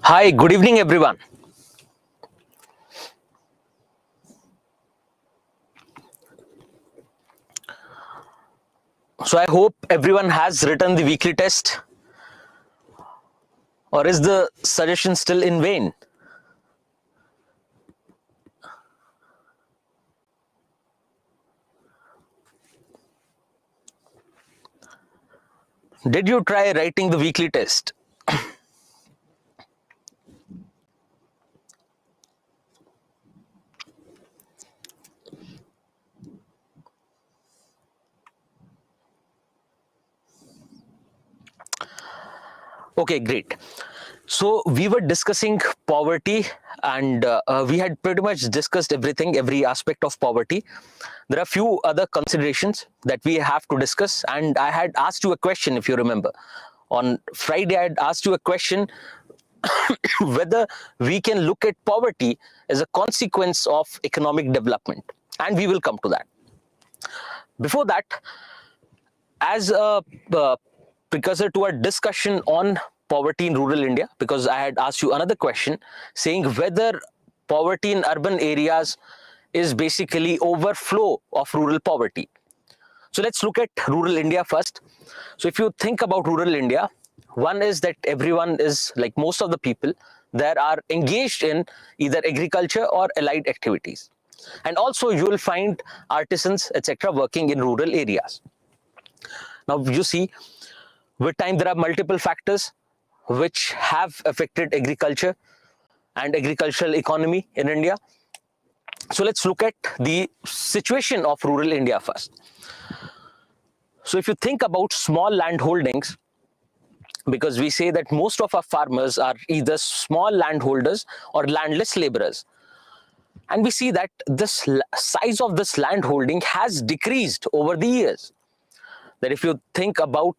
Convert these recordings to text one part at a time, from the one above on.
Hi, good evening, everyone. So, I hope everyone has written the weekly test, or is the suggestion still in vain? Did you try writing the weekly test? Okay, great. So, we were discussing poverty, and we had pretty much discussed everything, every aspect of poverty. There are few other considerations that we have to discuss, and I had asked you a question, if you remember. On Friday, I had asked you a question whether we can look at poverty as a consequence of economic development, and we will come to that. Before that, as a precursor to our discussion on poverty in rural India, because I had asked you another question saying whether poverty in urban areas is basically overflow of rural poverty. So let's look at rural India first. So if you think about rural India, one is that everyone is, like most of the people there, are engaged in either agriculture or allied activities. And also you will find artisans, etc., working in rural areas. Now you see, with time there are multiple factors which have affected agriculture and agricultural economy in India. So let's look at the situation of rural India first. So if you think about small land holdings, because we say that most of our farmers are either small landholders or landless laborers, and we see that this size of this land holding has decreased over the years. That if you think about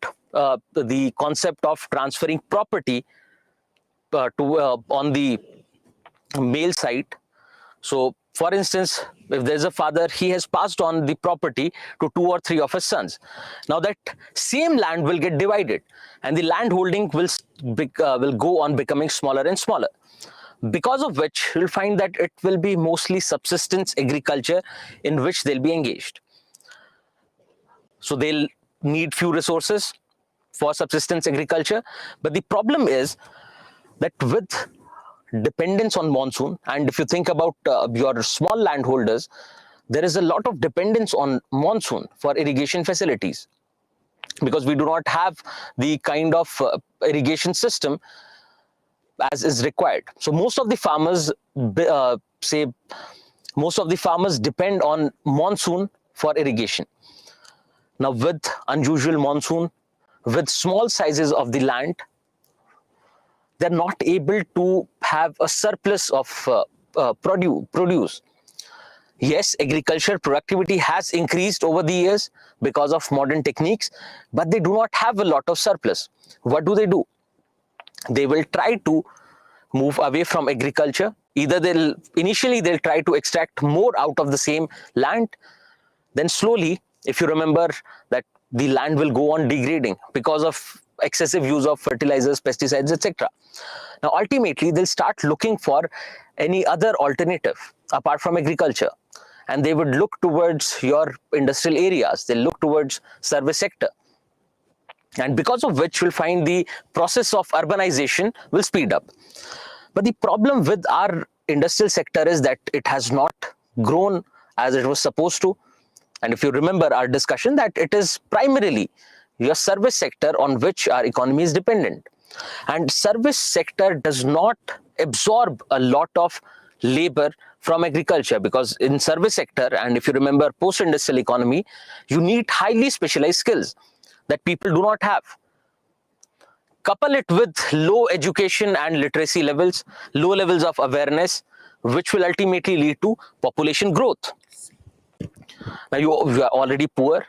the concept of transferring property to on the male side. So, for instance, if there's a father, he has passed on the property to two or three of his sons. Now that same land will get divided, and the land holding will go on becoming smaller and smaller. Because of which, you'll find that it will be mostly subsistence agriculture in which they'll be engaged. So they'll need few resources for subsistence agriculture. But the problem is that with dependence on monsoon, and if you think about your small landholders, there is a lot of dependence on monsoon for irrigation facilities, because we do not have the kind of irrigation system as is required. So most of the farmers say most of the farmers depend on monsoon for irrigation. Now with unusual monsoon, with small sizes of the land, they're not able to have a surplus of produce. Yes, agriculture productivity has increased over the years because of modern techniques, but they do not have a lot of surplus. What do? They will try to move away from agriculture. Either they'll try to extract more out of the same land, then slowly, if you remember, that the land will go on degrading because of excessive use of fertilizers, pesticides, etc. Now ultimately they'll start looking for any other alternative apart from agriculture, and they would look towards your industrial areas, they'll look towards service sector, and because of which you'll find the process of urbanization will speed up. But the problem with our industrial sector is that it has not grown as it was supposed to. And if you remember our discussion, that it is primarily your service sector on which our economy is dependent. And service sector does not absorb a lot of labor from agriculture, because in service sector, and if you remember post-industrial economy, you need highly specialized skills that people do not have. Couple it with low education and literacy levels, low levels of awareness, which will ultimately lead to population growth. Now you are already poor,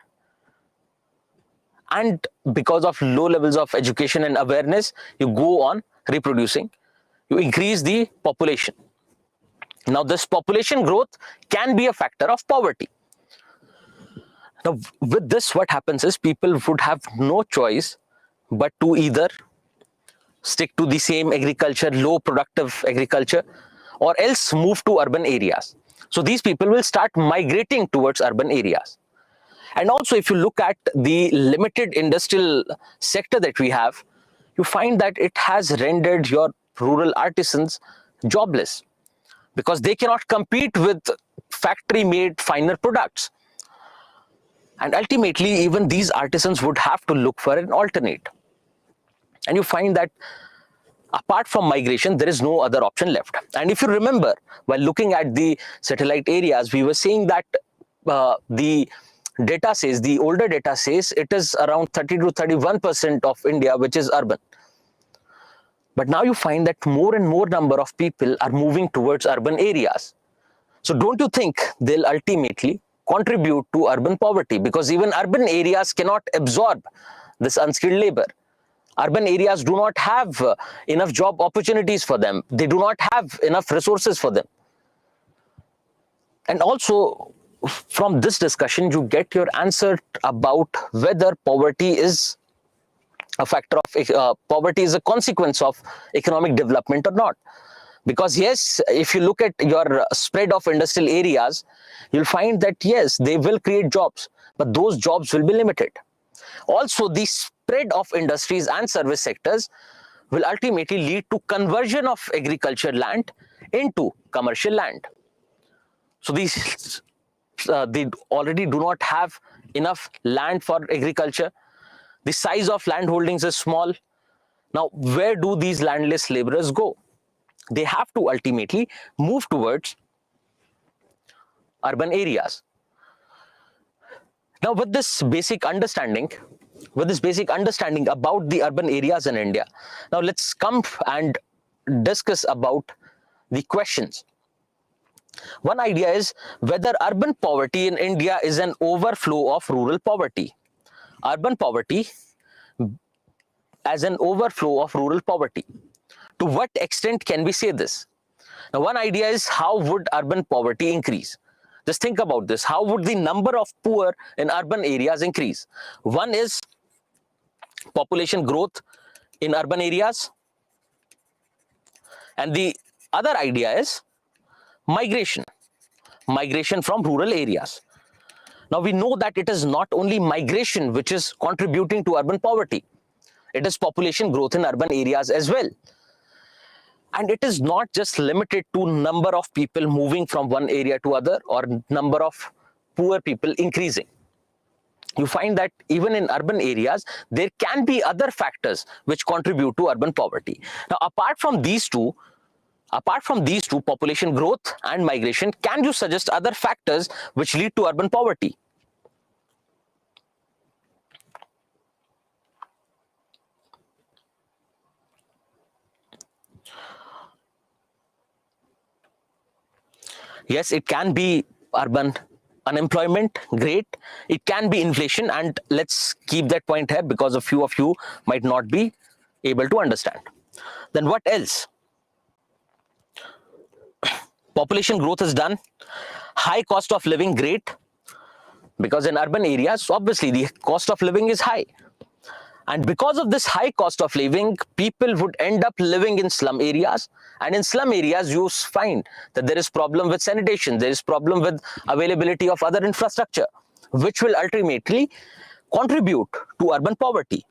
and because of low levels of education and awareness, you go on reproducing, you increase the population. Now this population growth can be a factor of poverty. Now with this, what happens is people would have no choice but to either stick to the same agriculture, low productive agriculture, or else move to urban areas. So these people will start migrating towards urban areas. And also, if you look at the limited industrial sector that we have, you find that it has rendered your rural artisans jobless because they cannot compete with factory-made finer products. And ultimately, even these artisans would have to look for an alternate. And you find that apart from migration, there is no other option left. And if you remember, while looking at the satellite areas, we were saying that the data says, the older data says, it is around 30 to 31% of India, which is urban. But now you find that more and more number of people are moving towards urban areas. So don't you think they'll ultimately contribute to urban poverty? Because even urban areas cannot absorb this unskilled labor. Urban areas do not have enough job opportunities for them. They do not have enough resources for them. And also, from this discussion, you get your answer about whether poverty is a factor of poverty is a consequence of economic development or not. Because yes, if you look at your spread of industrial areas, you'll find that yes, they will create jobs, but those jobs will be limited. Also, the spread of industries and service sectors will ultimately lead to conversion of agriculture land into commercial land. So these they already do not have enough land for agriculture. The size of land holdings is small. Now, where do these landless laborers go? They have to ultimately move towards urban areas. Now, with this basic understanding about the urban areas in India, now let's come and discuss about the questions. One idea is whether urban poverty in India is an overflow of rural poverty. Urban poverty as an overflow of rural poverty. To what extent can we say this? Now, one idea is how would urban poverty increase? Just think about this. How would the number of poor in urban areas increase? One is population growth in urban areas. And the other idea is migration from rural areas. Now, we know that it is not only migration which is contributing to urban poverty. It is population growth in urban areas as well. And it is not just limited to number of people moving from one area to other or number of poor people increasing. You find that even in urban areas, there can be other factors which contribute to urban poverty. Now, apart from these two, population growth and migration, can you suggest other factors which lead to urban poverty? Yes, it can be urban unemployment, great. It can be inflation, and let's keep that point here because a few of you might not be able to understand. Then what else? Population growth is done. High cost of living, great. Because in urban areas, obviously the cost of living is high. And because of this high cost of living, people would end up living in slum areas. And in slum areas, you find that there is problem with sanitation, there is problem with availability of other infrastructure, which will ultimately contribute to urban poverty.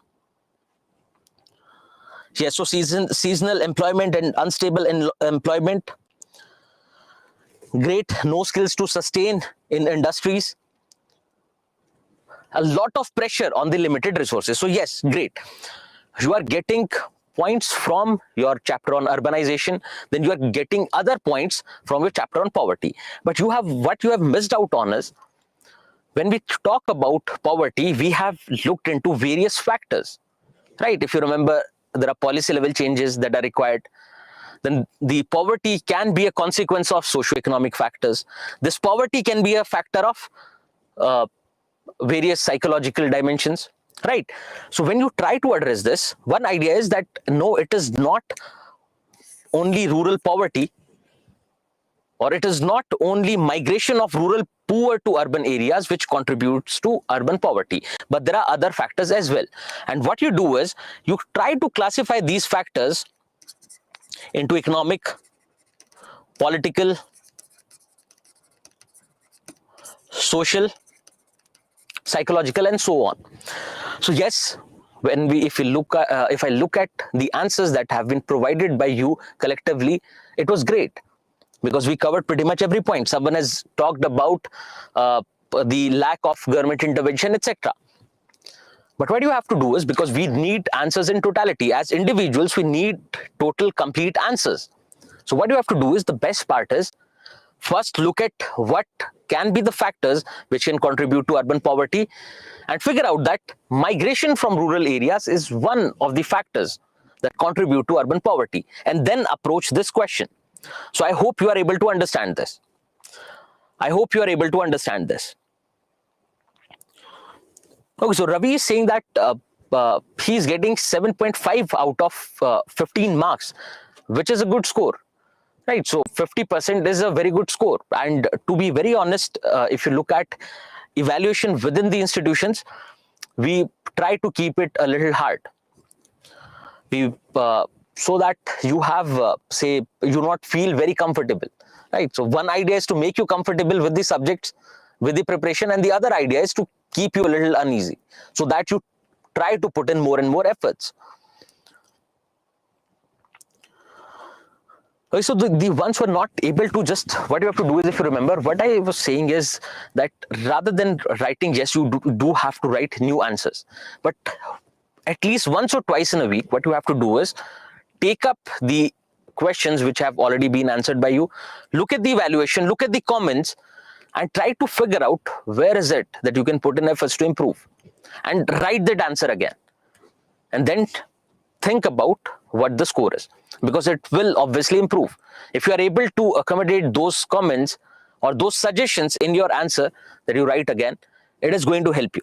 Yes, so seasonal employment and unstable employment, great. No skills to sustain in industries. A lot of pressure on the limited resources. So yes, great. You are getting points from your chapter on urbanization, then you are getting other points from your chapter on poverty. But what you have missed out on is, when we talk about poverty, we have looked into various factors, right? If you remember, there are policy level changes that are required. Then the poverty can be a consequence of socioeconomic factors. This poverty can be a factor of various psychological dimensions, right? So when you try to address this, one idea is that no, it is not only rural poverty or it is not only migration of rural poor to urban areas which contributes to urban poverty, but there are other factors as well. And what you do is you try to classify these factors into economic, political, social, psychological, and so on. So yes, if I look at the answers that have been provided by you collectively, it was great, because we covered pretty much every point. Someone has talked about the lack of government intervention, etc. But what you have to do is, because we need answers in totality, as individuals, we need total, complete answers. So what you have to do is, the best part is, first look at what can be the factors which can contribute to urban poverty, and figure out that migration from rural areas is one of the factors that contribute to urban poverty, and then approach this question. So I hope you are able to understand this. I hope you are able to understand this. Okay, so Ravi is saying that he's getting 7.5 out of 15 marks, which is a good score. Right, so 50% is a very good score. And to be very honest, if you look at evaluation within the institutions, we try to keep it a little hard. So that you have, you not feel very comfortable. Right, so one idea is to make you comfortable with the subjects, with the preparation, and the other idea is to keep you a little uneasy, so that you try to put in more and more efforts. Okay, so the ones who are not able to, just what you have to do is, if you remember, what I was saying is that rather than writing, yes, you do have to write new answers, but at least once or twice in a week, what you have to do is take up the questions which have already been answered by you, look at the evaluation, look at the comments, and try to figure out where is it that you can put in efforts to improve, and write that answer again, and then think about what the score is, because it will obviously improve. If you are able to accommodate those comments or those suggestions in your answer that you write again, it is going to help you.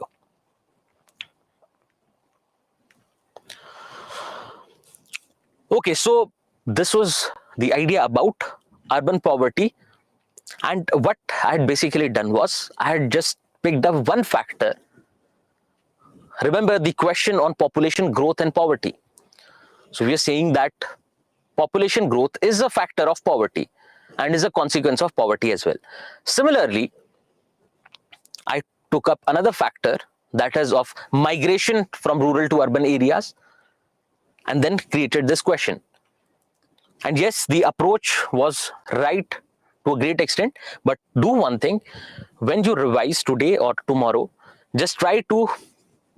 Okay, so this was the idea about urban poverty, and what I had basically done was, I had just picked up one factor. Remember the question on population growth and poverty. So we are saying that population growth is a factor of poverty and is a consequence of poverty as well. Similarly, I took up another factor, that is of migration from rural to urban areas, and then created this question. And yes, the approach was right to a great extent, but do one thing: when you revise today or tomorrow, just try to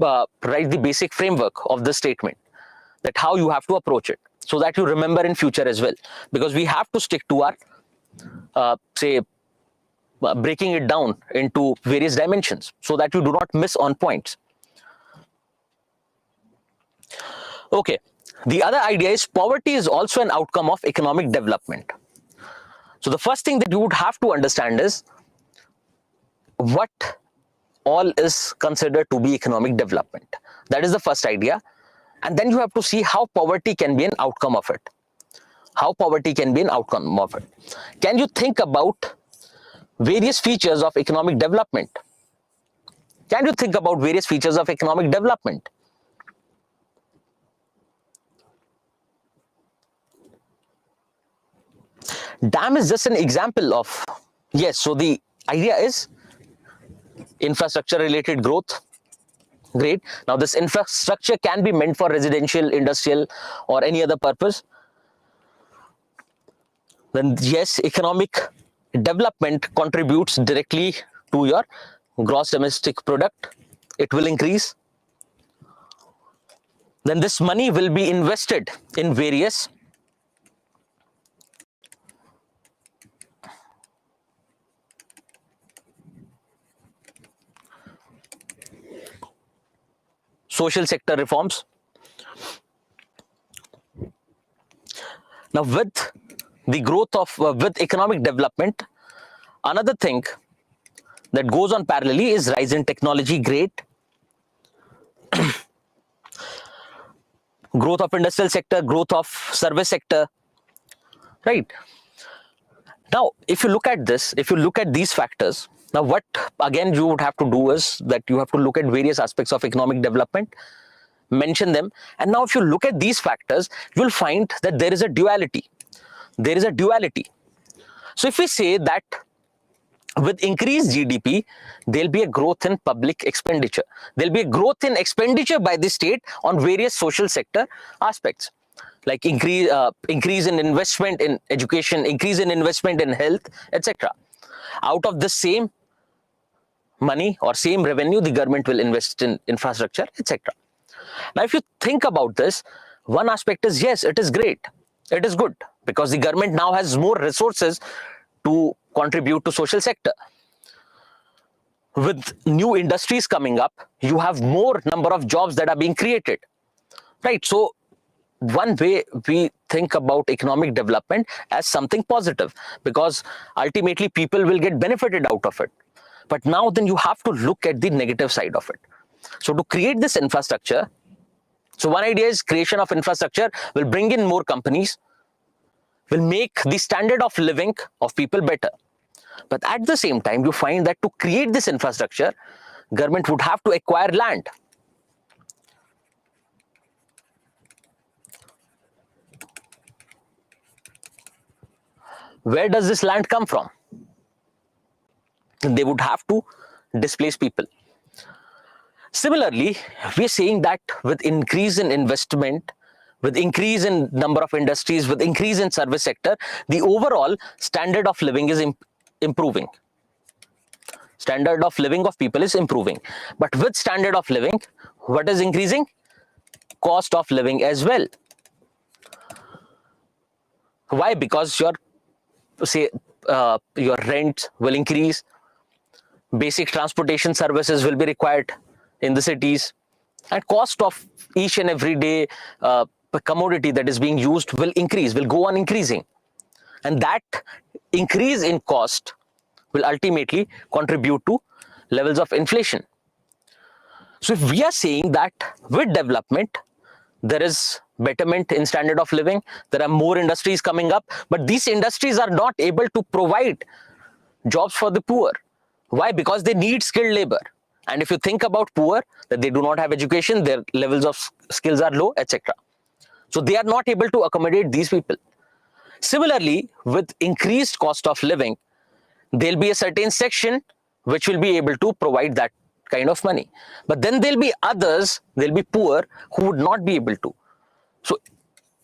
write the basic framework of the statement, that how you have to approach it, so that you remember in future as well, because we have to stick to our breaking it down into various dimensions, so that you do not miss on points. Okay, the other idea is, poverty is also an outcome of economic development. So the first thing that you would have to understand is what all is considered to be economic development. That is the first idea. And then you have to see how poverty can be an outcome of it. How poverty can be an outcome of it. Can you think about various features of economic development? Can you think about various features of economic development? Dam is just an example of, yes, so the idea is infrastructure related growth. Great. Now this infrastructure can be meant for residential, industrial, or any other purpose. Then yes, economic development contributes directly to your gross domestic product. It will increase. Then this money will be invested in various social sector reforms. Now with the growth of, with economic development, another thing that goes on parallelly is rise in technology. Great. Growth of industrial sector, growth of service sector, right? Now, if you look at this, if you look at these factors, now what again you would have to do is that you have to look at various aspects of economic development, mention them. And now if you look at these factors, you'll find that there is a duality. There is a duality. So if we say that with increased GDP, there'll be a growth in public expenditure. There'll be a growth in expenditure by the state on various social sector aspects, like increase in investment in education, increase in investment in health, etc. Out of the same money or same revenue, the government will invest in infrastructure, etc. Now, if you think about this, one aspect is, yes, it is great. It is good because the government now has more resources to contribute to social sector. With new industries coming up, you have more number of jobs that are being created, right? So one way we think about economic development as something positive, because ultimately people will get benefited out of it. But now then you have to look at the negative side of it. So to create this infrastructure, so one idea is creation of infrastructure will bring in more companies, will make the standard of living of people better. But at the same time, you find that to create this infrastructure, government would have to acquire land. Where does this land come from? They would have to displace people. Similarly, we're saying that with increase in investment, with increase in number of industries, with increase in service sector, the overall standard of living is improving. Standard of living of people is improving. But with standard of living, what is increasing? Cost of living as well. Why? Because your rent will increase, basic transportation services will be required in the cities, and cost of each and every day commodity that is being used will increase, will go on increasing. And that increase in cost will ultimately contribute to levels of inflation. So if we are saying that with development, there is betterment in standard of living, there are more industries coming up, but these industries are not able to provide jobs for the poor. Why? Because they need skilled labor. And if you think about poor, that they do not have education, their levels of skills are low, etc. So they are not able to accommodate these people. Similarly, with increased cost of living, there'll be a certain section which will be able to provide that kind of money. But then there'll be others, there'll be poor who would not be able to. So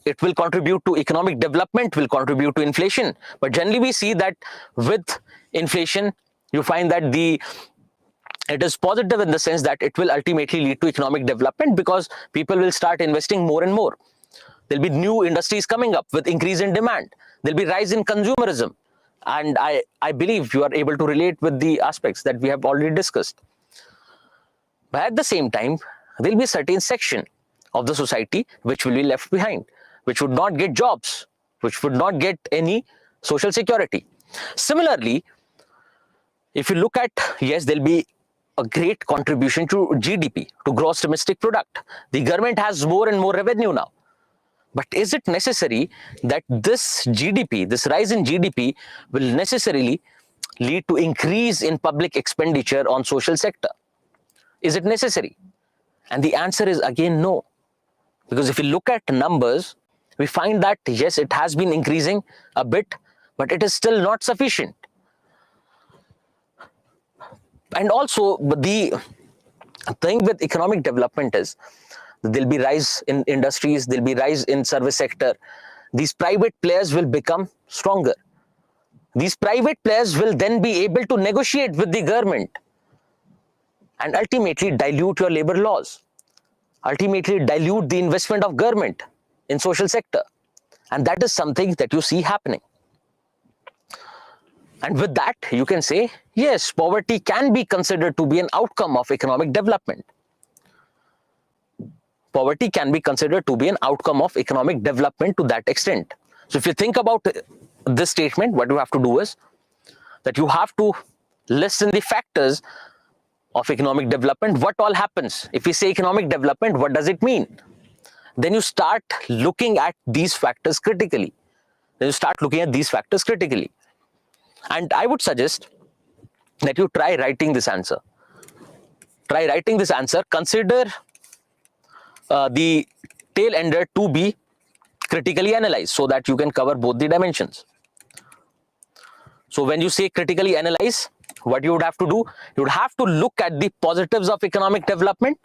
it will contribute to economic development, will contribute to inflation. But generally we see that with inflation, you find that it is positive in the sense that it will ultimately lead to economic development because people will start investing more and more. There'll be new industries coming up with increase in demand. There'll be rise in consumerism. And I believe you are able to relate with the aspects that we have already discussed. But at the same time, there'll be a certain section of the society which will be left behind, which would not get jobs, which would not get any social security. Similarly, if you look at, yes, there'll be a great contribution to GDP, to gross domestic product. The government has more and more revenue now. But is it necessary that this GDP, this rise in GDP will necessarily lead to increase in public expenditure on social sector? Is it necessary? And the answer is again no. Because if you look at numbers, we find that yes, it has been increasing a bit, but it is still not sufficient. And also the thing with economic development is there'll be rise in industries, there'll be rise in service sector. These private players will become stronger. These private players will then be able to negotiate with the government and ultimately dilute your labor laws, ultimately dilute the investment of government in social sector. And that is something that you see happening. And with that, you can say, yes, poverty can be considered to be an outcome of economic development. Poverty can be considered to be an outcome of economic development to that extent. So if you think about this statement, what you have to do is that you have to list in the factors of economic development. What all happens? If we say economic development, what does it mean? Then you start looking at these factors critically. And I would suggest that you try writing this answer. Try writing this answer. Consider the tail ender to be critically analyzed so that you can cover both the dimensions. So when you say critically analyze, what you would have to do, you would have to look at the positives of economic development.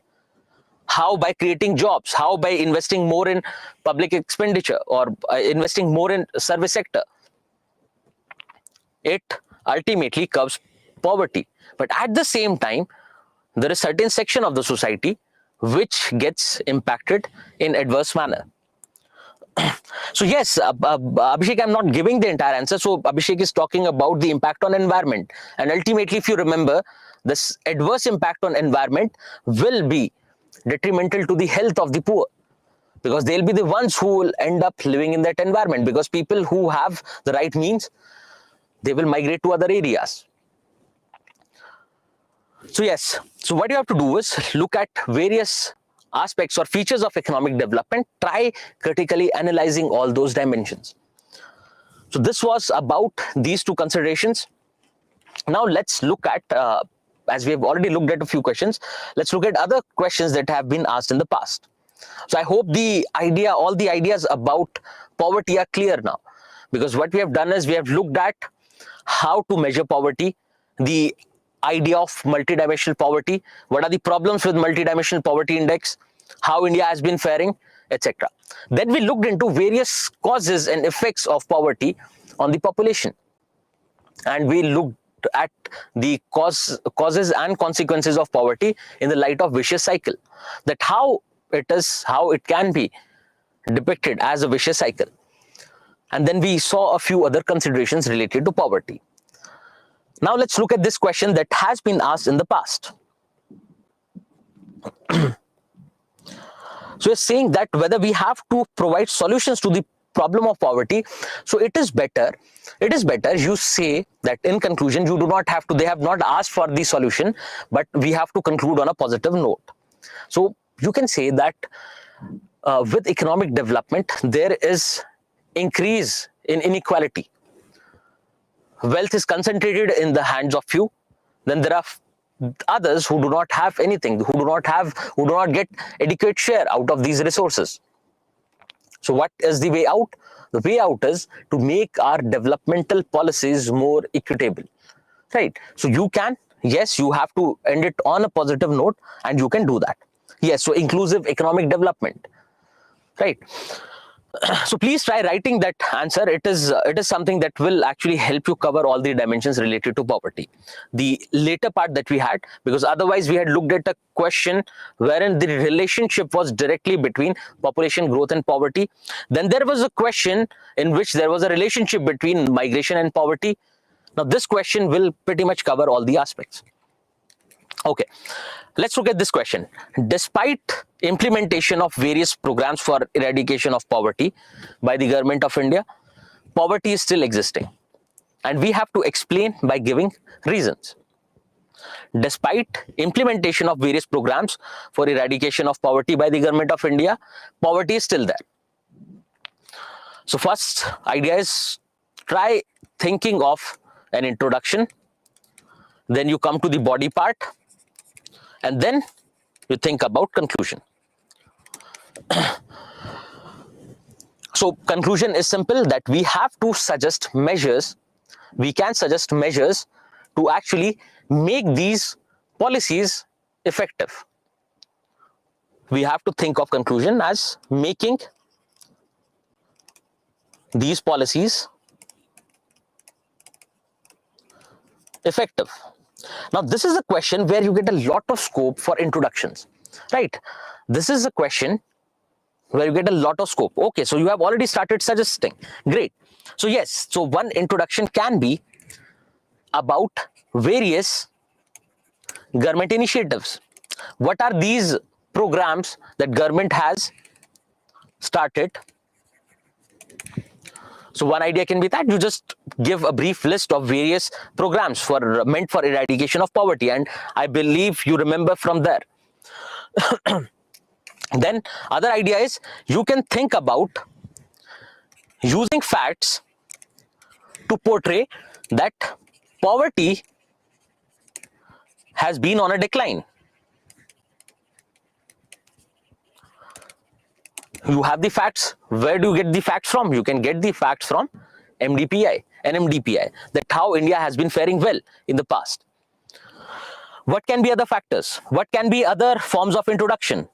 How? By creating jobs. How? By investing more in public expenditure or investing more in service sector. It ultimately curbs poverty. But at the same time, there is a certain section of the society which gets impacted in adverse manner. So yes, Abhishek, I'm not giving the entire answer. So Abhishek is talking about the impact on environment. And ultimately, if you remember, this adverse impact on environment will be detrimental to the health of the poor, because they'll be the ones who will end up living in that environment, because people who have the right means, they will migrate to other areas. So yes, so what you have to do is look at various aspects or features of economic development, try critically analyzing all those dimensions. So this was about these two considerations. Now let's look at, as we have already looked at a few questions, let's look at other questions that have been asked in the past. So I hope all the ideas about poverty are clear now, because what we have done is we have looked at how to measure poverty, the idea of multidimensional poverty, what are the problems with multidimensional poverty index, how India has been faring, etc. Then we looked into various causes and effects of poverty on the population, and we looked at the causes and consequences of poverty in the light of vicious cycle, that how it can be depicted as a vicious cycle. And then we saw a few other considerations related to poverty. Now let's look at this question that has been asked in the past. So it's saying that whether we have to provide solutions to the problem of poverty. So it is better you say that in conclusion, you do not have to, they have not asked for the solution, but we have to conclude on a positive note. So you can say that with economic development, there is increase in inequality. Wealth is concentrated in the hands of few. Then there are others who do not have anything, who do not get adequate share out of these resources. So what is the way out? The way out is to make our developmental policies more equitable, right? So you can, yes, you have to end it on a positive note, and you can do that. Yes, so inclusive economic development, right? So please try writing that answer. It is something that will actually help you cover all the dimensions related to poverty. The later part that we had, because otherwise we had looked at a question wherein the relationship was directly between population growth and poverty. Then there was a question in which there was a relationship between migration and poverty. Now this question will pretty much cover all the aspects. Okay, let's look at this question. Despite implementation of various programs for eradication of poverty by the government of India, poverty is still existing, and we have to explain by giving reasons. Despite implementation of various programs for eradication of poverty by the government of India, poverty is still there. So first idea is try thinking of an introduction, then you come to the body part, and then you think about conclusion. So conclusion is simple, that we have to suggest measures, we can suggest measures to actually make these policies effective. We have to think of conclusion as making these policies effective. Now, this is a question where you get a lot of scope for introductions, right? This is a question where you get a lot of scope. Okay, so you have already started suggesting. Great. So yes, so one introduction can be about various government initiatives. What are these programs that government has started? So one idea can be that you just give a brief list of various programs meant for eradication of poverty, and I believe you remember from there. Then other idea is you can think about using facts to portray that poverty has been on a decline. You have the facts. Where do you get the facts from? You can get the facts from MDPI, NMDPI, that how India has been faring well in the past. What can be other factors? What can be other forms of introduction?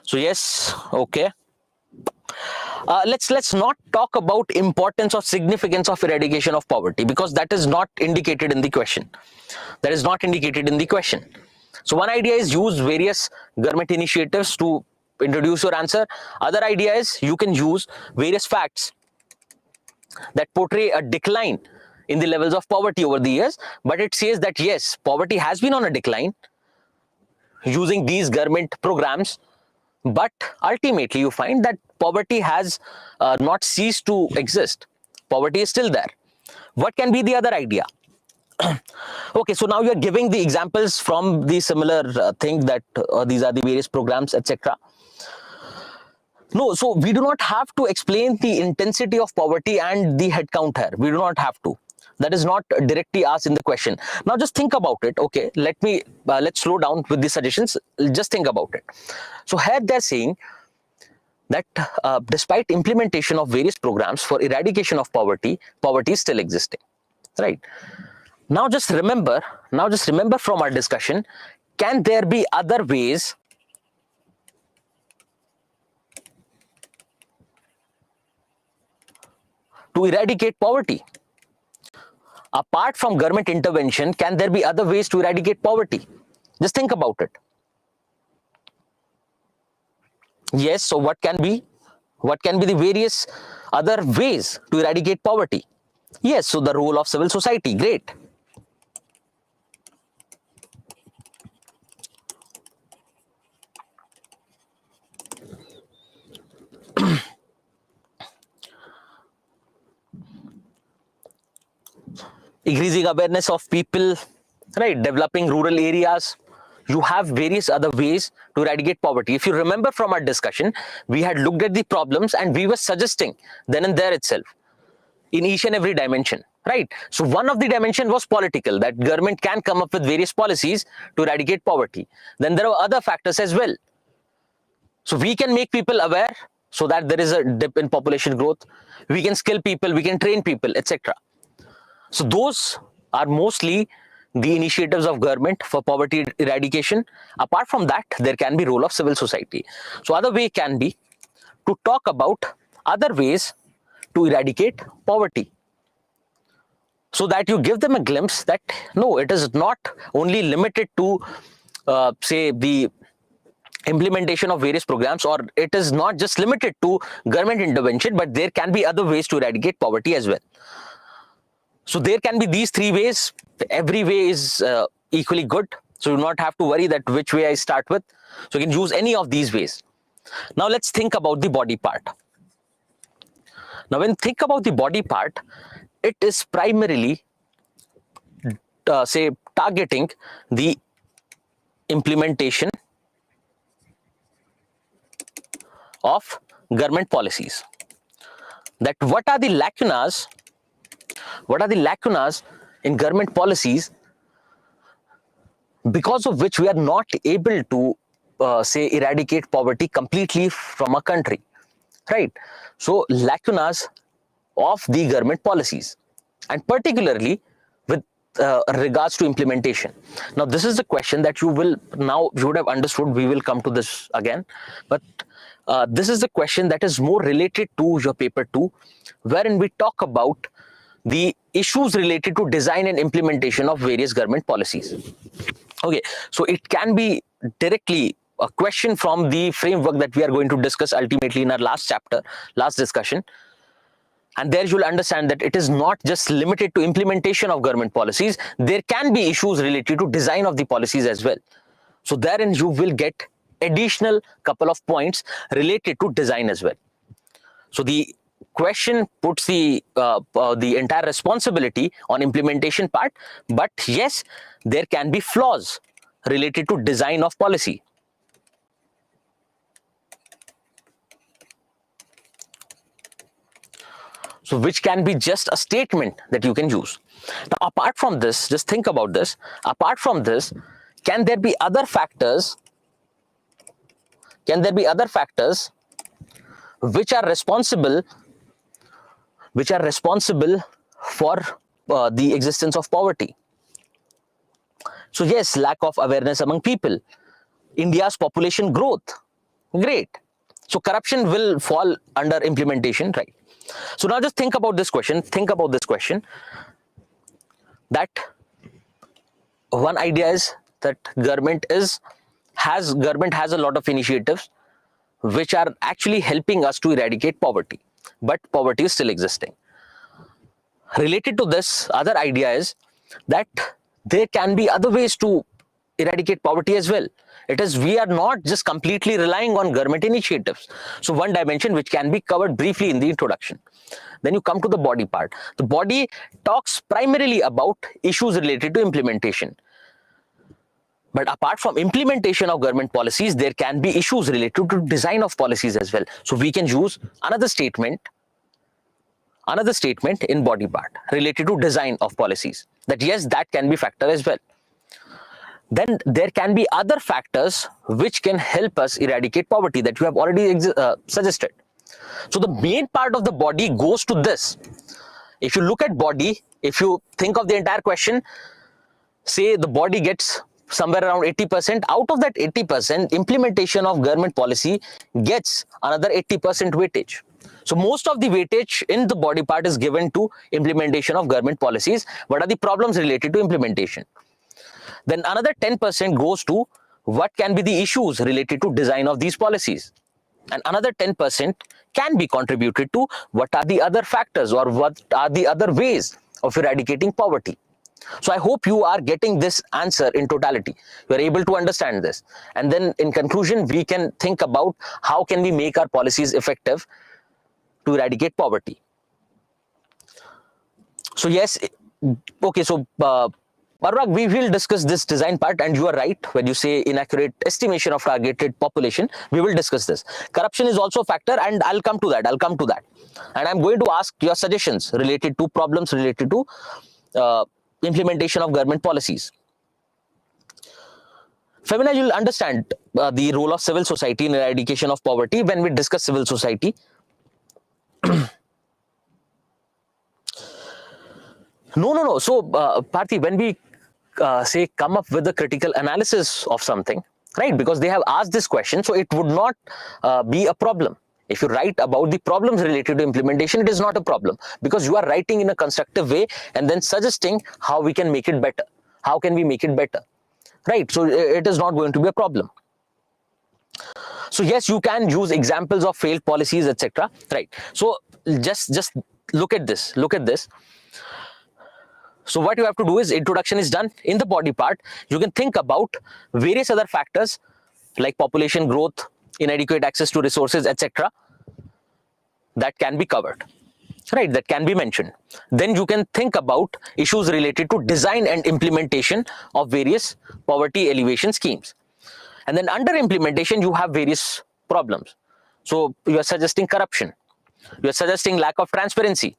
So yes, okay. Let's not talk about importance or significance of eradication of poverty, because that is not indicated in the question. That is not indicated in the question. So one idea is use various government initiatives to introduce your answer. Other idea is you can use various facts that portray a decline in the levels of poverty over the years, but it says that yes, poverty has been on a decline using these government programs, but ultimately you find that poverty has not ceased to exist. Poverty is still there. What can be the other idea? Okay, so now you are giving the examples from the similar thing that these are the various programs, etc. No, so we do not have to explain the intensity of poverty and the headcount here. We do not have to. That is not directly asked in the question. Now just think about it. Okay, let's slow down with the suggestions. Just think about it. So here they're saying that despite implementation of various programs for eradication of poverty, poverty is still existing, right? Now just remember from our discussion, can there be other ways to eradicate poverty? Apart from government intervention, can there be other ways to eradicate poverty? Just think about it. Yes, so what can be the various other ways to eradicate poverty? Yes, so the role of civil society, great. Increasing awareness of people, right? Developing rural areas. You have various other ways to eradicate poverty. If you remember from our discussion, we had looked at the problems and we were suggesting then and there itself in each and every dimension, right? So one of the dimension was political, that government can come up with various policies to eradicate poverty. Then there are other factors as well. So we can make people aware so that there is a dip in population growth. We can skill people, we can train people, etc. So those are mostly the initiatives of government for poverty eradication. Apart from that, there can be role of civil society. So other way can be to talk about other ways to eradicate poverty, so that you give them a glimpse that no, it is not only limited to say the implementation of various programs, or it is not just limited to government intervention, but there can be other ways to eradicate poverty as well. So there can be these three ways. Every way is equally good. So you do not have to worry that which way I start with. So you can use any of these ways. Now let's think about the body part. Now when think about the body part, it is primarily say targeting the implementation of government policies. That what are the lacunas in government policies because of which we are not able to say eradicate poverty completely from a country, right? So lacunas of the government policies, and particularly with regards to implementation. Now this is the question that you would have understood. We will come to this again, but this is the question that is more related to your paper 2, wherein we talk about the issues related to design and implementation of various government policies. Okay, so it can be directly a question from the framework that we are going to discuss ultimately in our last discussion. And there you'll understand that it is not just limited to implementation of government policies. There can be issues related to design of the policies as well. So therein you will get additional couple of points related to design as well. So the question puts the entire responsibility on implementation part, but yes, there can be flaws related to design of policy. So which can be just a statement that you can use. Now, apart from this, just think about this. Apart from this, can there be other factors? Can there be other factors which are responsible for the existence of poverty? So yes, lack of awareness among people, India's population growth, great. So corruption will fall under implementation, right? So now just think about this question. That one idea is that government has a lot of initiatives which are actually helping us to eradicate poverty, but poverty is still existing. Related to this, other idea is that there can be other ways to eradicate poverty as well. It is, we are not just completely relying on government initiatives. So one dimension which can be covered briefly in the introduction. Then you come to the body part. The body talks primarily about issues related to implementation. But apart from implementation of government policies, there can be issues related to design of policies as well. So we can use another statement in body part related to design of policies, that yes, that can be factor as well. Then there can be other factors which can help us eradicate poverty that you have already suggested. So the main part of the body goes to this. If you look at body, if you think of the entire question, say the body gets somewhere around 80%. Out of that 80%, implementation of government policy gets another 80% weightage. So most of the weightage in the body part is given to implementation of government policies. What are the problems related to implementation? Then another 10% goes to what can be the issues related to design of these policies. And another 10% can be contributed to what are the other factors or what are the other ways of eradicating poverty. So I hope you are getting this answer in totality. You are able to understand this. And then in conclusion, we can think about how can we make our policies effective to eradicate poverty. So yes, okay, so Parag, we will discuss this design part, and you are right when you say inaccurate estimation of targeted population. We will discuss this. Corruption is also a factor, and I'll come to that. And I'm going to ask your suggestions related to problems related to implementation of government policies. Femina, you'll understand the role of civil society in eradication of poverty when we discuss civil society. No. So, Parthi, when we say come up with a critical analysis of something, right? Because they have asked this question, so it would not be a problem. If you write about the problems related to implementation, it is not a problem because you are writing in a constructive way and then suggesting how we can make it better. How can we make it better? Right? So it is not going to be a problem. So yes, you can use examples of failed policies, etc. Right? So just look at this. So what you have to do is, introduction is done. In the body part, you can think about various other factors like population growth, inadequate access to resources, etc. that can be covered, right? That can be mentioned. Then you can think about issues related to design and implementation of various poverty alleviation schemes. And then under implementation, you have various problems. So you are suggesting corruption. You are suggesting lack of transparency.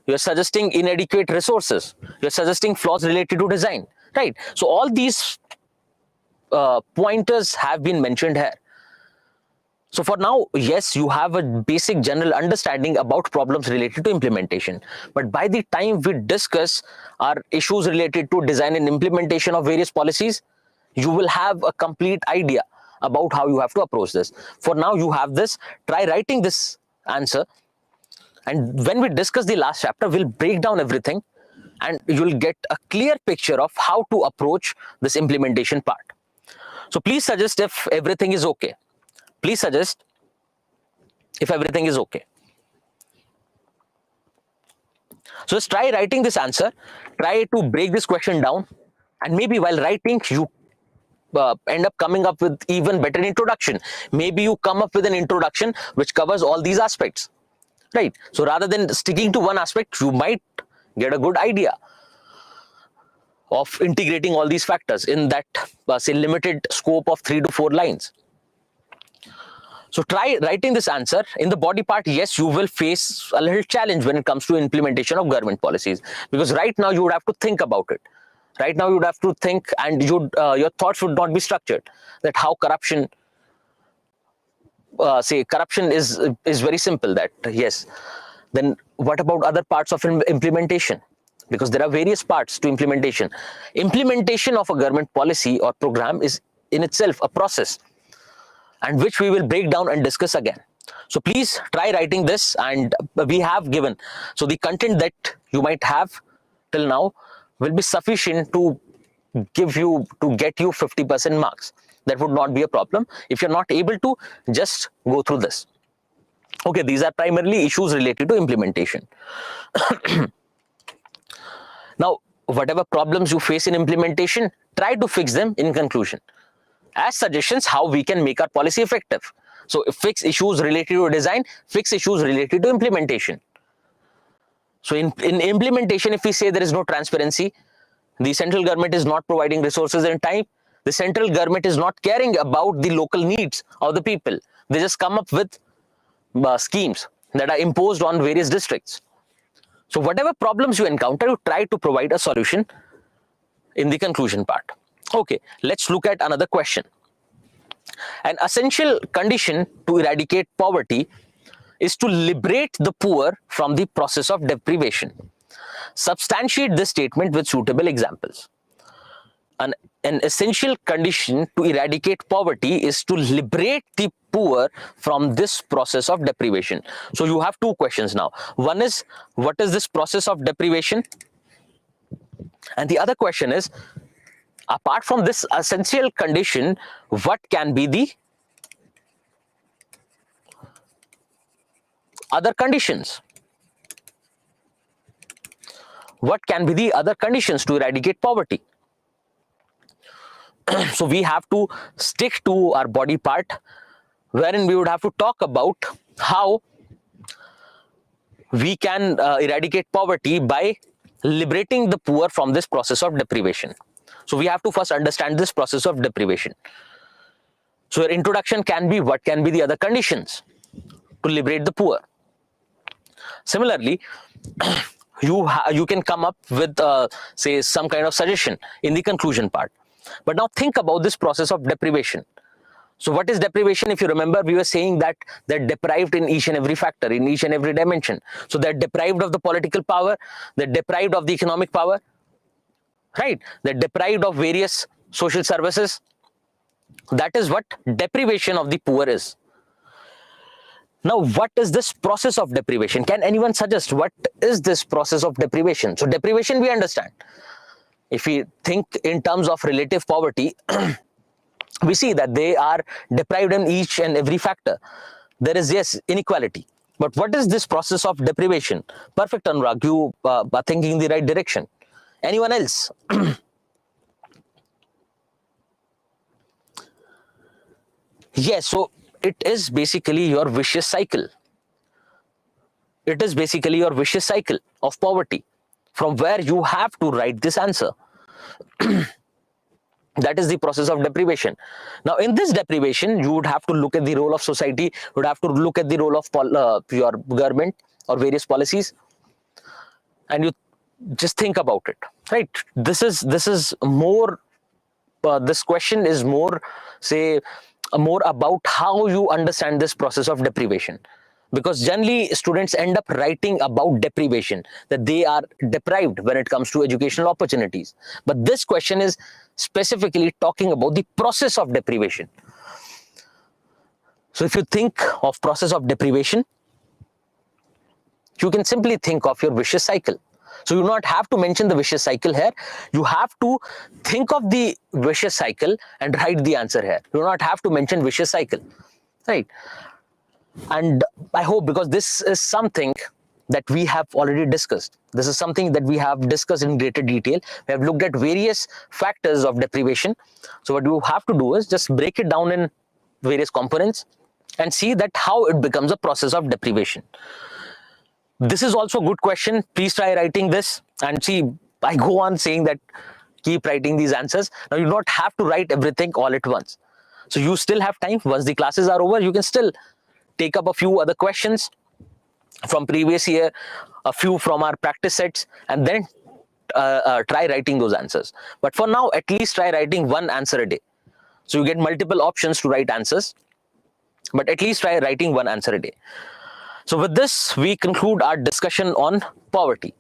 You are suggesting inadequate resources. You are suggesting flaws related to design, right? So all these pointers have been mentioned here. So for now, yes, you have a basic general understanding about problems related to implementation. But by the time we discuss our issues related to design and implementation of various policies, you will have a complete idea about how you have to approach this. For now, you have this. Try writing this answer. And when we discuss the last chapter, we'll break down everything and you'll get a clear picture of how to approach this implementation part. So please suggest if everything is okay. Please suggest if everything is okay. So just try writing this answer. Try to break this question down. And maybe while writing, you end up coming up with even better introduction. Maybe you come up with an introduction which covers all these aspects. Right. So rather than sticking to one aspect, you might get a good idea of integrating all these factors in that say limited scope of 3 to 4 lines. So try writing this answer. In the body part, yes, you will face a little challenge when it comes to implementation of government policies, because right now you would have to think about it. Right now you would have to think, and your thoughts would not be structured. That how corruption, say corruption is very simple. That yes, then what about other parts of implementation? Because there are various parts to implementation. Implementation of a government policy or program is in itself a process, and which we will break down and discuss again. So please try writing this, and we have given, so the content that you might have till now will be sufficient to get you 50% marks. That would not be a problem. If you're not able to, just go through this. Okay, these are primarily issues related to implementation. Now, whatever problems you face in implementation, try to fix them in conclusion, as suggestions how we can make our policy effective. So fix issues related to design, fix issues related to implementation. So in implementation, if we say there is no transparency, the central government is not providing resources in time, the central government is not caring about the local needs of the people. They just come up with schemes that are imposed on various districts. So whatever problems you encounter, you try to provide a solution in the conclusion part. Okay, let's look at another question. An essential condition to eradicate poverty is to liberate the poor from the process of deprivation. Substantiate this statement with suitable examples. An essential condition to eradicate poverty is to liberate the poor from this process of deprivation. So you have two questions now. One is, what is this process of deprivation? And the other question is, apart from this essential condition, what can be the other conditions? What can be the other conditions to eradicate poverty? So we have to stick to our body part, wherein we would have to talk about how we can eradicate poverty by liberating the poor from this process of deprivation. So we have to first understand this process of deprivation. So your introduction can be, what can be the other conditions to liberate the poor? Similarly, you can come up with say some kind of suggestion in the conclusion part. But now think about this process of deprivation. So what is deprivation? If you remember, we were saying that they're deprived in each and every factor, in each and every dimension. So they're deprived of the political power, they're deprived of the economic power, right? They're deprived of various social services. That is what deprivation of the poor is. Now, what is this process of deprivation? Can anyone suggest what is this process of deprivation? So deprivation we understand. If we think in terms of relative poverty, we see that they are deprived in each and every factor. There is, yes, inequality. But what is this process of deprivation? Perfect, Anurag, you are thinking in the right direction. Anyone else? Yes, so it is basically your vicious cycle. It is basically your vicious cycle of poverty, from where you have to write this answer. That is the process of deprivation. Now, in this deprivation, you would have to look at the role of society, you would have to look at the role of your government or various policies, and you just think about it, right? This is more, this question is more, say, more about how you understand this process of deprivation. Because generally students end up writing about deprivation, that they are deprived when it comes to educational opportunities. But this question is specifically talking about the process of deprivation. So if you think of process of deprivation, you can simply think of your vicious cycle. So you do not have to mention the vicious cycle here. You have to think of the vicious cycle and write the answer here. You do not have to mention vicious cycle, right? And I hope, because this is something that we have already discussed. This is something that we have discussed in greater detail. We have looked at various factors of deprivation. So what you have to do is just break it down in various components and see that how it becomes a process of deprivation. This is also a good question. Please try writing this, and see, I go on saying that keep writing these answers. Now you do not have to write everything all at once. So you still have time. Once the classes are over, you can still take up a few other questions from previous year, a few from our practice sets, and then try writing those answers. But for now, at least try writing one answer a day. So you get multiple options to write answers, but at least try writing one answer a day. So with this, we conclude our discussion on poverty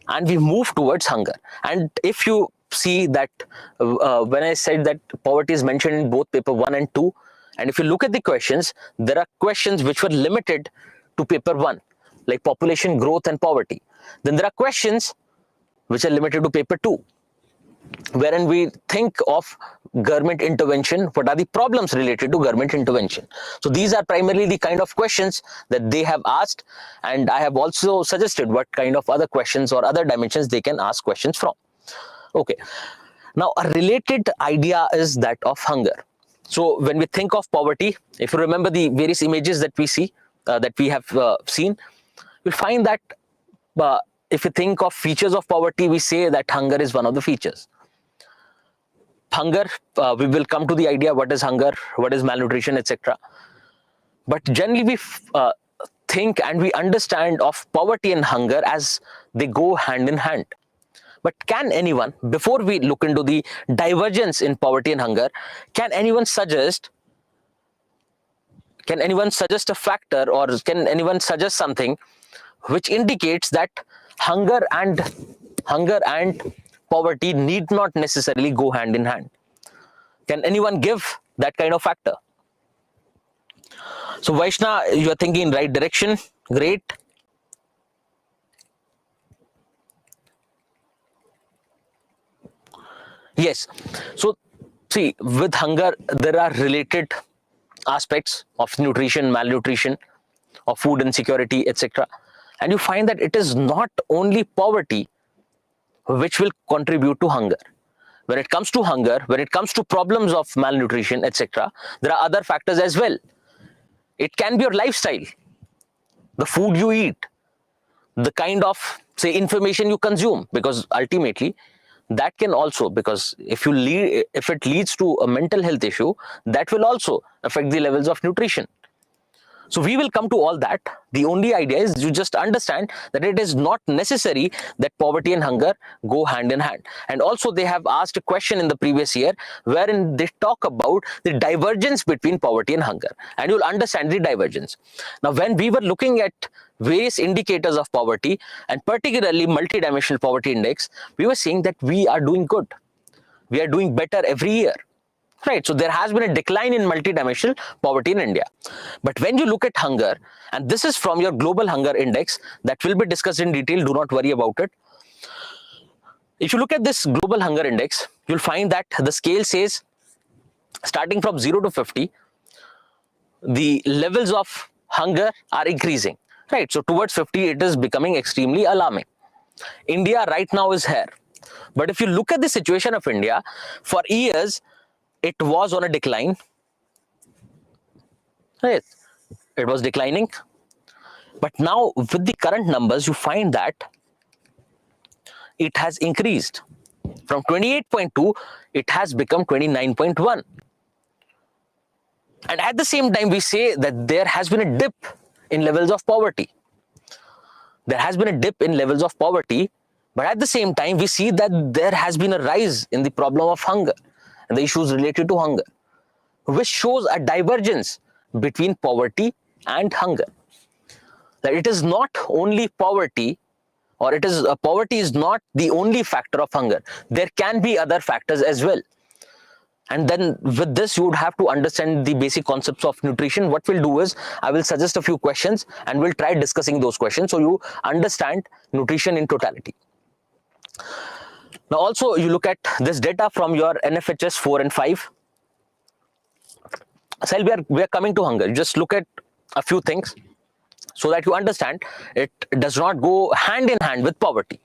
and we move towards hunger. And if you see that when I said that poverty is mentioned in both paper 1 and 2, and if you look at the questions, there are questions which were limited to paper 1, like population growth and poverty. Then there are questions which are limited to paper 2, wherein we think of government intervention, what are the problems related to government intervention. So these are primarily the kind of questions that they have asked, and I have also suggested what kind of other questions or other dimensions they can ask questions from. Okay, now a related idea is that of hunger. So when we think of poverty, if you remember the various images that we see, that we have seen, you'll find that if you think of features of poverty, we say that hunger is one of the features. Hunger, we will come to the idea what is hunger, what is malnutrition, etc. But generally we think and we understand of poverty and hunger as they go hand in hand. But can anyone, before we look into the divergence in poverty and hunger, can anyone suggest a factor, or can anyone suggest something which indicates that hunger and poverty need not necessarily go hand in hand? Can anyone give that kind of factor? So Vaishna, you are thinking in right direction. Great. Yes. So see, with hunger, there are related aspects of nutrition, malnutrition, of food insecurity, etc. And you find that it is not only poverty which will contribute to hunger. When it comes to hunger, when it comes to problems of malnutrition, etc., there are other factors as well. It can be your lifestyle, the food you eat, the kind of, say, information you consume, because ultimately that can also, because if it leads to a mental health issue, that will also affect the levels of nutrition. So we will come to all that. The only idea is you just understand that it is not necessary that poverty and hunger go hand in hand. And also they have asked a question in the previous year wherein they talk about the divergence between poverty and hunger, and you'll understand the divergence. Now, when we were looking at various indicators of poverty, and particularly multidimensional poverty index, we were seeing that we are doing good. We are doing better every year. Right, so there has been a decline in multidimensional poverty in India. But when you look at hunger, and this is from your global hunger index that will be discussed in detail, do not worry about it. If you look at this global hunger index, you'll find that the scale says starting from 0 to 50, the levels of hunger are increasing. Right, so towards 50, it is becoming extremely alarming. India right now is here. But if you look at the situation of India, for years, it was on a decline. Right. It was declining. But now with the current numbers, you find that it has increased. From 28.2, it has become 29.1. And at the same time, we say that there has been a dip in levels of poverty. There has been a dip in levels of poverty, but at the same time, we see that there has been a rise in the problem of hunger and the issues related to hunger, which shows a divergence between poverty and hunger. That it is not only poverty, or poverty is not the only factor of hunger. There can be other factors as well. And then with this, you would have to understand the basic concepts of nutrition. What we'll do is, I will suggest a few questions and we'll try discussing those questions so you understand nutrition in totality. Now also, you look at this data from your NFHS 4 and 5. So we are coming to hunger. Just look at a few things so that you understand it does not go hand in hand with poverty.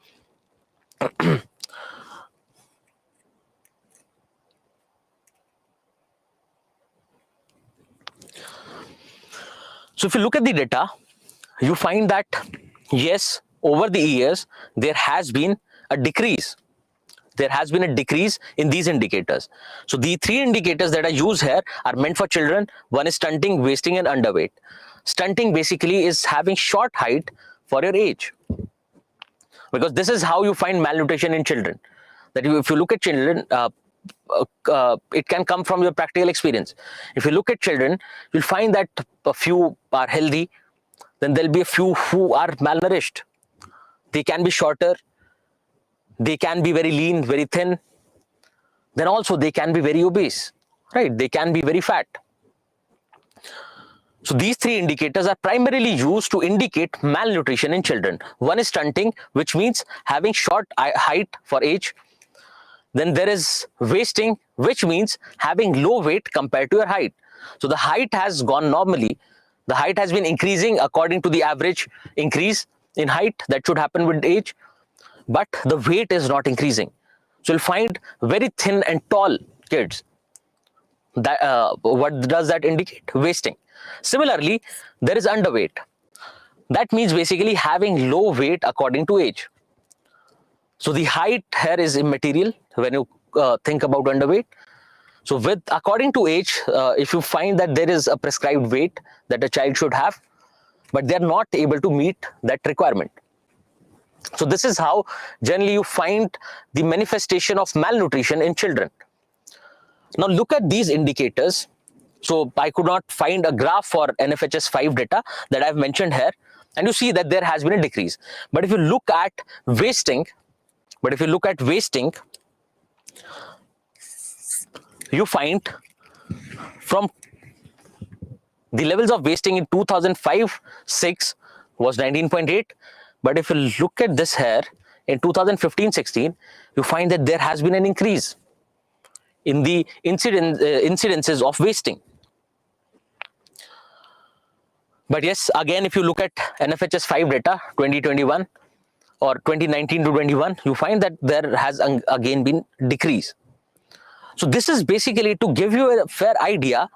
So if you look at the data, you find that yes, over the years, there has been a decrease there has been a decrease in these indicators. So the three indicators that I use here are meant for children. One is stunting, wasting, and underweight. Stunting basically is having short height for your age, because this is how you find malnutrition in children. That if you look at children, it can come from your practical experience. If you look at children, you'll find that a few are healthy, then there'll be a few who are malnourished. They can be shorter, they can be very lean, very thin, then also they can be very obese, right? They can be very fat. So these three indicators are primarily used to indicate malnutrition in children. One is stunting, which means having short height for age. Then there is wasting, which means having low weight compared to your height. So the height has gone normally. The height has been increasing according to the average increase in height that should happen with age, but the weight is not increasing. So you'll find very thin and tall kids. What does that indicate? Wasting. Similarly, there is underweight. That means basically having low weight according to age. So the height here is immaterial when you think about underweight. So according to age, if you find that there is a prescribed weight that a child should have, but they're not able to meet that requirement. So this is how generally you find the manifestation of malnutrition in children. Now look at these indicators. So I could not find a graph for NFHS 5 data that I've mentioned here, and you see that there has been a decrease. But if you look at wasting, you find from the levels of wasting in 2005-6 was 19.8. But if you look at this here in 2015-16, you find that there has been an increase in the incidences of wasting. But yes, again, if you look at NFHS 5 data 2021 or 2019 to 21, you find that there has again been decrease. So this is basically to give you a fair idea.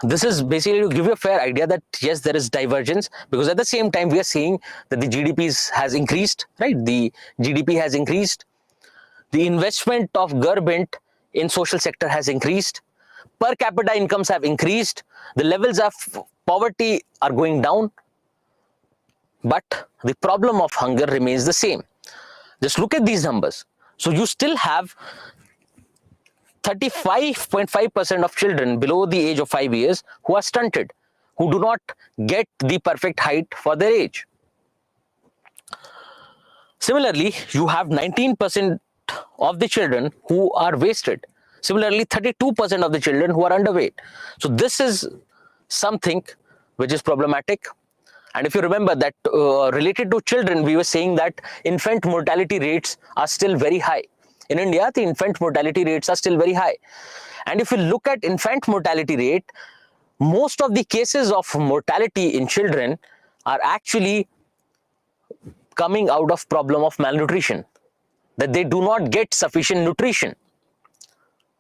This is basically to give you a fair idea that yes, there is divergence, because at the same time we are seeing that the GDP has increased, right? The GDP has increased. The investment of government in social sector has increased. Per capita incomes have increased. The levels of poverty are going down. But the problem of hunger remains the same. Just look at these numbers. So you still have 35.5% of children below the age of 5 years who are stunted, who do not get the perfect height for their age. Similarly, you have 19% of the children who are wasted. Similarly, 32% of the children who are underweight. So this is something which is problematic. And if you remember that related to children, we were saying that infant mortality rates are still very high. In India, the infant mortality rates are still very high. And if you look at infant mortality rate, most of the cases of mortality in children are actually coming out of problem of malnutrition, that they do not get sufficient nutrition,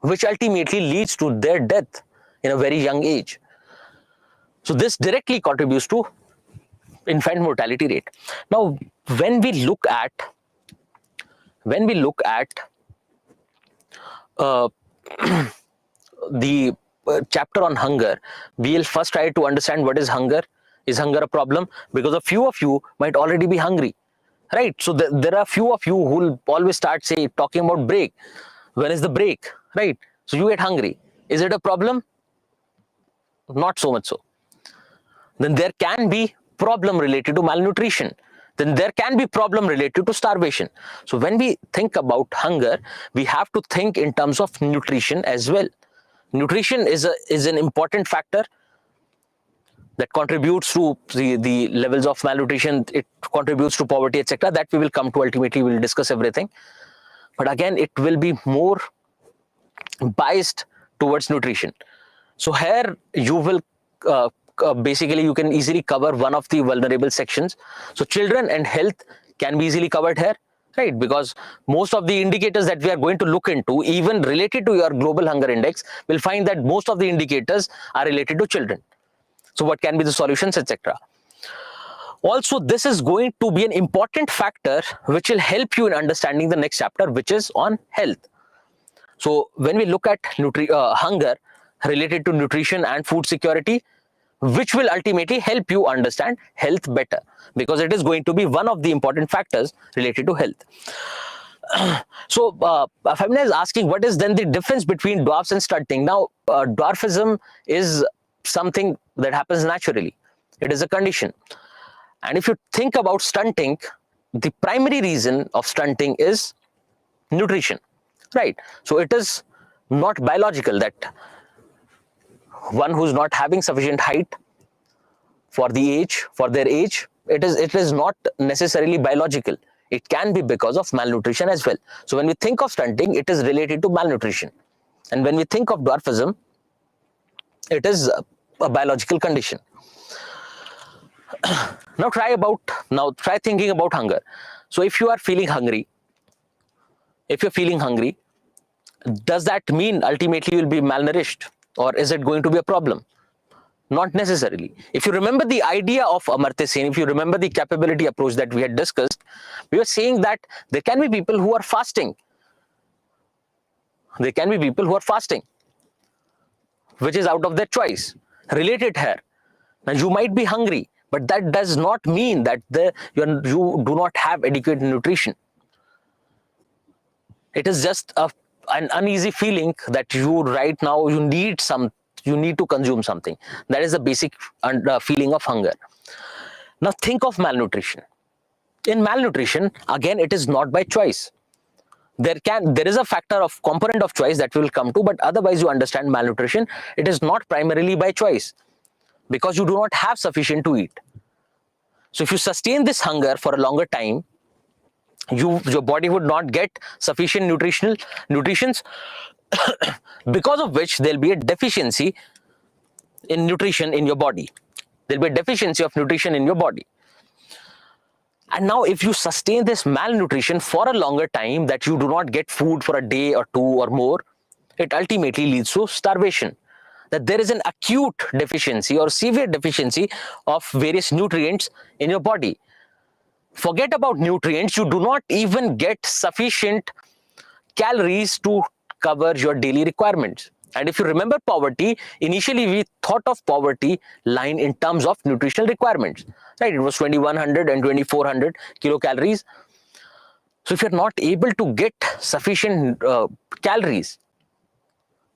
which ultimately leads to their death in a very young age. So this directly contributes to infant mortality rate. Now, when we look at the chapter on hunger, we'll first try to understand what is hunger. Is hunger a problem? Because a few of you might already be hungry, right? So there are few of you who will always start talking about break. When is the break, right? So you get hungry. Is it a problem? Not so much so. Then there can be problem related to malnutrition. Then there can be problem related to starvation. So when we think about hunger, we have to think in terms of nutrition as well. Nutrition is an important factor that contributes to the levels of malnutrition. It contributes to poverty, etc. That we will come to. Ultimately, we will discuss everything. But again, it will be more biased towards nutrition. So here you will basically you can easily cover one of the vulnerable sections. So children and health can be easily covered here, right? Because most of the indicators that we are going to look into, even related to your global hunger index, will find that most of the indicators are related to children. So what can be the solutions, etc. Also, this is going to be an important factor which will help you in understanding the next chapter, which is on health. So when we look at hunger related to nutrition and food security, which will ultimately help you understand health better, because it is going to be one of the important factors related to health. So Femina is asking, what is then the difference between dwarfs and stunting? Now, dwarfism is something that happens naturally. It is a condition. And if you think about stunting, the primary reason of stunting is nutrition, right? So it is not biological that one who's not having sufficient height for their age, it is not necessarily biological. It can be because of malnutrition as well. So when we think of stunting, it is related to malnutrition. And when we think of dwarfism, it is a biological condition. Now try thinking about hunger. So if you are feeling hungry, does that mean ultimately you will be malnourished, or is it going to be a problem? Not necessarily. If you remember the idea of Amartya Sen, if you remember the capability approach that we had discussed, we were saying that there can be people who are fasting. There can be people who are fasting, which is out of their choice. Related here. Now you might be hungry, but that does not mean that you do not have adequate nutrition. It is just an uneasy feeling that right now you need to consume something. That is the basic feeling of hunger. Now think of malnutrition. In malnutrition, again, it is not by choice. There is a component of choice that we will come to, but otherwise you understand malnutrition, it is not primarily by choice, because you do not have sufficient to eat. So if you sustain this hunger for a longer time, your body would not get sufficient nutrition, because of which there'll be a deficiency in nutrition in your body. There'll be a deficiency of nutrition in your body. And now if you sustain this malnutrition for a longer time, that you do not get food for a day or two or more, it ultimately leads to starvation. That there is an acute deficiency or severe deficiency of various nutrients in your body. Forget about nutrients, you do not even get sufficient calories to cover your daily requirements. And if you remember poverty, initially we thought of poverty line in terms of nutritional requirements, right? It was 2100 and 2400 kilocalories. So if you're not able to get sufficient calories,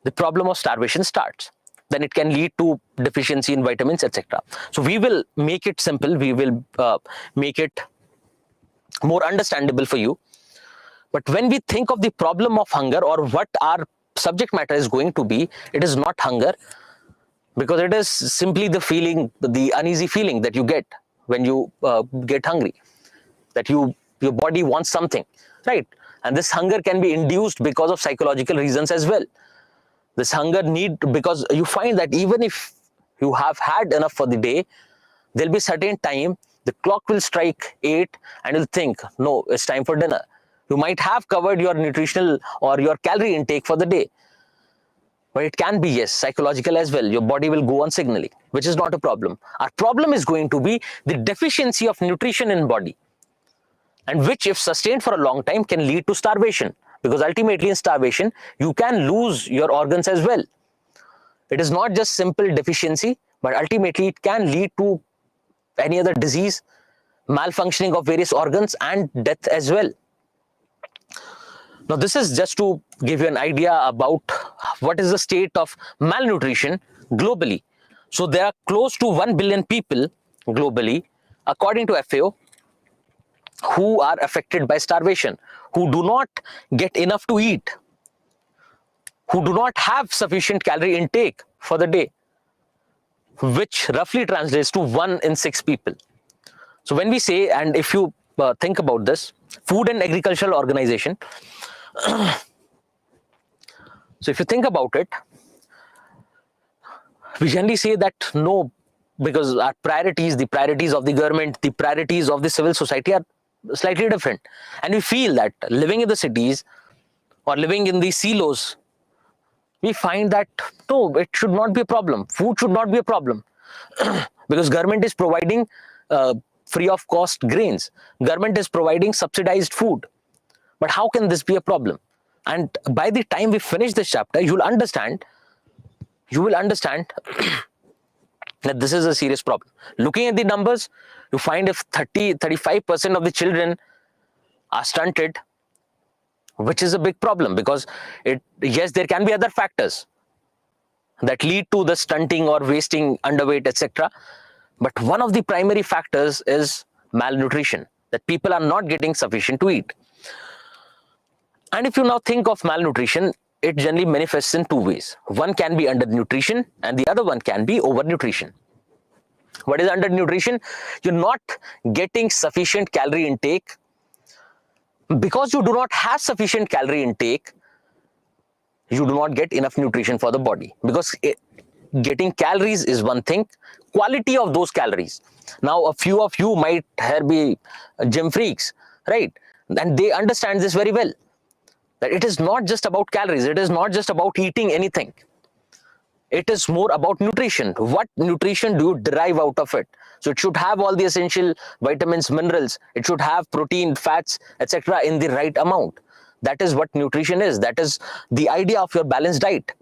the problem of starvation starts. Then it can lead to deficiency in vitamins, etc. So we will make it simple. We will make it more understandable for you. But when we think of the problem of hunger, or what our subject matter is going to be, it is not hunger, because it is simply the uneasy feeling that you get when you get hungry, that your body wants something, right? And this hunger can be induced because of psychological reasons as well. This hunger because you find that even if you have had enough for the day, there'll be certain time, the clock will strike 8 and you'll think, no, it's time for dinner. You might have covered your nutritional or your calorie intake for the day. But it can be, yes, psychological as well. Your body will go on signaling, which is not a problem. Our problem is going to be the deficiency of nutrition in body, and which, if sustained for a long time, can lead to starvation. Because ultimately in starvation, you can lose your organs as well. It is not just simple deficiency, but ultimately it can lead to any other disease, malfunctioning of various organs, and death as well. Now, this is just to give you an idea about what is the state of malnutrition globally. So there are close to 1 billion people globally, according to FAO, who are affected by starvation, who do not get enough to eat, who do not have sufficient calorie intake for the day, which roughly translates to 1 in 6 people. So when we say, and if you think about this, Food and Agricultural Organization, so if you think about it, we generally say that no, because our priorities, the priorities of the government, the priorities of the civil society are slightly different. And we feel that living in the cities or living in the silos, we find that no, it should not be a problem. Food should not be a problem because government is providing free of cost grains. Government is providing subsidized food. But how can this be a problem? And by the time we finish this chapter, you will understand that this is a serious problem. Looking at the numbers, you find if 35% of the children are stunted, which is a big problem, because yes, there can be other factors that lead to the stunting or wasting, underweight, etc. But one of the primary factors is malnutrition, that people are not getting sufficient to eat. And if you now think of malnutrition, it generally manifests in two ways. One can be undernutrition and the other one can be overnutrition. What is undernutrition? You're not getting sufficient calorie intake. Because you do not have sufficient calorie intake, you do not get enough nutrition for the body. Because getting calories is one thing, quality of those calories. Now, a few of you might be gym freaks, right? And they understand this very well, that it is not just about calories. It is not just about eating anything. It is more about nutrition. What nutrition do you derive out of it? So it should have all the essential vitamins, minerals. It should have protein, fats, etc. in the right amount. That is what nutrition is. That is the idea of your balanced diet.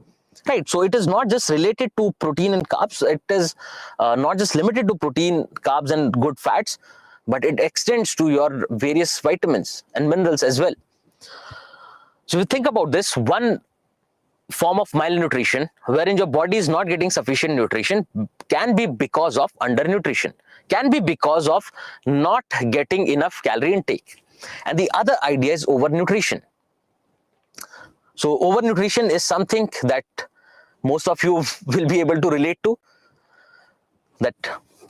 Right. So it is not just related to protein and carbs. It is not just limited to protein, carbs, and good fats, but it extends to your various vitamins and minerals as well. So if you think about this, one form of malnutrition wherein your body is not getting sufficient nutrition can be because of undernutrition, can be because of not getting enough calorie intake. And the other idea is overnutrition. So overnutrition is something that most of you will be able to relate to, that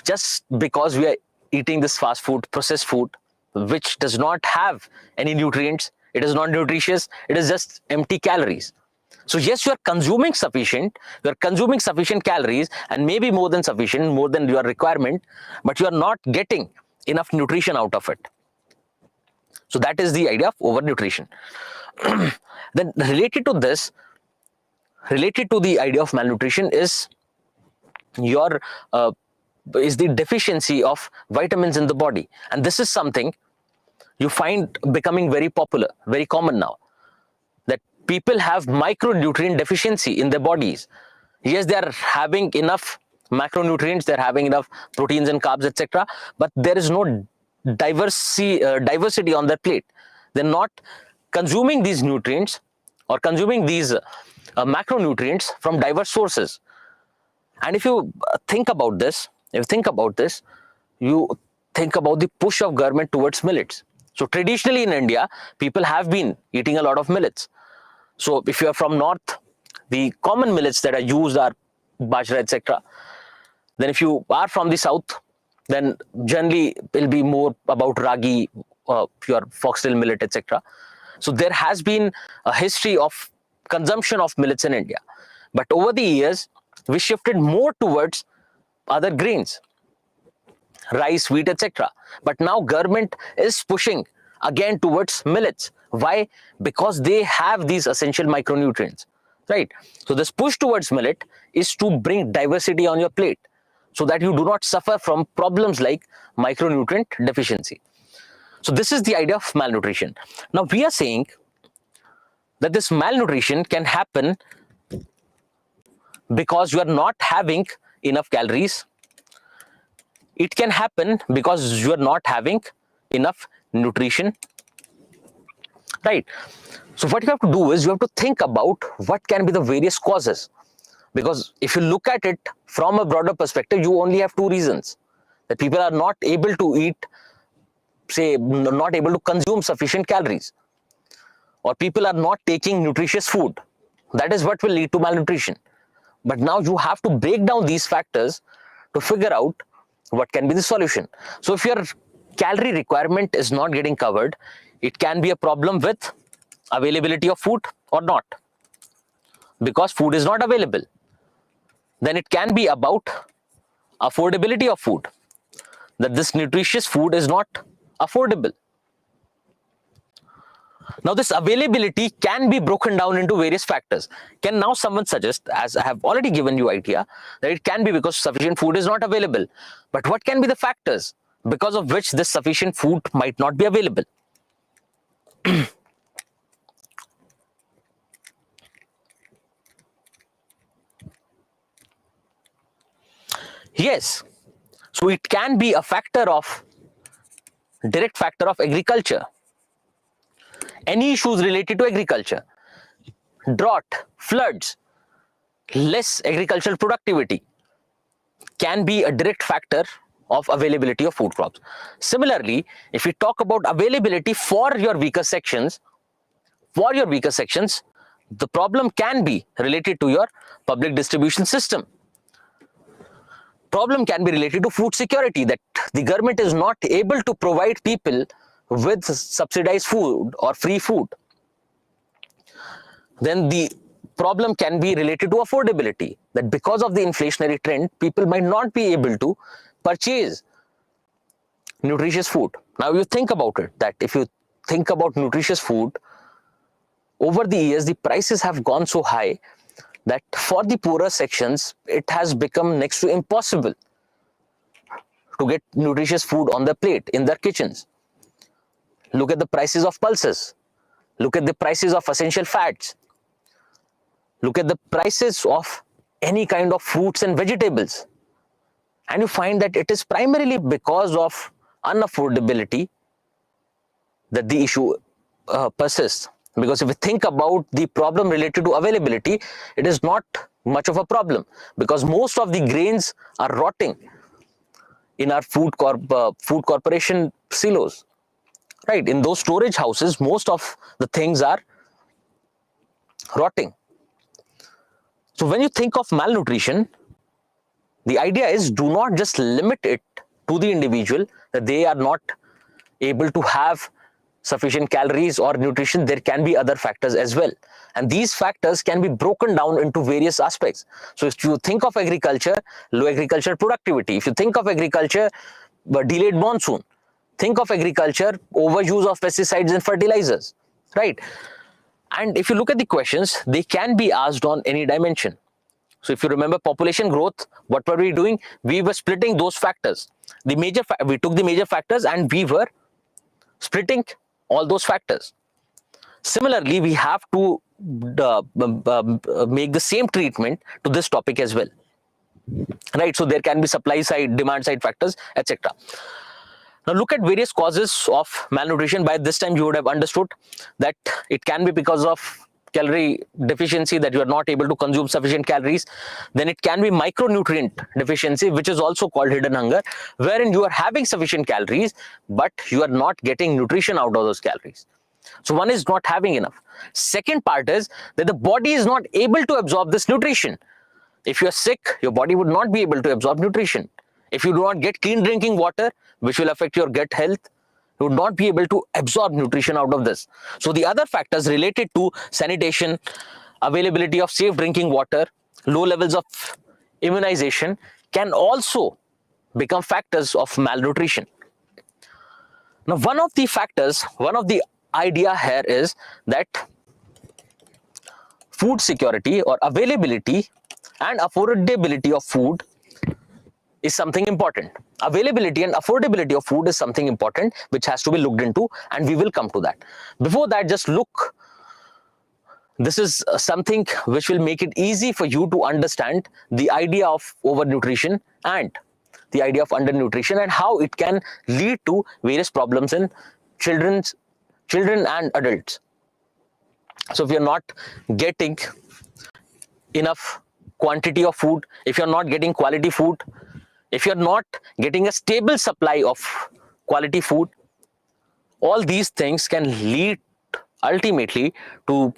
just because we are eating this fast food, processed food, which does not have any nutrients, it is not nutritious, it is just empty calories. So yes, you are consuming sufficient calories, and maybe more than sufficient, more than your requirement, but you are not getting enough nutrition out of it. So that is the idea of overnutrition. Then related to this, related to the idea of malnutrition is the deficiency of vitamins in the body. And this is something you find becoming very popular, very common now, that people have micronutrient deficiency in their bodies. Yes, they are having enough macronutrients, they're having enough proteins and carbs, etc., but there is no diversity on their plate. They're not consuming these nutrients or consuming these macronutrients from diverse sources. And if you think about this, you think about the push of government towards millets. So traditionally in India, people have been eating a lot of millets. So if you are from north, the common millets that are used are bajra, etc. Then if you are from the south, then generally it will be more about ragi, your foxtail millet, etc. So there has been a history of consumption of millets in India. But over the years, we shifted more towards other grains, rice, wheat, etc. But now government is pushing again towards millets. Why? Because they have these essential micronutrients, right? So this push towards millet is to bring diversity on your plate so that you do not suffer from problems like micronutrient deficiency. So this is the idea of malnutrition. Now we are saying that this malnutrition can happen because you are not having enough calories. It can happen because you are not having enough nutrition, right? So what you have to do is you have to think about what can be the various causes. Because if you look at it from a broader perspective, you only have two reasons: that people are not able to eat, say, not able to consume sufficient calories, or people are not taking nutritious food. That is what will lead to malnutrition. But now you have to break down these factors to figure out what can be the solution. So if your calorie requirement is not getting covered, it can be a problem with availability of food or not. Because food is not available. Then it can be about affordability of food, that this nutritious food is not affordable. Now this availability can be broken down into various factors. Can now someone suggest, as I have already given you idea, that it can be because sufficient food is not available. But what can be the factors because of which this sufficient food might not be available. Yes, so it can be a direct factor of agriculture. Any issues related to agriculture, drought, floods, less agricultural productivity can be a direct factor of availability of food crops. Similarly, if we talk about availability for your weaker sections, the problem can be related to your public distribution system. Problem can be related to food security, that the government is not able to provide people with subsidized food or free food. Then the problem can be related to affordability, that because of the inflationary trend, people might not be able to purchase nutritious food. Now you think about it, that if you think about nutritious food, over the years the prices have gone so high that for the poorer sections it has become next to impossible to get nutritious food on their plate in their kitchens. Look at the prices of pulses, look at the prices of essential fats, look at the prices of any kind of fruits and vegetables, and you find that it is primarily because of unaffordability that the issue persists. Because if you think about the problem related to availability, it is not much of a problem, because most of the grains are rotting in our food corporation silos, right? In those storage houses, most of the things are rotting. So when you think of malnutrition, the idea is, do not just limit it to the individual, that they are not able to have sufficient calories or nutrition. There can be other factors as well, and these factors can be broken down into various aspects. So if you think of agriculture, low agricultural productivity. If you think of agriculture, delayed monsoon. Think of agriculture, overuse of pesticides and fertilizers, right? And if you look at the questions, they can be asked on any dimension. So if you remember population growth, what were we doing? We were splitting those factors. We took the major factors and we were splitting all those factors. Similarly, we have to make the same treatment to this topic as well, right? So there can be supply side, demand side factors, etc. Now look at various causes of malnutrition. By this time you would have understood that it can be because of calorie deficiency, that you are not able to consume sufficient calories. Then it can be micronutrient deficiency, which is also called hidden hunger, wherein you are having sufficient calories but you are not getting nutrition out of those calories. So one is not having enough. Second part is that the body is not able to absorb this nutrition. If you are sick, your body would not be able to absorb nutrition. If you do not get clean drinking water, which will affect your gut health, you would not be able to absorb nutrition out of this. So the other factors related to sanitation, availability of safe drinking water, low levels of immunization can also become factors of malnutrition. Now one of the idea here is that food security or availability and affordability of food is something important. Availability and affordability of food is something important which has to be looked into, and we will come to that. Before that, just look, this is something which will make it easy for you to understand the idea of overnutrition and the idea of undernutrition, and how it can lead to various problems in children and adults. So if you're not getting enough quantity of food, if you're not getting quality food, if you're not getting a stable supply of quality food, all these things can lead ultimately to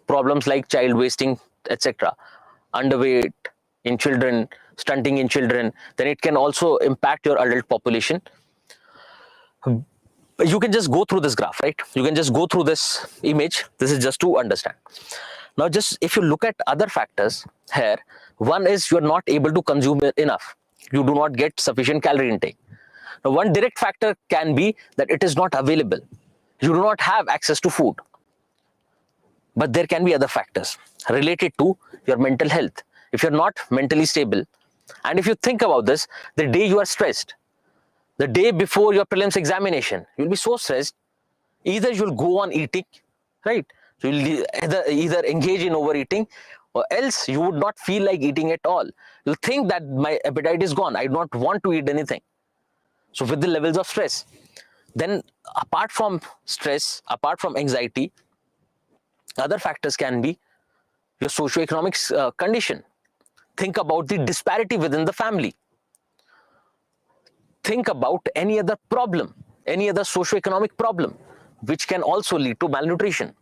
problems like child wasting, etc., underweight in children, stunting in children. Then it can also impact your adult population. You can just go through this graph, right? You can just go through this image. This is just to understand. Now, just if you look at other factors here, one is you are not able to consume enough. You do not get sufficient calorie intake. Now, one direct factor can be that it is not available. You do not have access to food. But there can be other factors related to your mental health. If you're not mentally stable, and if you think about this, the day you are stressed, The day before your prelims examination, you'll be so stressed. Either you'll go on eating, right? So you'll either engage in overeating, or else you would not feel like eating at all. You'll think that my appetite is gone. I do not want to eat anything. So with the levels of stress, then apart from stress, apart from anxiety, other factors can be your socioeconomic condition. Think about the disparity within the family. Think about any other problem, any other socioeconomic problem, which can also lead to malnutrition.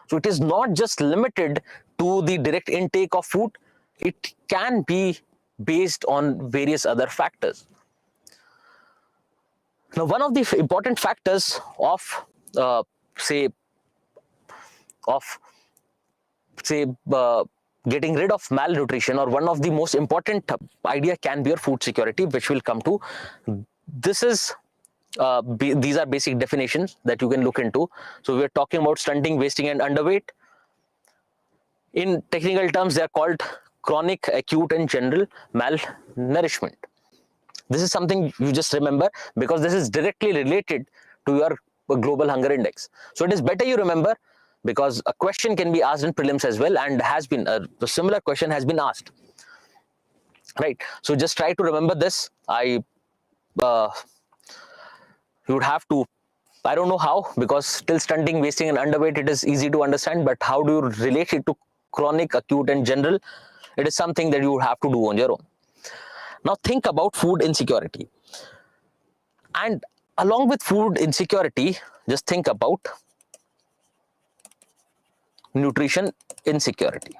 So it is not just limited to the direct intake of food. It can be based on various other factors. Now, one of the important factors of, say, getting rid of malnutrition, or one of the most important idea can be your food security, which we'll come to. This is these are basic definitions that you can look into. So we're talking about stunting, wasting, and underweight. In technical terms, they are called chronic, acute, and general malnourishment. This is something you just remember, because this is directly related to your global hunger index. So it is better you remember, because a question can be asked in prelims as well, and has been a similar question has been asked, right? So just try to remember this. You would have to, I don't know how, because still stunting, wasting, and underweight, it is easy to understand, but how do you relate it to chronic, acute, and general? It is something that you would have to do on your own. Now think about food insecurity. And along with food insecurity, just think about nutrition insecurity.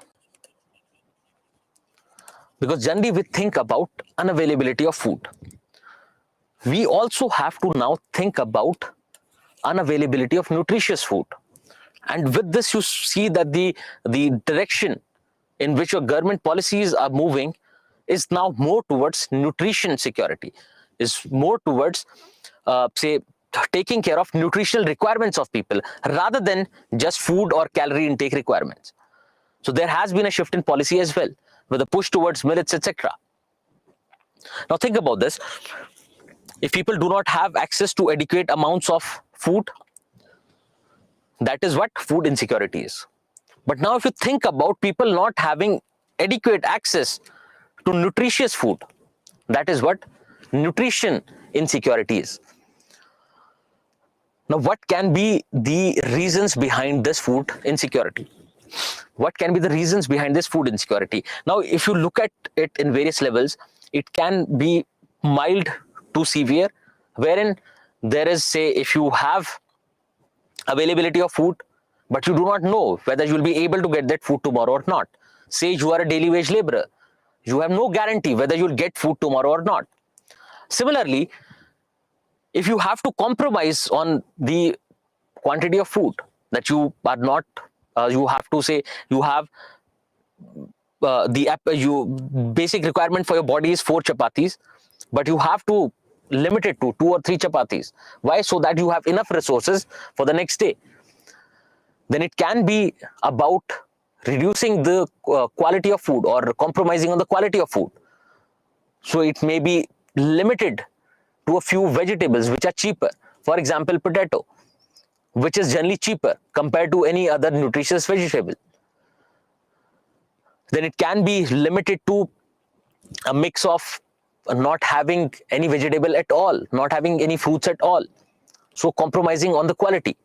Because generally we think about unavailability of food. We also have to now think about unavailability of nutritious food. And with this, you see that the direction in which your government policies are moving is now more towards nutrition security, is more towards, say, taking care of nutritional requirements of people rather than just food or calorie intake requirements. So there has been a shift in policy as well, with a push towards millets, etc. Now think about this. If people do not have access to adequate amounts of food, that is what food insecurity is. But now if you think about people not having adequate access to nutritious food, that is what nutrition insecurity is. Now, what can be the reasons behind this food insecurity? What can be the reasons behind this food insecurity? Now, if you look at it in various levels, it can be mild to severe, wherein there is, say, if you have availability of food, but you do not know whether you will be able to get that food tomorrow or not. Say you are a daily wage laborer, you have no guarantee whether you will get food tomorrow or not. Similarly, if you have to compromise on the quantity of food that you are not, you have to say, you have basic requirement for your body is 4 chapatis, but you have to limit it to 2 or 3 chapatis. Why? So that you have enough resources for the next day. Then it can be about reducing the quality of food or compromising on the quality of food. So it may be limited to a few vegetables which are cheaper. For example, potato, which is generally cheaper compared to any other nutritious vegetable. Then it can be limited to a mix of not having any vegetable at all, not having any fruits at all. So compromising on the quality.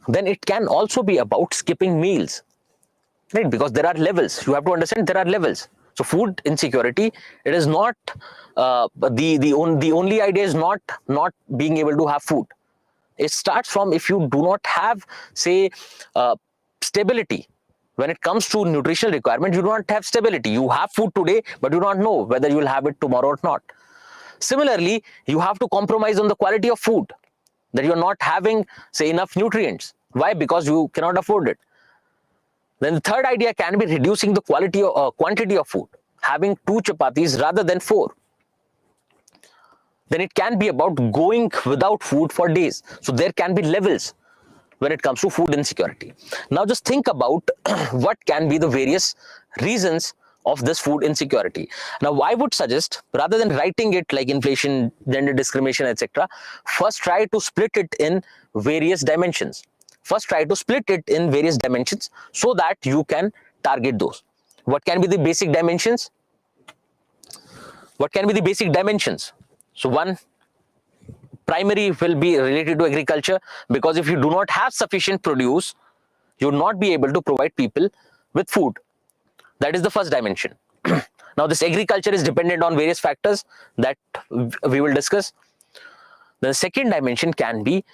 Then it can also be about skipping meals, right? Because there are levels. You have to understand there are levels. So food insecurity, it is not the only idea is not being able to have food. It starts from if you do not have, say, stability. When it comes to nutritional requirement, you do not have stability. You have food today, but you do not know whether you will have it tomorrow or not. Similarly, you have to compromise on the quality of food, that you are not having, say, enough nutrients. Why? Because you cannot afford it. Then the third idea can be reducing the quality or quantity of food, having 2 chapatis rather than 4. Then it can be about going without food for days. So there can be levels when it comes to food insecurity. Now just think about what can be the various reasons of this food insecurity. Now, I would suggest, rather than writing it like inflation, gender discrimination, etc., first try to split it in various dimensions. First try to split it in various dimensions so that you can target those. What can be the basic dimensions? What can be the basic dimensions? So one, primary will be related to agriculture, because if you do not have sufficient produce, you will not be able to provide people with food. That is the first dimension. Now, this agriculture is dependent on various factors that we will discuss. The second dimension can be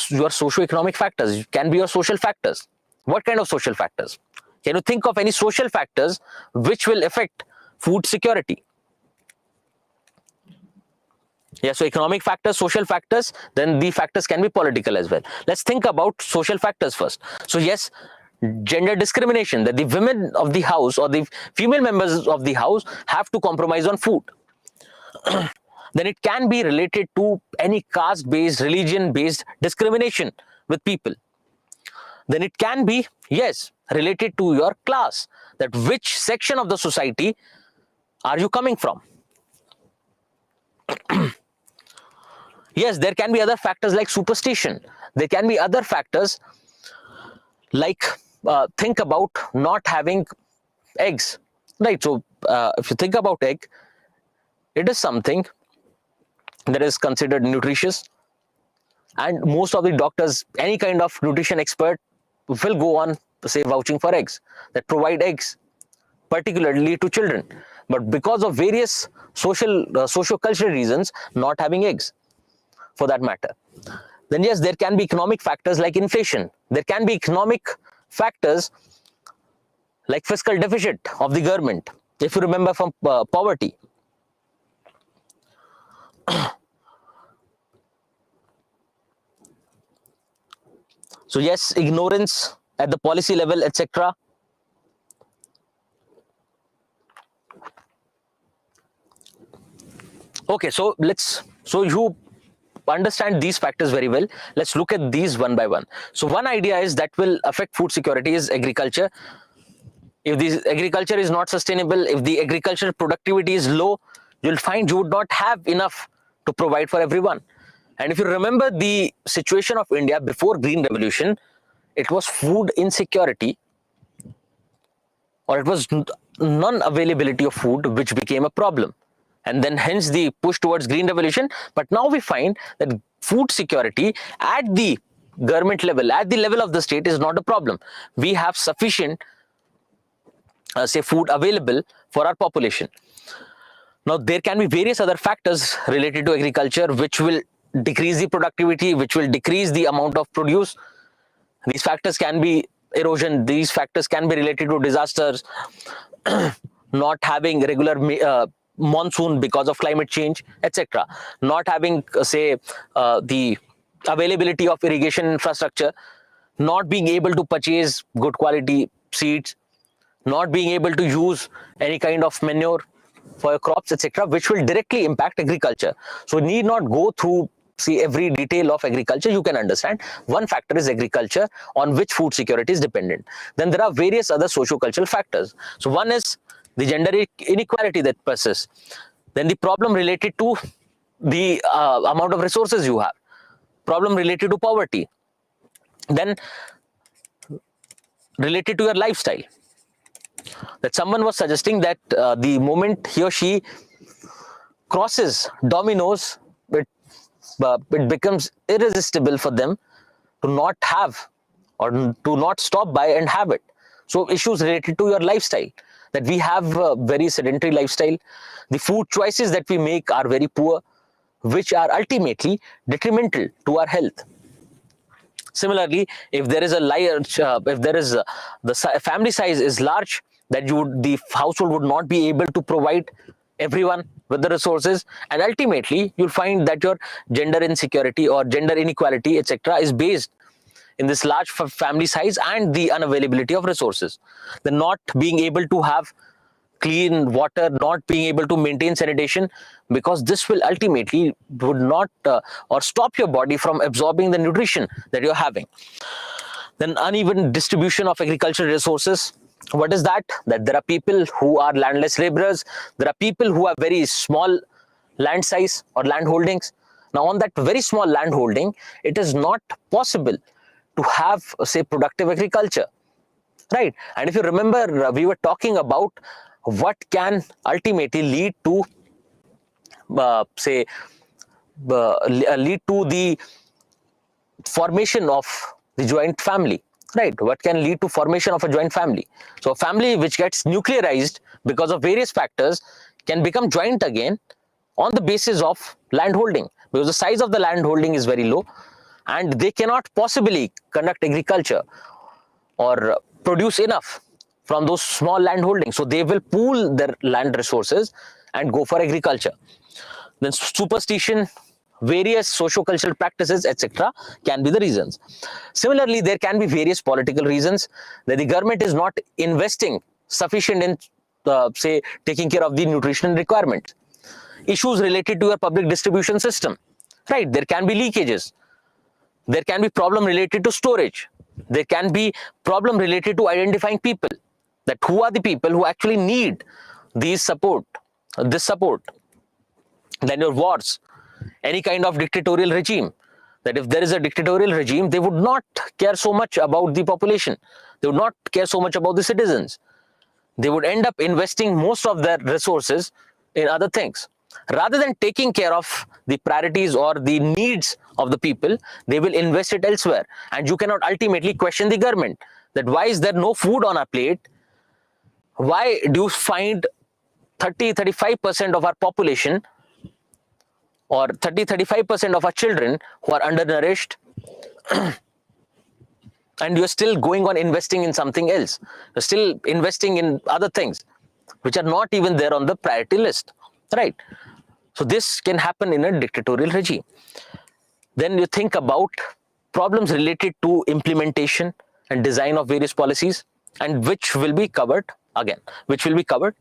your socio-economic factors, can be your social factors. What kind of social factors? Can you think of any social factors which will affect food security? Yeah, so economic factors, social factors, then the factors can be political as well. Let's think about social factors first. So yes, gender discrimination, that the women of the house or the female members of the house have to compromise on food. Then it can be related to any caste-based, religion-based discrimination with people. Then it can be, yes, related to your class, that which section of the society are you coming from. Yes, there can be other factors like superstition. There can be other factors like think about not having eggs, right? So if you think about egg, it is something that is considered nutritious, and most of the doctors, any kind of nutrition expert, will go on, say, vouching for eggs, that provide eggs particularly to children, but because of various socio-cultural reasons, not having eggs for that matter. Then yes, there can be economic factors like inflation. There can be economic factors like fiscal deficit of the government, if you remember from poverty. So yes, ignorance at the policy level, etc. Okay, so you understand these factors very well. Let's look at these one by one. So one idea is that will affect food security is agriculture. If the agriculture is not sustainable, if the agricultural productivity is low, you'll find you would not have enough to provide for everyone. And if you remember the situation of India before Green Revolution, it was food insecurity, or it was non-availability of food which became a problem. And then hence the push towards Green Revolution. But now we find that food security at the government level, at the level of the state, is not a problem. We have sufficient, say, food available for our population. Now, there can be various other factors related to agriculture which will decrease the productivity, which will decrease the amount of produce. These factors can be erosion. These factors can be related to disasters, not having regular monsoon because of climate change, etc. Not having, say, the availability of irrigation infrastructure, not being able to purchase good quality seeds, not being able to use any kind of manure for your crops, etc., which will directly impact agriculture. So need not go through, see, every detail of agriculture. You can understand one factor is agriculture, on which food security is dependent. Then there are various other socio-cultural factors. So one is the gender inequality that persists. Then the problem related to the amount of resources you have, problem related to poverty, then related to your lifestyle. That someone was suggesting that the moment he or she crosses Domino's, it becomes irresistible for them to not have or to not stop by and have it. So issues related to your lifestyle, that we have a very sedentary lifestyle. The food choices that we make are very poor, which are ultimately detrimental to our health. Similarly, if there is the family size is large, that the household would not be able to provide everyone with the resources, and ultimately you'll find that your gender insecurity or gender inequality, etc., is based in this large family size and the unavailability of resources. The not being able to have clean water, not being able to maintain sanitation, because this will ultimately would not or stop your body from absorbing the nutrition that you're having. Then uneven distribution of agricultural resources, What is that? That there are people who are landless laborers, there are people who have very small land size or land holdings. Now on that very small land holding, it is not possible to have, say, productive agriculture, right? And if you remember, we were talking about what can ultimately lead to, lead to the formation of the joint family, right? What can lead to formation of a joint family? So a family which gets nuclearized because of various factors can become joint again on the basis of land holding, because the size of the land holding is very low and they cannot possibly conduct agriculture or produce enough from those small land holdings. So they will pool their land resources and go for agriculture. Then superstition, various socio-cultural practices, etc. can be the reasons. Similarly, there can be various political reasons that the government is not investing sufficient in, say, taking care of the nutrition requirements. Issues related to your public distribution system, right? There can be leakages. There can be problem related to storage. There can be problem related to identifying people, that who are the people who actually need this support. Then your wars, any kind of dictatorial regime, that if there is a dictatorial regime, they would not care so much about the population. They would not care so much about the citizens. They would end up investing most of their resources in other things. Rather than taking care of the priorities or the needs of the people, they will invest it elsewhere. And you cannot ultimately question the government that why is there no food on our plate? Why do you find 30-35% of our population or 30-35% of our children who are undernourished, and you're still going on investing in something else? You're still investing in other things which are not even there on the priority list, right? So this can happen in a dictatorial regime. Then you think about problems related to implementation and design of various policies, and which will be covered again, which will be covered.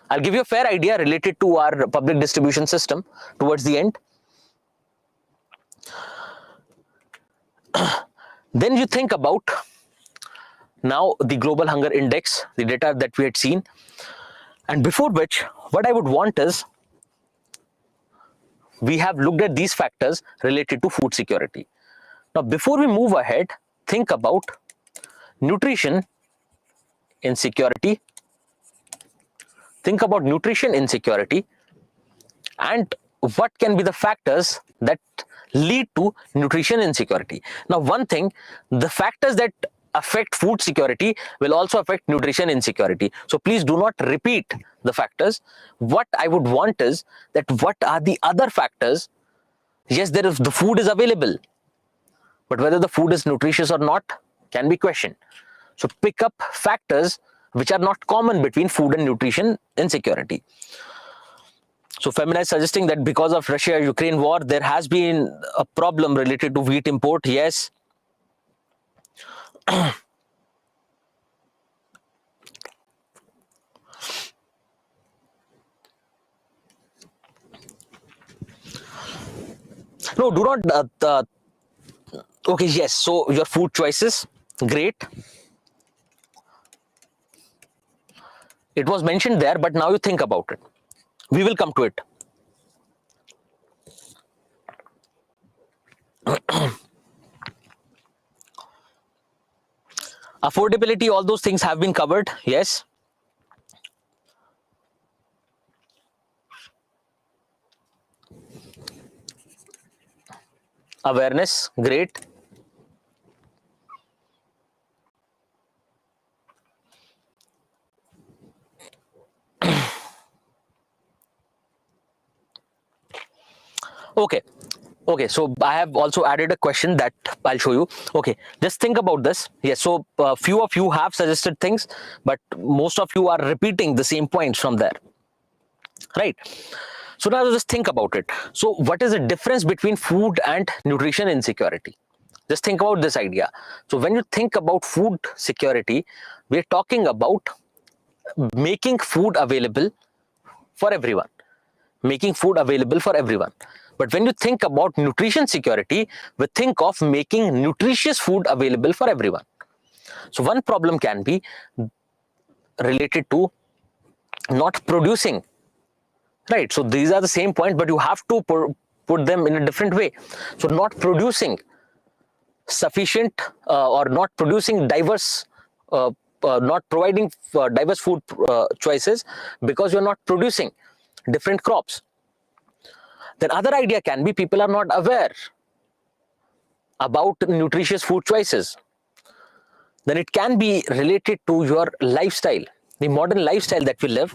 I'll give you a fair idea related to our public distribution system towards the end. Then you think about now the global hunger index, the data that we had seen, and before which, what I would want is, we have looked at these factors related to food security. Now, before we move ahead, think about nutrition insecurity. Think about nutrition insecurity and what can be the factors that lead to nutrition insecurity. Now, one thing, the factors that affect food security will also affect nutrition insecurity. So please do not repeat the factors. What I would want is that what are the other factors? Yes, the food is available, but whether the food is nutritious or not can be questioned. So pick up factors which are not common between food and nutrition insecurity. So Femina is suggesting that because of Russia-Ukraine war, there has been a problem related to wheat import. Yes. No, do not. Okay, yes. So your food choices, great. It was mentioned there, but now you think about it. We will come to it. Affordability, all those things have been covered. Yes. Awareness, great. Okay, so I have also added a question that I'll show you. Okay, just think about this. Yes, so few of you have suggested things, but most of you are repeating the same points from there, right? So now just think about it. So what is the difference between food and nutrition insecurity? Just think about this idea. So when you think about food security, we're talking about making food available for everyone. Making food available for everyone. But when you think about nutrition security, we think of making nutritious food available for everyone. So one problem can be related to not producing, right? So these are the same point, but you have to put them in a different way. So not producing sufficient or not producing diverse, not providing diverse food choices because you're not producing different crops. Then other idea can be people are not aware about nutritious food choices. Then it can be related to your lifestyle. The modern lifestyle that we live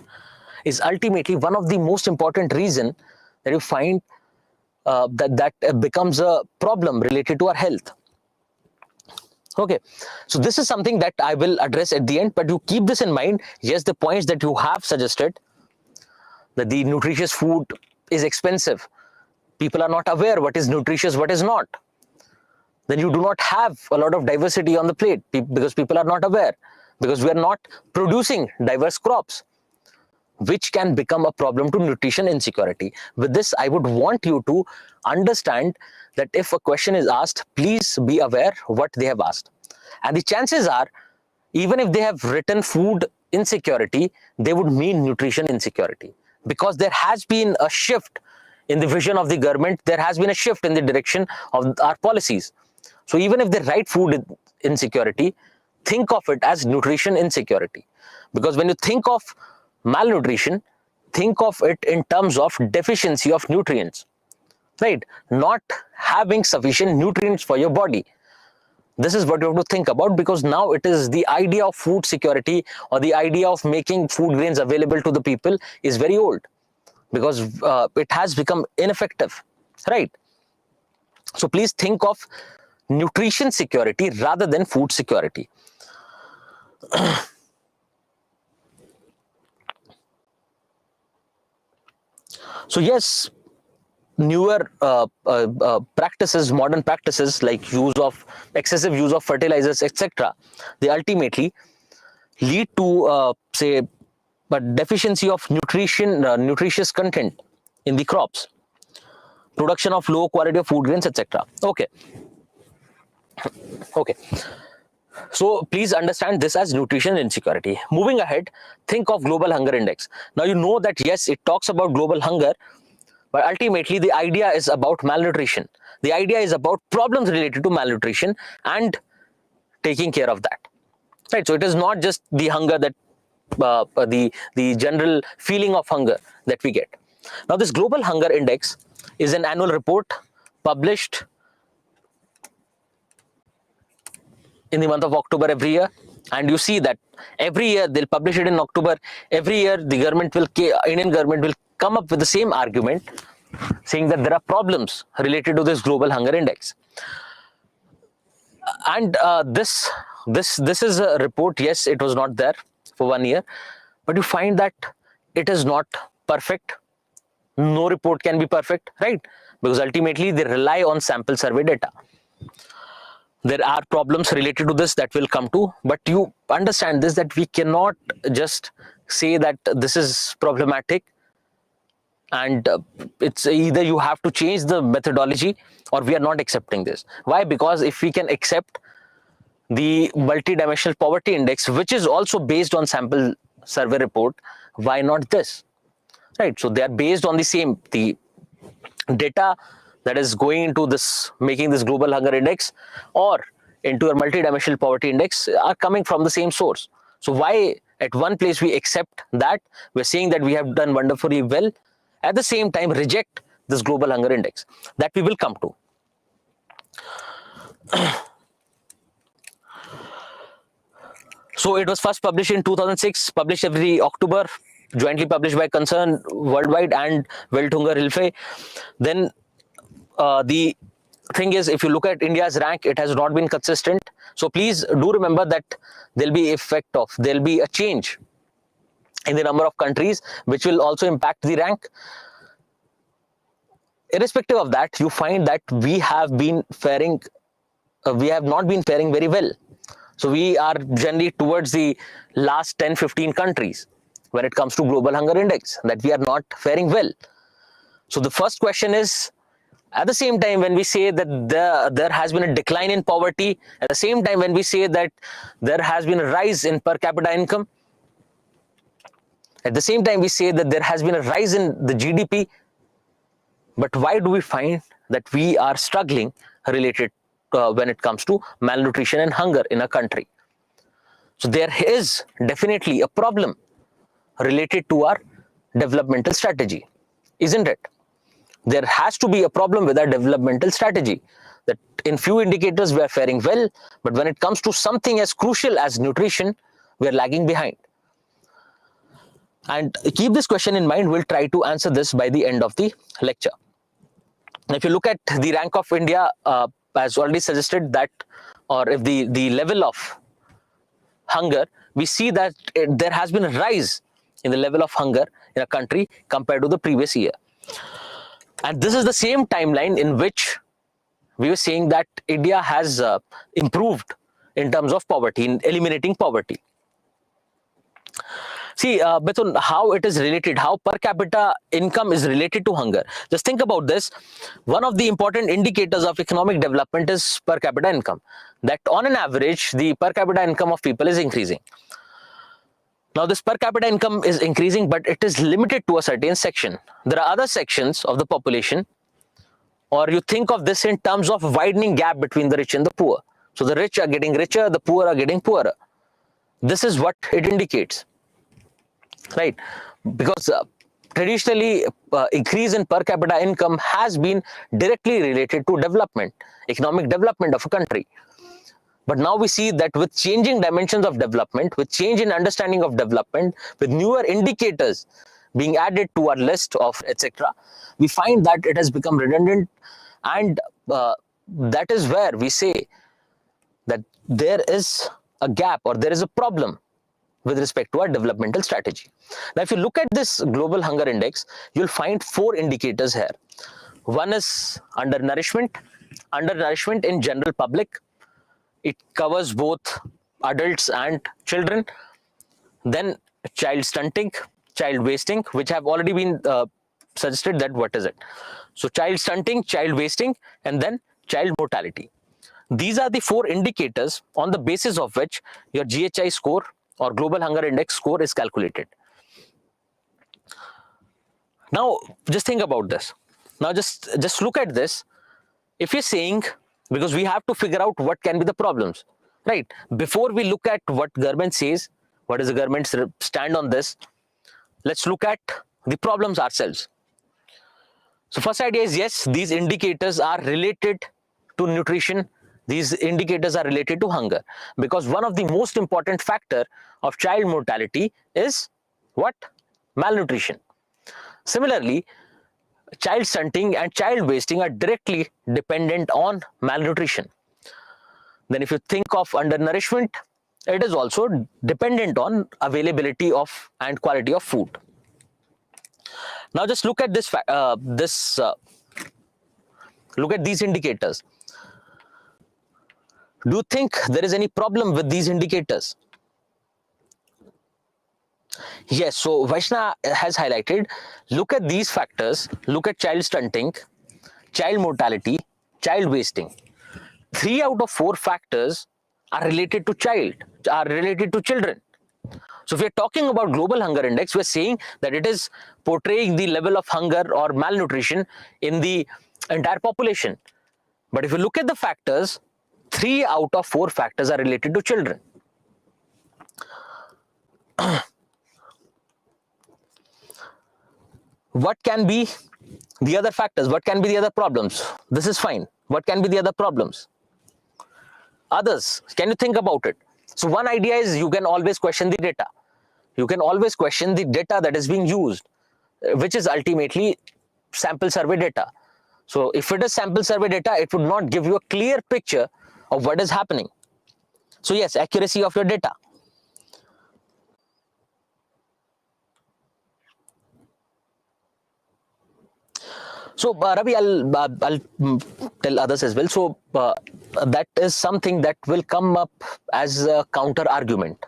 is ultimately one of the most important reason that you find that becomes a problem related to our health. Okay, so this is something that I will address at the end, but you keep this in mind. Yes, the points that you have suggested, that the nutritious food is expensive. People are not aware what is nutritious, what is not. Then you do not have a lot of diversity on the plate because people are not aware, because we are not producing diverse crops, which can become a problem to nutrition insecurity. With this, I would want you to understand that if a question is asked, please be aware what they have asked. And the chances are, even if they have written food insecurity, they would mean nutrition insecurity, because there has been a shift in the vision of the government. There has been a shift in the direction of our policies. So even if they write food insecurity, think of it as nutrition insecurity. Because when you think of malnutrition, think of it in terms of deficiency of nutrients, right? Not having sufficient nutrients for your body. This is what you have to think about, because now it is the idea of food security, or the idea of making food grains available to the people is very old, because it has become ineffective, right? So please think of nutrition security rather than food security. So yes, newer practices, modern practices like excessive use of fertilizers, etc., they ultimately lead to say a deficiency of nutritious content in the crops, production of low quality of food grains, etc. Okay. So please understand this as nutrition insecurity. Moving ahead, think of global hunger index. Now you know that yes, it talks about global hunger, but ultimately the idea is about malnutrition. The idea is about problems related to malnutrition and taking care of that, right? So it is not just the hunger that the general feeling of hunger that we get. Now this global hunger index is an annual report published in the month of October every year, and you see that every year they'll publish it in October. Every year the Indian government will come up with the same argument, saying that there are problems related to this global hunger index. And this is a report. Yes, it was not there for 1 year, but you find that it is not perfect. No report can be perfect, right? Because ultimately they rely on sample survey data. There are problems related to this that will come to, but you understand this, that we cannot just say that this is problematic and it's either you have to change the methodology or we are not accepting this. Why? Because if we can accept the multidimensional poverty index, which is also based on sample survey report, why not this, right? So they are based on the data that is going into this, making this global hunger index or into a multidimensional poverty index, are coming from the same source. So why at one place we accept that, we're saying that we have done wonderfully well, at the same time reject this global hunger index? That we will come to. So it was first published in 2006, published every October, jointly published by Concern Worldwide and Welthunger Hilfe. Then the thing is, if you look at India's rank, it has not been consistent. So please do remember that there'll be a change in the number of countries, which will also impact the rank. Irrespective of that, you find that we have not been faring very well. So we are generally towards the last 10-15 countries when it comes to global hunger index, that we are not faring well. So the first question is, at the same time when we say that there has been a decline in poverty, at the same time when we say that there has been a rise in per capita income, At the same time, we say that there has been a rise in the GDP, but why do we find that we are struggling related when it comes to malnutrition and hunger in a country? So there is definitely a problem related to our developmental strategy, isn't it? There has to be a problem with our developmental strategy, that in few indicators we are faring well, but when it comes to something as crucial as nutrition, we are lagging behind. And keep this question in mind, we'll try to answer this by the end of the lecture. If you look at the rank of India, as already suggested, that, or if the level of hunger, we see that there has been a rise in the level of hunger in a country compared to the previous year. And this is the same timeline in which we were saying that India has improved in terms of poverty, in eliminating poverty. See, Mithun, how it is related, how per capita income is related to hunger. Just think about this. One of the important indicators of economic development is per capita income. That on an average, the per capita income of people is increasing. Now, this per capita income is increasing, but it is limited to a certain section. There are other sections of the population, or you think of this in terms of widening gap between the rich and the poor. So the rich are getting richer, the poor are getting poorer. This is what it indicates, right? Because traditionally, increase in per capita income has been directly related to development, economic development of a country. But now we see that with changing dimensions of development, with change in understanding of development, with newer indicators being added to our list of etc., we find that it has become redundant, and that is where we say that there is a gap or there is a problem with respect to our developmental strategy. Now, if you look at this global hunger index, you'll find 4 indicators here. One is undernourishment. Undernourishment in general public. It covers both adults and children. Then child stunting, child wasting, which have already been suggested that what is it. So child stunting, child wasting, and then child mortality. These are the 4 indicators on the basis of which your GHI score or global hunger index score is calculated. Now, just think about this. Now, just look at this. If you're saying, because we have to figure out what can be the problems, right? Before we look at what government says, what is the government's stand on this, let's look at the problems ourselves. So first idea is, yes, these indicators are related to nutrition. These indicators are related to hunger, because one of the most important factor of child mortality is what? Malnutrition. Similarly, child stunting and child wasting are directly dependent on malnutrition. Then if you think of undernourishment, it is also dependent on availability of and quality of food. Now just look at this, look at these indicators. Do you think there is any problem with these indicators? Yes, so Vaishna has highlighted, look at these factors, look at child stunting, child mortality, child wasting. 3 out of 4 factors are related to children. So if we're talking about global hunger index, we're saying that it is portraying the level of hunger or malnutrition in the entire population. But if you look at the factors, 3 out of 4 factors are related to children. What can be the other factors? What can be the other problems? This is fine. What can be the other problems? Others, can you think about it? So one idea is, you can always question the data. You can always question the data that is being used, which is ultimately sample survey data. So if it is sample survey data, it would not give you a clear picture of what is happening. So yes, accuracy of your data. So Ravi, I'll tell others as well. So that is something that will come up as a counter argument.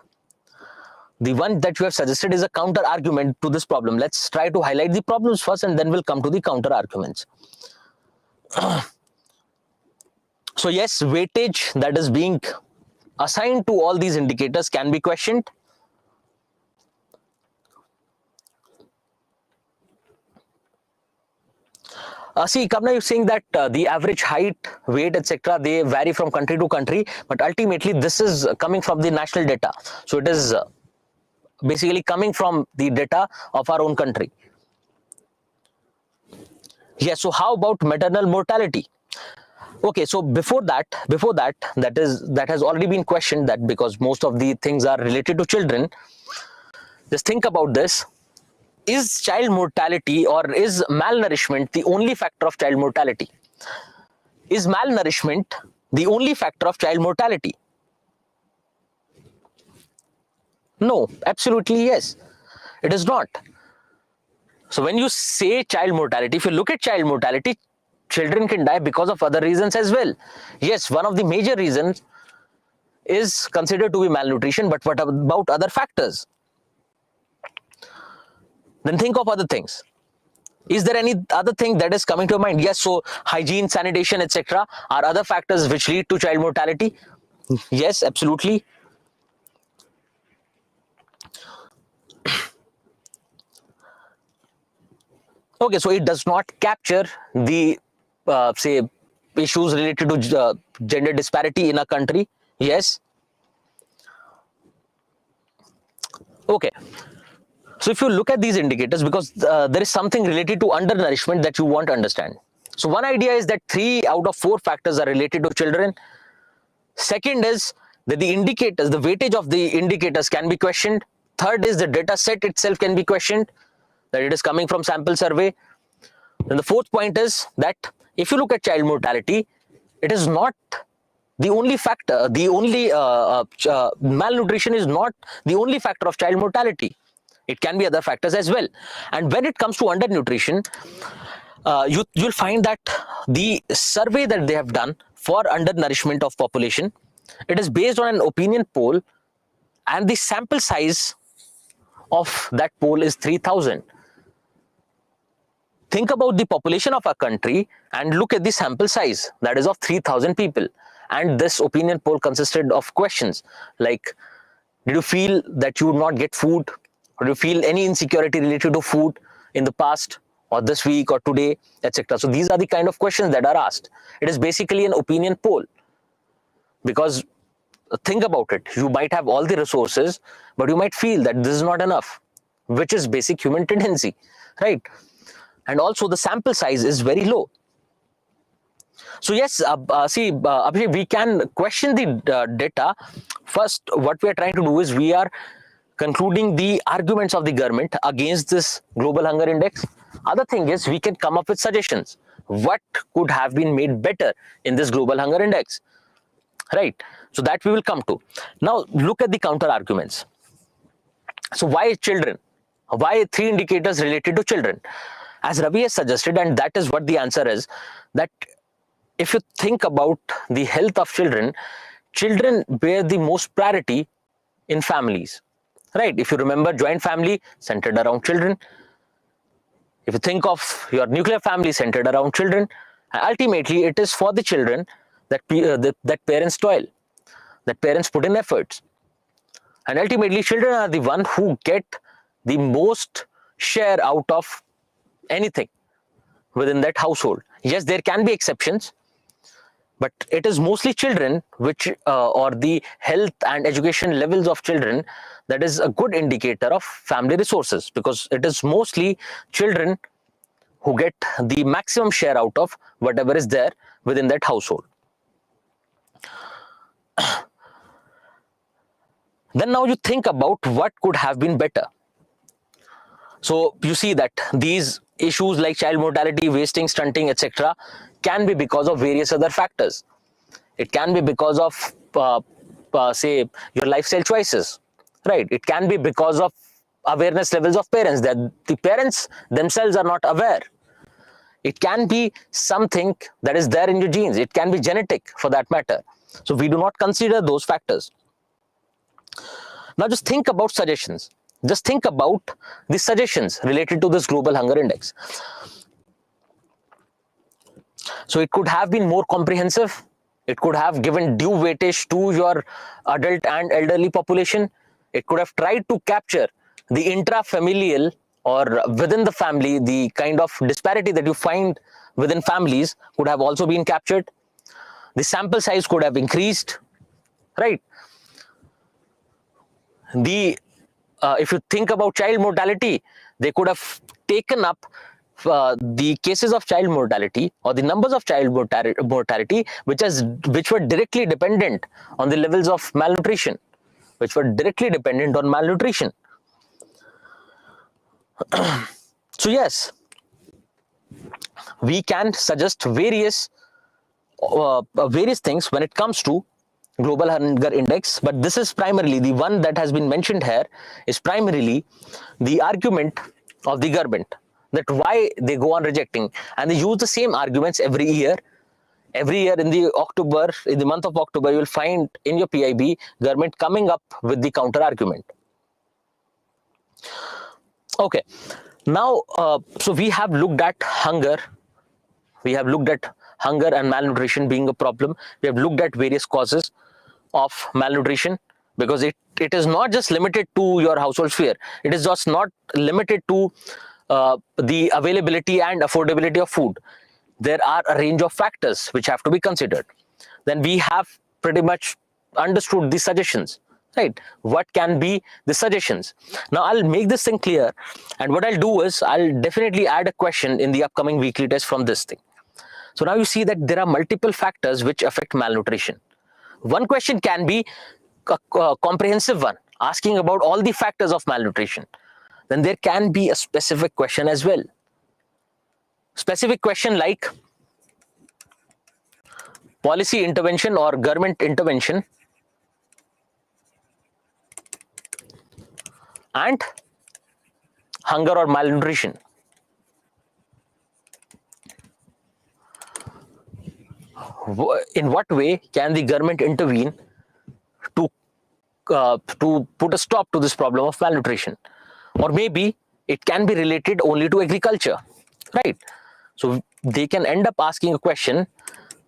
The one that you have suggested is a counter argument to this problem. Let's try to highlight the problems first, and then we'll come to the counter arguments. So yes, weightage that is being assigned to all these indicators can be questioned. See, Kamna, you're saying that the average height, weight, etc., they vary from country to country, but ultimately this is coming from the national data. So it is basically coming from the data of our own country. Yes. So how about maternal mortality? Okay, so before that, that has already been questioned, that because most of the things are related to children. Just think about this. Is child mortality or is malnourishment the only factor of child mortality? Is malnourishment the only factor of child mortality? No, absolutely yes. It is not. So when you say child mortality, if you look at child mortality, children can die because of other reasons as well. Yes, one of the major reasons is considered to be malnutrition, but what about other factors? Then think of other things. Is there any other thing that is coming to your mind? Yes, so hygiene, sanitation, etc. are other factors which lead to child mortality. Yes, absolutely. Okay, so it does not capture the, say, issues related to gender disparity in a country. Yes. Okay. So if you look at these indicators, because there is something related to undernourishment that you want to understand. So one idea is that 3 out of 4 factors are related to children. Second is that the indicators, the weightage of the indicators can be questioned. Third is the data set itself can be questioned, that it is coming from sample survey. Then the fourth point is that if you look at child mortality, it is not the only factor, the only malnutrition is not the only factor of child mortality. It can be other factors as well. And when it comes to undernutrition, you'll find that the survey that they have done for undernourishment of population, it is based on an opinion poll, and the sample size of that poll is 3,000. Think about the population of a country and look at the sample size, that is of 3,000 people. And this opinion poll consisted of questions like, did you feel that you would not get food? Or do you feel any insecurity related to food in the past or this week or today, etc.? So these are the kind of questions that are asked. It is basically an opinion poll, because think about it. You might have all the resources, but you might feel that this is not enough, which is basic human tendency, right? And also the sample size is very low. So yes, Abhishek, we can question the data. First, what we are trying to do is we are concluding the arguments of the government against this global hunger index. Other thing is we can come up with suggestions. What could have been made better in this global hunger index, right? So that we will come to. Now look at the counter arguments. So why children? Why 3 indicators related to children? As Ravi has suggested, and that is what the answer is, that if you think about the health of children, children bear the most priority in families, right? If you remember, joint family centered around children. If you think of your nuclear family centered around children, ultimately it is for the children that that parents toil, that parents put in efforts, and ultimately children are the one who get the most share out of anything within that household. Yes, there can be exceptions, but it is mostly children which or the health and education levels of children that is a good indicator of family resources, because it is mostly children who get the maximum share out of whatever is there within that household. Then now you think about what could have been better. So you see that these issues like child mortality, wasting, stunting, etc. can be because of various other factors. It can be because of, say, your lifestyle choices, right? It can be because of awareness levels of parents, that the parents themselves are not aware. It can be something that is there in your genes. It can be genetic for that matter. So we do not consider those factors. Now just think about suggestions. Just think about the suggestions related to this global hunger index. So it could have been more comprehensive. It could have given due weightage to your adult and elderly population. It could have tried to capture the intrafamilial or within the family, the kind of disparity that you find within families could have also been captured. The sample size could have increased, right? If you think about child mortality, they could have taken up the cases of child mortality or the numbers of child mortality which were directly dependent on the levels of malnutrition, So yes, we can suggest various things when it comes to global hunger index, but this is primarily the one that has been mentioned here is primarily the argument of the government, that why they go on rejecting, and they use the same arguments every year. Every year in the month of October, you will find in your PIB government coming up with the counter argument. Okay, now so we have looked at hunger. We have looked at hunger and malnutrition being a problem. We have looked at various causes of malnutrition, because it is not just limited to your household sphere. It is just not limited to the availability and affordability of food. There are a range of factors which have to be considered. Then we have pretty much understood the suggestions, right? What can be the suggestions? Now I'll make this thing clear, and what I'll do is I'll definitely add a question in the upcoming weekly test from this thing. So now you see that there are multiple factors which affect malnutrition. One question can be a comprehensive one, asking about all the factors of malnutrition. Then there can be a specific question as well. Specific question like policy intervention or government intervention and hunger or malnutrition. In what way can the government intervene to put a stop to this problem of malnutrition? Or maybe it can be related only to agriculture, right? So they can end up asking a question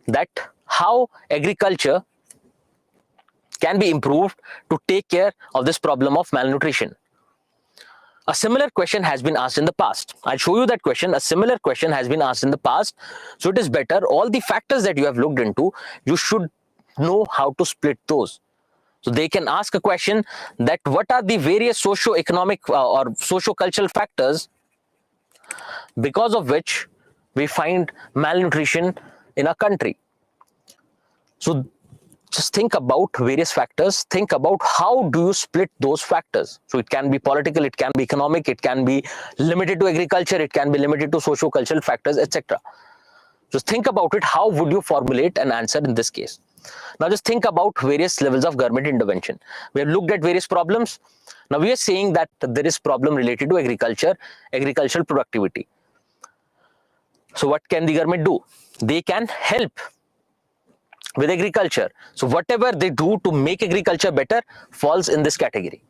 that how agriculture can be improved to take care of this problem of malnutrition. A similar question has been asked in the past. I'll show you that question. A similar question has been asked in the past. So it is better, all the factors that you have looked into, you should know how to split those. So they can ask a question that what are the various socio-economic or socio-cultural factors because of which we find malnutrition in a country. So just think about various factors. Think about how do you split those factors. So it can be political, it can be economic, it can be limited to agriculture, it can be limited to socio-cultural factors, etc. Just think about it. How would you formulate an answer in this case? Now just think about various levels of government intervention. We have looked at various problems. Now we are saying that there is problem related to agriculture, agricultural productivity. So what can the government do? They can help with agriculture. So whatever they do to make agriculture better falls in this category.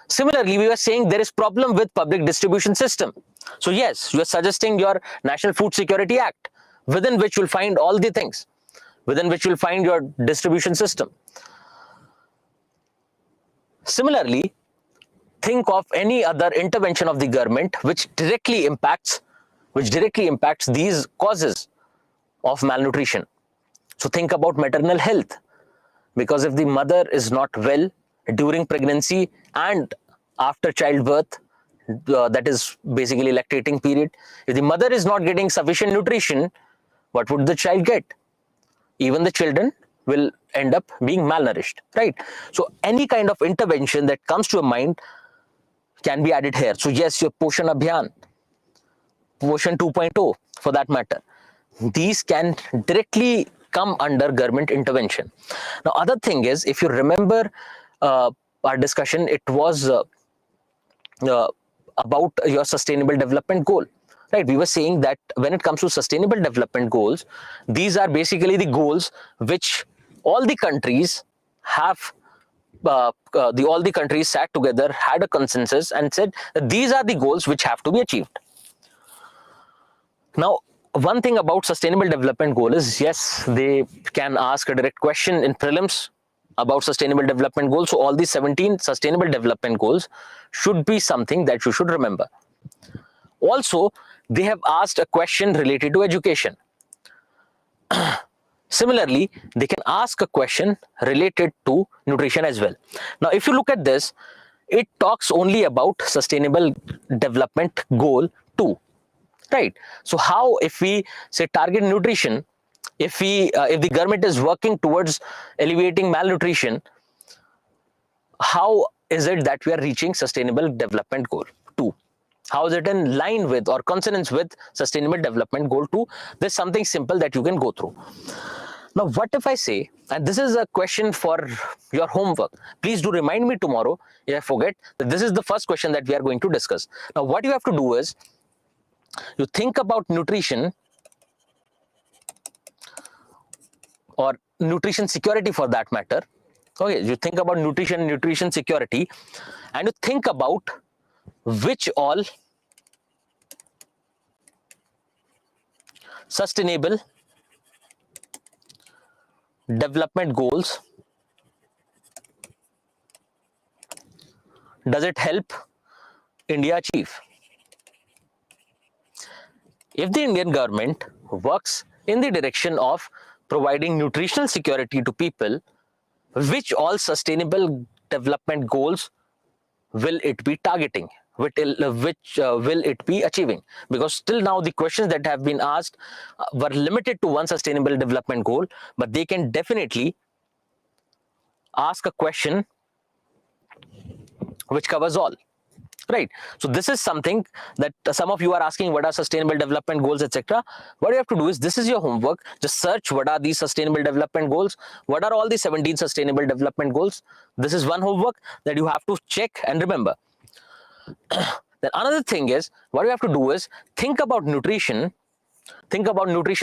Similarly, we were saying there is problem with public distribution system. So yes, you are suggesting your National Food Security Act, within which you'll find all the things, within which you'll find your distribution system. Similarly, think of any other intervention of the government which directly impacts these causes of malnutrition. So think about maternal health, because if the mother is not well during pregnancy and after childbirth, that is basically lactating period, if the mother is not getting sufficient nutrition, what would the child get? Even the children will end up being malnourished, right? So any kind of intervention that comes to your mind can be added here. So yes, your Poshan Abhiyan, Poshan 2.0 for that matter, these can directly come under government intervention. Now other thing is, if you remember our discussion, it was about your sustainable development goal, right? We were saying that when it comes to sustainable development goals, these are basically the goals which all the countries have, all the countries sat together, had a consensus and said that these are the goals which have to be achieved. Now, one thing about sustainable development goal is, yes, they can ask a direct question in prelims about sustainable development goals. So all these 17 sustainable development goals should be something that you should remember. Also, they have asked a question related to education. Similarly, they can ask a question related to nutrition as well. Now, if you look at this, it talks only about sustainable development goal 2, right? So how, if we say target nutrition, if the government is working towards alleviating malnutrition, how is it that we are reaching sustainable development goal 2? How is it in line with or consonance with sustainable development goal 2? There's something simple that you can go through. Now, what if I say, and this is a question for your homework, please do remind me tomorrow if I forget, that this is the first question that we are going to discuss. Now, what you have to do is, you think about nutrition or nutrition security for that matter. Okay, you think about nutrition security, and you think about which all sustainable development goals does it help India achieve? If the Indian government works in the direction of providing nutritional security to people, which all sustainable development goals will it be targeting? Which will it be achieving? Because till now the questions that have been asked were limited to one sustainable development goal, but they can definitely ask a question which covers all, right? So this is something that some of you are asking, what are sustainable development goals, etc. What you have to do is, this is your homework. Just search what are these sustainable development goals, what are all the 17 sustainable development goals. This is one homework that you have to check and remember. Then another thing is, what you have to do is think about nutrition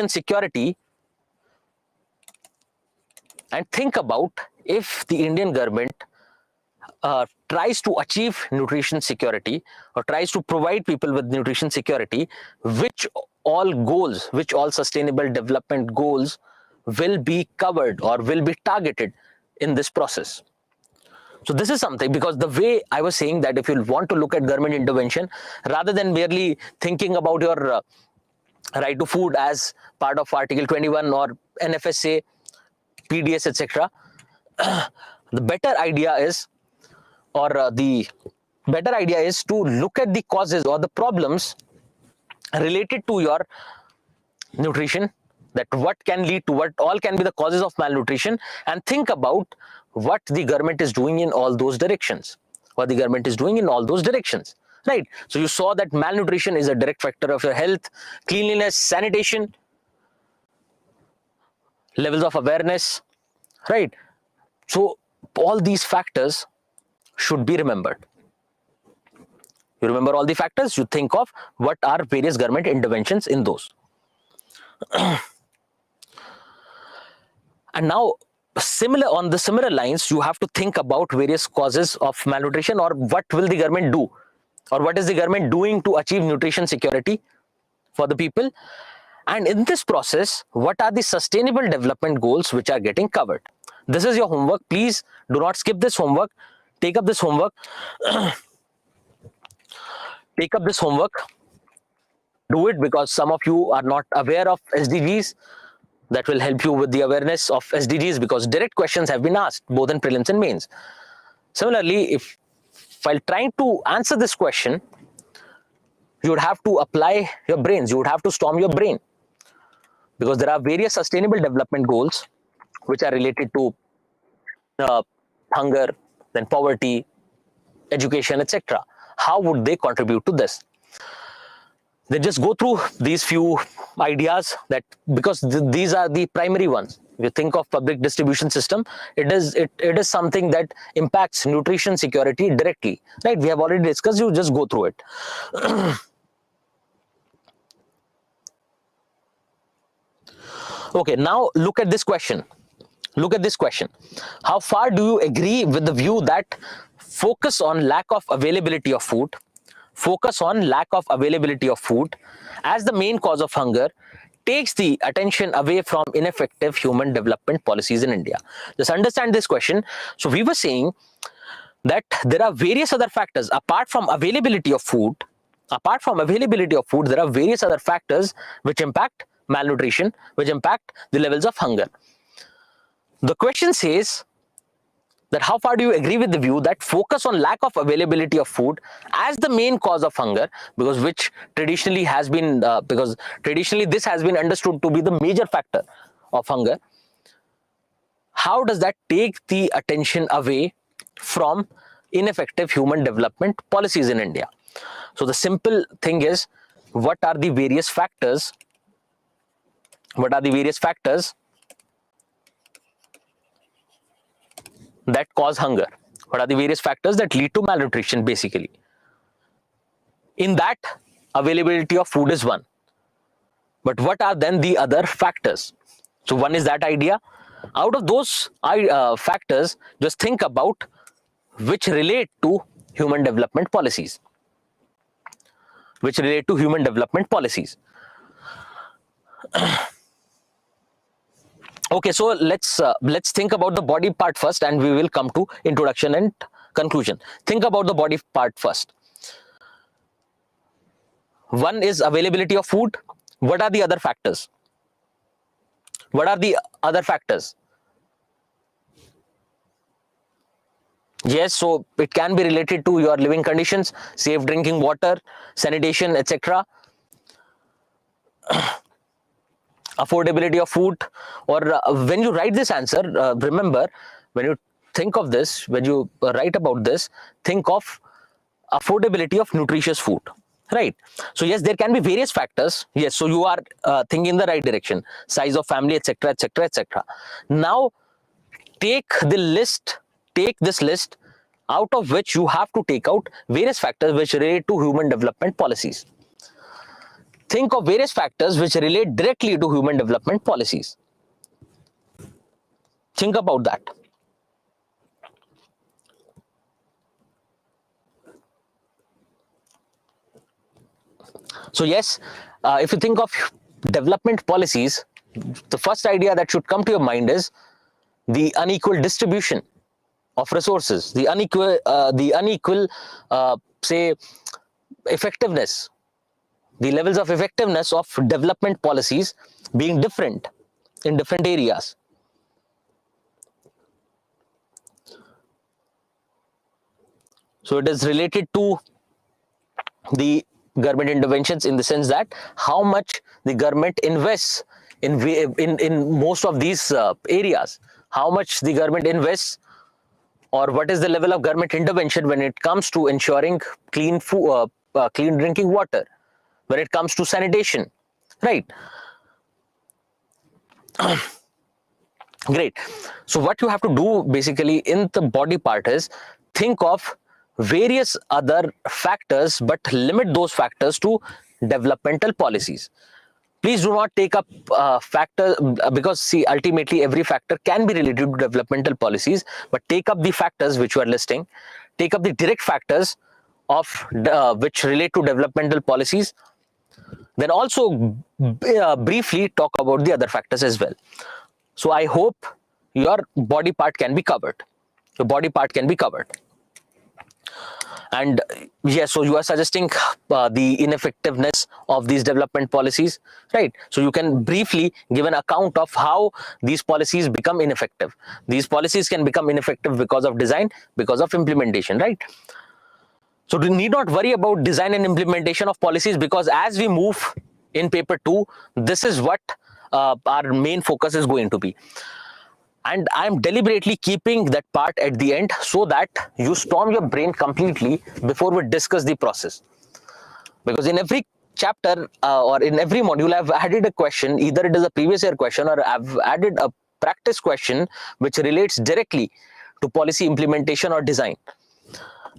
security, and think about if the Indian government tries to achieve nutrition security or tries to provide people with nutrition security, which all sustainable development goals will be covered or will be targeted in this process. So this is something, because the way I was saying that if you want to look at government intervention, rather than merely thinking about your right to food as part of Article 21 or NFSA, PDS, etc., the better idea is to look at the causes or the problems related to your nutrition, that what can lead to what all can be the causes of malnutrition, and think about what the government is doing in all those directions. Right? So you saw that malnutrition is a direct factor of your health, cleanliness, sanitation, levels of awareness, right? So all these factors should be remembered. You remember all the factors, you think of what are various government interventions in those. And now, on the similar lines, you have to think about various causes of malnutrition, or what will the government do, or what is the government doing to achieve nutrition security for the people. And in this process, what are the sustainable development goals which are getting covered? This is your homework. Please do not skip this homework. Take up this homework. Do it, because some of you are not aware of SDGs. That will help you with the awareness of SDGs, because direct questions have been asked both in prelims and mains. Similarly, if while trying to answer this question, you would have to apply your brains, you would have to storm your brain, because there are various sustainable development goals which are related to hunger, then poverty, education, etc. How would they contribute to this? Then just go through these few ideas, that because these are the primary ones. If you think of public distribution system, it is something that impacts nutrition security directly, right? We have already discussed. You just go through it. Okay, now look at this question. How far do you agree with the view that focus on lack of availability of food as the main cause of hunger takes the attention away from ineffective human development policies in India? Just understand this question. So we were saying that there are various other factors apart from availability of food Apart from availability of food, there are various other factors which impact malnutrition, which impact the levels of hunger. The question says that how far do you agree with the view that focus on lack of availability of food as the main cause of hunger, because which traditionally has been because traditionally this has been understood to be the major factor of hunger. How does that take the attention away from ineffective human development policies in India? So the simple thing is, what are the various factors? What are the various factors that cause hunger? What are the various factors that lead to malnutrition, basically? In that, availability of food is one. But what are then the other factors? So one is that idea. Out of those factors, just think about which relate to human development policies. Which relate to human development policies. Okay, so let's think about the body part first, and we will come to introduction and conclusion. Think about the body part first. One is availability of food. What are the other factors? What are the other factors? Yes, so it can be related to your living conditions, safe drinking water, sanitation, etc. Affordability of food. Or when you write this answer, remember, when you think of this, when you write about this, think of affordability of nutritious food, right? So yes, there can be various factors. Yes, so you are thinking in the right direction. Size of family, etc., etc., etc. Now take this list, out of which you have to take out various factors which relate to human development policies. Think of various factors which relate directly to human development policies. Think about that. So yes, if you think of development policies, the first idea that should come to your mind is the unequal distribution of resources, the unequal, say, effectiveness, the levels of effectiveness of development policies being different in different areas. So it is related to the government interventions, in the sense that how much the government invests in most of these areas, how much the government invests, or what is the level of government intervention when it comes to ensuring clean food, clean drinking water, when it comes to sanitation, right? Great. So what you have to do basically in the body part is think of various other factors, but limit those factors to developmental policies. Please do not take up factor, because see, ultimately every factor can be related to developmental policies, but take up the factors which you are listing, take up the direct factors of which relate to developmental policies, then also briefly talk about the other factors as well. So I hope your body part can be covered. Your body part can be covered. And yes, so you are suggesting the ineffectiveness of these development policies, right? So you can briefly give an account of how these policies become ineffective. These policies can become ineffective because of design, because of implementation, right? So you need not worry about design and implementation of policies, because as we move in paper 2, this is what our main focus is going to be. And I'm deliberately keeping that part at the end so that you storm your brain completely before we discuss the process. Because in every chapter or in every module, I've added a question, either it is a previous year question or I've added a practice question which relates directly to policy implementation or design.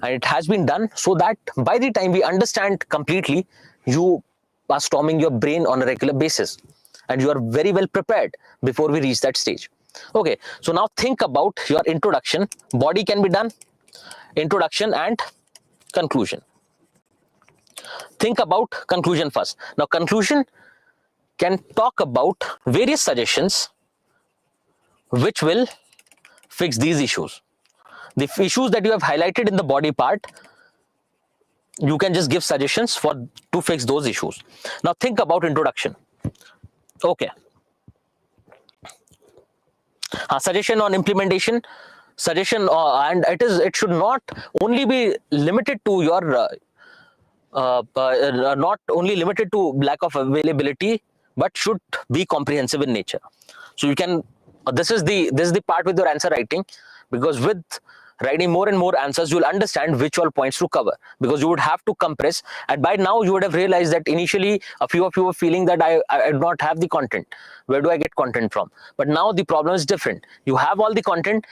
And it has been done so that by the time we understand completely, you are storming your brain on a regular basis and you are very well prepared before we reach that stage. Okay, so now think about your introduction. Body can be done, introduction and conclusion. Think about conclusion first. Now, conclusion can talk about various suggestions which will fix these issues. The issues that you have highlighted in the body part you can just give suggestions for to fix those issues. Now think about introduction. Okay. Suggestion on implementation, suggestion, and it should not only be limited to your not only limited to lack of availability, but should be comprehensive in nature. So you can this is the part with your answer writing, because with writing more and more answers, you'll understand which all points to cover, because you would have to compress. And by now you would have realized that initially a few of you were feeling that I do not have the content. Where do I get content from? But now the problem is different. You have all the content,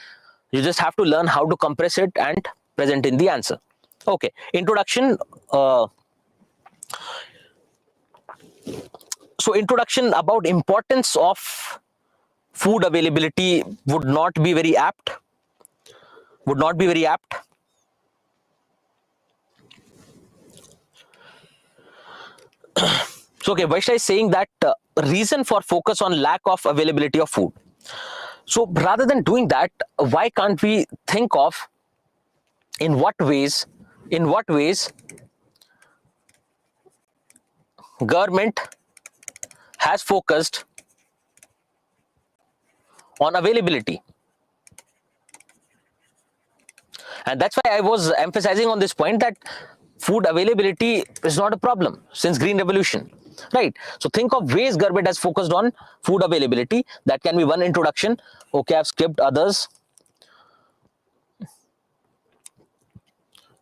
you just have to learn how to compress it and present in the answer. Okay, introduction. So introduction about importance of food availability would not be very apt. Would not be very apt. So, okay, Vaishya is saying that reason for focus on lack of availability of food. So, rather than doing that, why can't we think of in what ways government has focused on availability? And that's why I was emphasizing on this point that food availability is not a problem since Green Revolution, right? So think of ways government has focused on food availability. That can be one introduction. Okay, I've skipped others.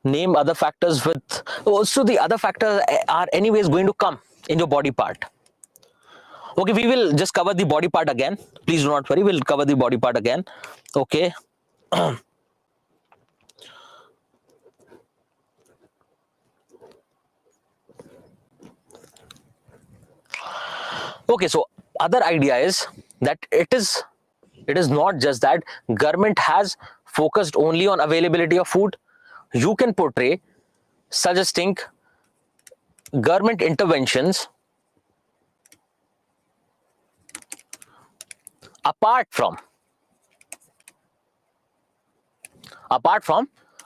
Name other factors with, also the other factors are anyways going to come in your body part. Okay, we will just cover the body part again. Please do not worry, we'll cover the body part again. Okay. Okay, so other idea is that it is not just that government has focused only on availability of food. You can portray suggesting government interventions apart from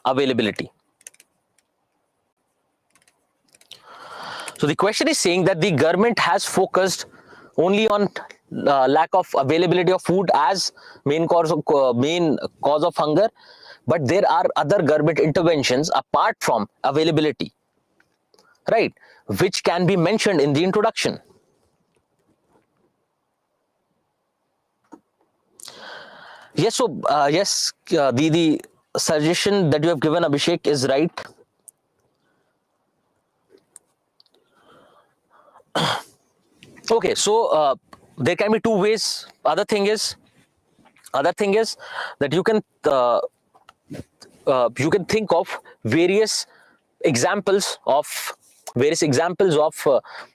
availability. So the question is saying that the government has focused only on lack of availability of food as main cause of hunger, but there are other government interventions apart from availability, right, which can be mentioned in the introduction. Yes, so yes, the suggestion that you have given, Abhishek, is right. Okay, so there can be two ways. Other thing is that you can think of various examples of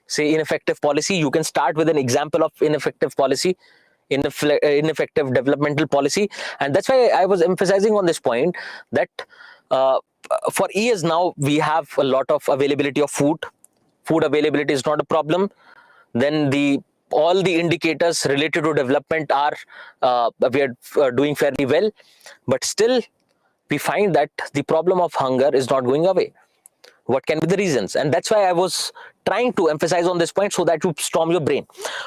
say ineffective policy. You can start with an example of ineffective policy, ineffective developmental policy, and that's why I was emphasizing on this point that for years now we have a lot of availability of food. Food availability is not a problem. Then all the indicators related to development are we are doing fairly well, but still we find that the problem of hunger is not going away. What can be the reasons? And that's why I was trying to emphasize on this point so that you storm your brain.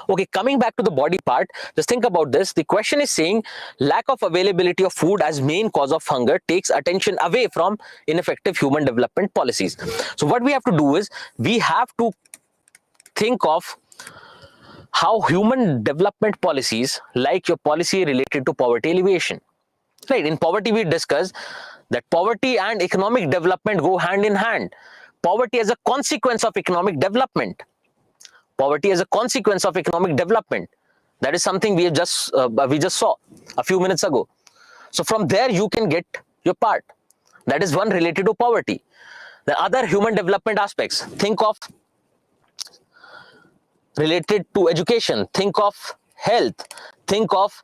Okay, coming back to the body part, just think about this. The question is saying lack of availability of food as main cause of hunger takes attention away from ineffective human development policies. So what we have to do is we have to think of how human development policies, like your policy related to poverty alleviation, right? In poverty, we discussed that poverty and economic development go hand in hand. Poverty as a consequence of economic development. Poverty as a consequence of economic development. That is something we just saw a few minutes ago. So from there you can get your part. That is one related to poverty. The other human development aspects, think of related to education, think of health, think of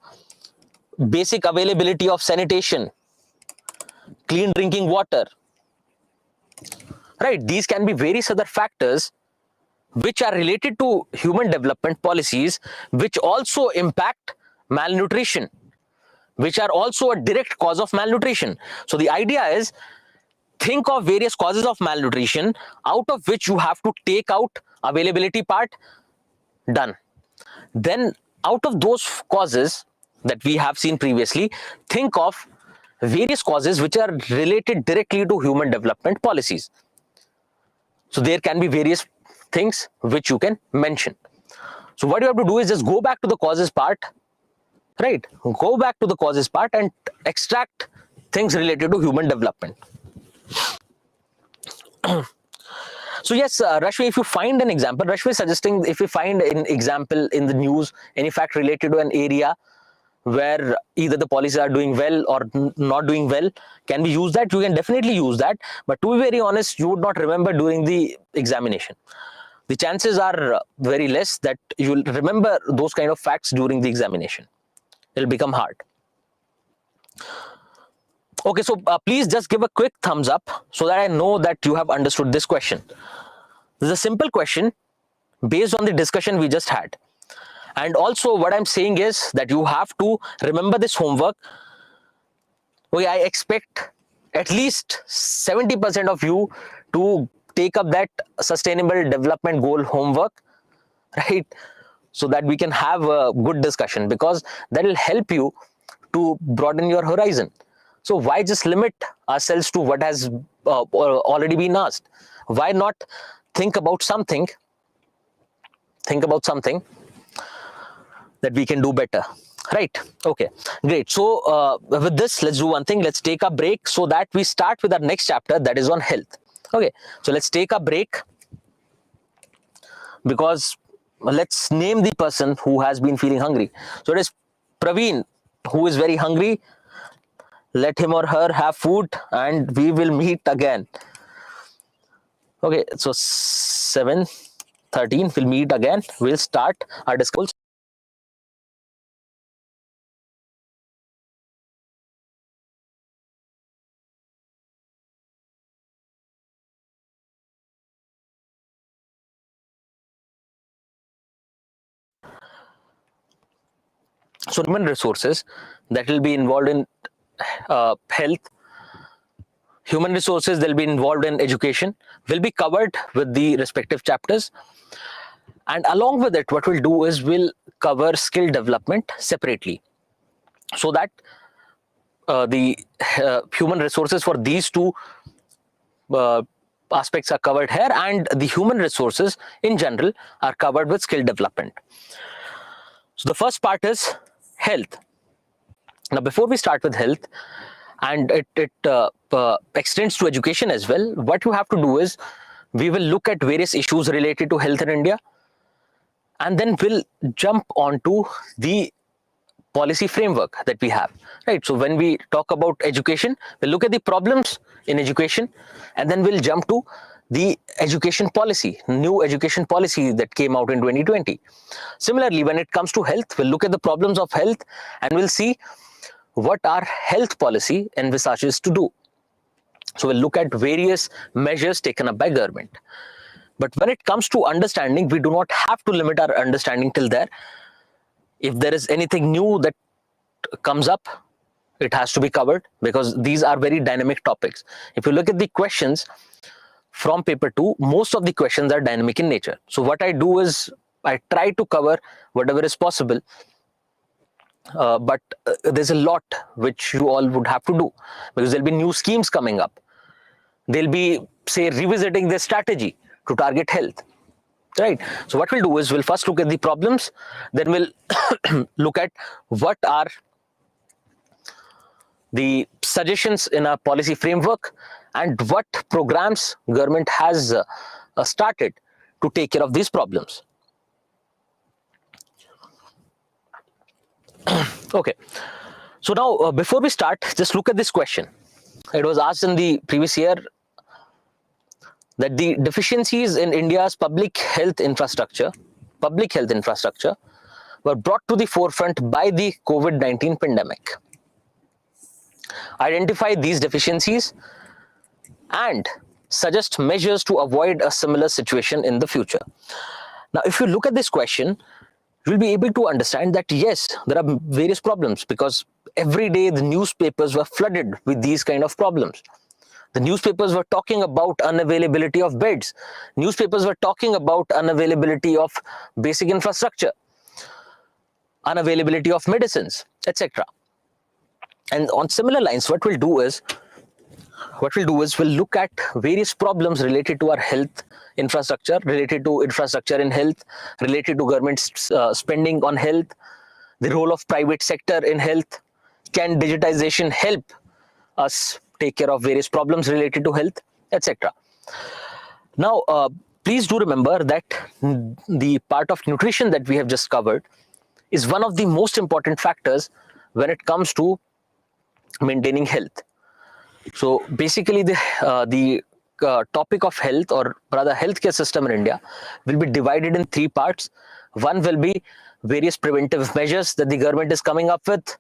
basic availability of sanitation, clean drinking water, right? These can be various other factors which are related to human development policies, which also impact malnutrition, which are also a direct cause of malnutrition. So the idea is think of various causes of malnutrition, out of which you have to take out availability part. Done. Then out of those causes that we have seen previously, think of various causes which are related directly to human development policies. So there can be various things which you can mention. So what you have to do is just go back to the causes part, right? Go back to the causes part and extract things related to human development. So yes, Rashmi, if you find an example, Rashmi is suggesting if you find an example in the news, any fact related to an area where either the policies are doing well or not doing well, can we use that? You can definitely use that. But to be very honest, you would not remember during the examination. The chances are very less that you will remember those kind of facts during the examination. It'll become hard. Okay, so please just give a quick thumbs up so that I know that you have understood this question. This is a simple question based on the discussion we just had. And also what I'm saying is that you have to remember this homework. Okay, I expect at least 70% of you to take up that sustainable development goal homework, right? So that we can have a good discussion, because that will help you to broaden your horizon. So why just limit ourselves to what has already been asked? Why not think about something? Think about something that we can do better, right? Okay, great. So with this, let's do one thing. Let's take a break so that we start with our next chapter, that is on health. Okay, so let's take a break, because let's name the person who has been feeling hungry. So it is Praveen, who is very hungry. Let him or her have food and we will meet again. Okay, so 7:13, we'll meet again. We'll start our discussion. So human resources that will be involved in health, human resources that will be involved in education will be covered with the respective chapters. And along with it, what we'll do is we'll cover skill development separately, so that the human resources for these two aspects are covered here, and the human resources in general are covered with skill development. So the first part is health. Now, before we start with health, and it extends to education as well, what you have to do is we will look at various issues related to health in India, and then we'll jump onto the policy framework that we have, right? So when we talk about education, we'll look at the problems in education, and then we'll jump to the education policy, new education policy that came out in 2020. Similarly, when it comes to health, we'll look at the problems of health and we'll see what our health policy envisages to do. So we'll look at various measures taken up by government. But when it comes to understanding, we do not have to limit our understanding till there. If there is anything new that comes up, it has to be covered, because these are very dynamic topics. If you look at the questions from paper 2, most of the questions are dynamic in nature. So what I do is I try to cover whatever is possible, but there's a lot which you all would have to do, because there'll be new schemes coming up. They'll be, say, revisiting their strategy to target health, right? So what we'll do is we'll first look at the problems, then we'll look at what are the suggestions in our policy framework and what programs government has started to take care of these problems. Okay, so now before we start, just look at this question. It was asked in the previous year that the deficiencies in India's public health infrastructure were brought to the forefront by the COVID-19 pandemic. Identify these deficiencies and suggest measures to avoid a similar situation in the future. Now, if you look at this question, you'll be able to understand that yes, there are various problems, because every day the newspapers were flooded with these kind of problems, The newspapers were talking about unavailability of beds. Newspapers were talking about unavailability of basic infrastructure, unavailability of medicines, etc. And on similar lines, what we'll do is we'll look at various problems related to our health infrastructure, related to infrastructure in health, related to government spending on health, the role of private sector in health. Can digitization help us take care of various problems related to health, etc. Now, please do remember that the part of nutrition that we have just covered is one of the most important factors when it comes to maintaining health. So basically, the topic of health, or rather healthcare system in India, will be divided in three parts. One will be various preventive measures that the government is coming up with.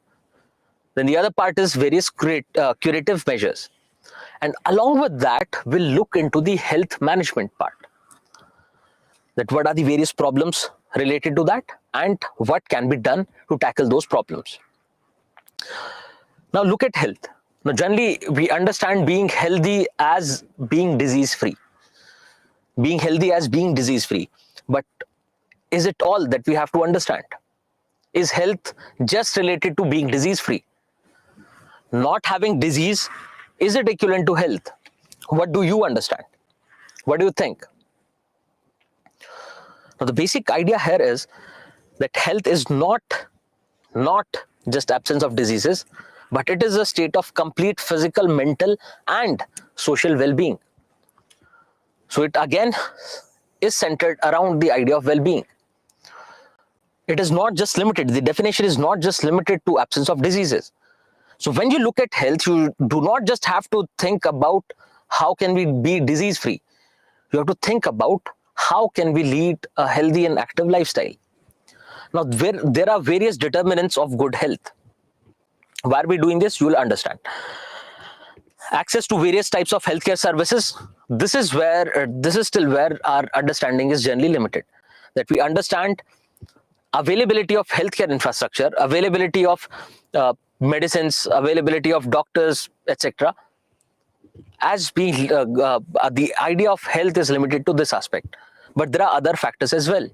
Then the other part is various curative measures. And along with that, we'll look into the health management part. That what are the various problems related to that and what can be done to tackle those problems. Now look at health. Now generally we understand being healthy as being disease-free. Being healthy as being disease-free. But is it all that we have to understand? Is health just related to being disease-free? Not having disease, is it equivalent to health? What do you understand? What do you think? Now the basic idea here is that health is not just absence of diseases, but it is a state of complete physical, mental and social well-being. So it again is centered around the idea of well-being. It is not just limited, the definition is not just limited to absence of diseases. So when you look at health, you do not just have to think about how can we be disease-free. You have to think about how can we lead a healthy and active lifestyle. Now, there are various determinants of good health. Why are we doing this? You will understand. Access to various types of healthcare services. This is still where our understanding is generally limited. That we understand availability of healthcare infrastructure, availability of medicines, availability of doctors, etc. As being the idea of health is limited to this aspect. But there are other factors as well.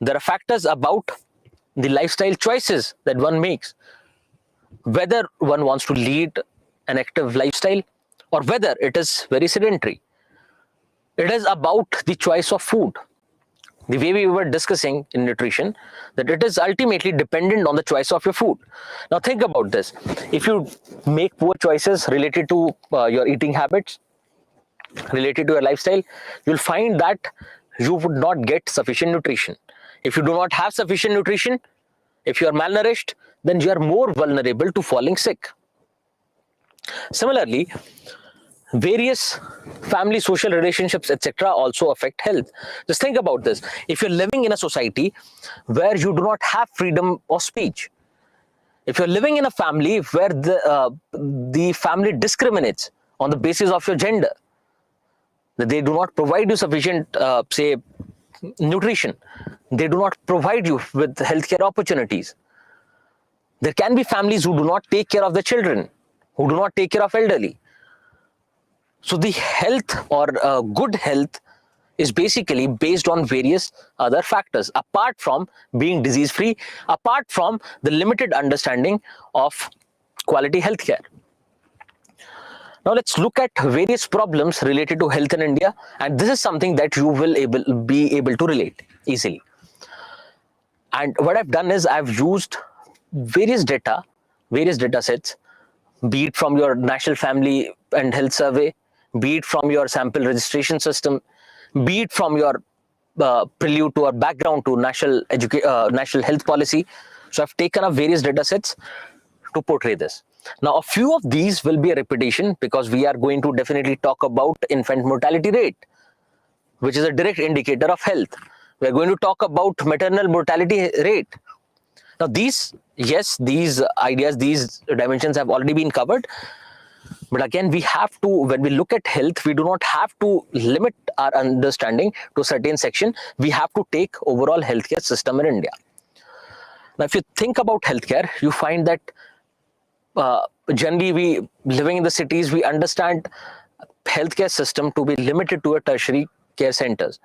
There are factors about the lifestyle choices that one makes. Whether one wants to lead an active lifestyle or whether it is very sedentary. It is about the choice of food. The way we were discussing in nutrition, that it is ultimately dependent on the choice of your food. Now think about this. If you make poor choices related to your eating habits, related to your lifestyle, you'll find that you would not get sufficient nutrition. If you do not have sufficient nutrition, if you are malnourished, then you are more vulnerable to falling sick. Similarly, various family, social relationships, etc. also affect health. Just think about this. If you're living in a society where you do not have freedom of speech, if you're living in a family where the family discriminates on the basis of your gender, that they do not provide you sufficient, say, nutrition, they do not provide you with healthcare opportunities. There can be families who do not take care of the children, who do not take care of elderly. So the health or good health is basically based on various other factors, apart from being disease-free, apart from the limited understanding of quality healthcare. Now let's look at various problems related to health in India, and this is something that you will be able to relate easily. And what I've done is I've used various data sets, be it from your National Family and Health Survey, be it from your sample registration system, be it from your prelude to or background to national health policy. So I've taken up various data sets to portray this. Now, a few of these will be a repetition because we are going to definitely talk about infant mortality rate, which is a direct indicator of health. We're going to talk about maternal mortality rate. Now, these ideas, these dimensions have already been covered. But again, we have to, when we look at health, we do not have to limit our understanding to a certain section. We have to take overall healthcare system in India. Now, if you think about healthcare, you find that generally we living in the cities, we understand healthcare system to be limited to your tertiary care centers,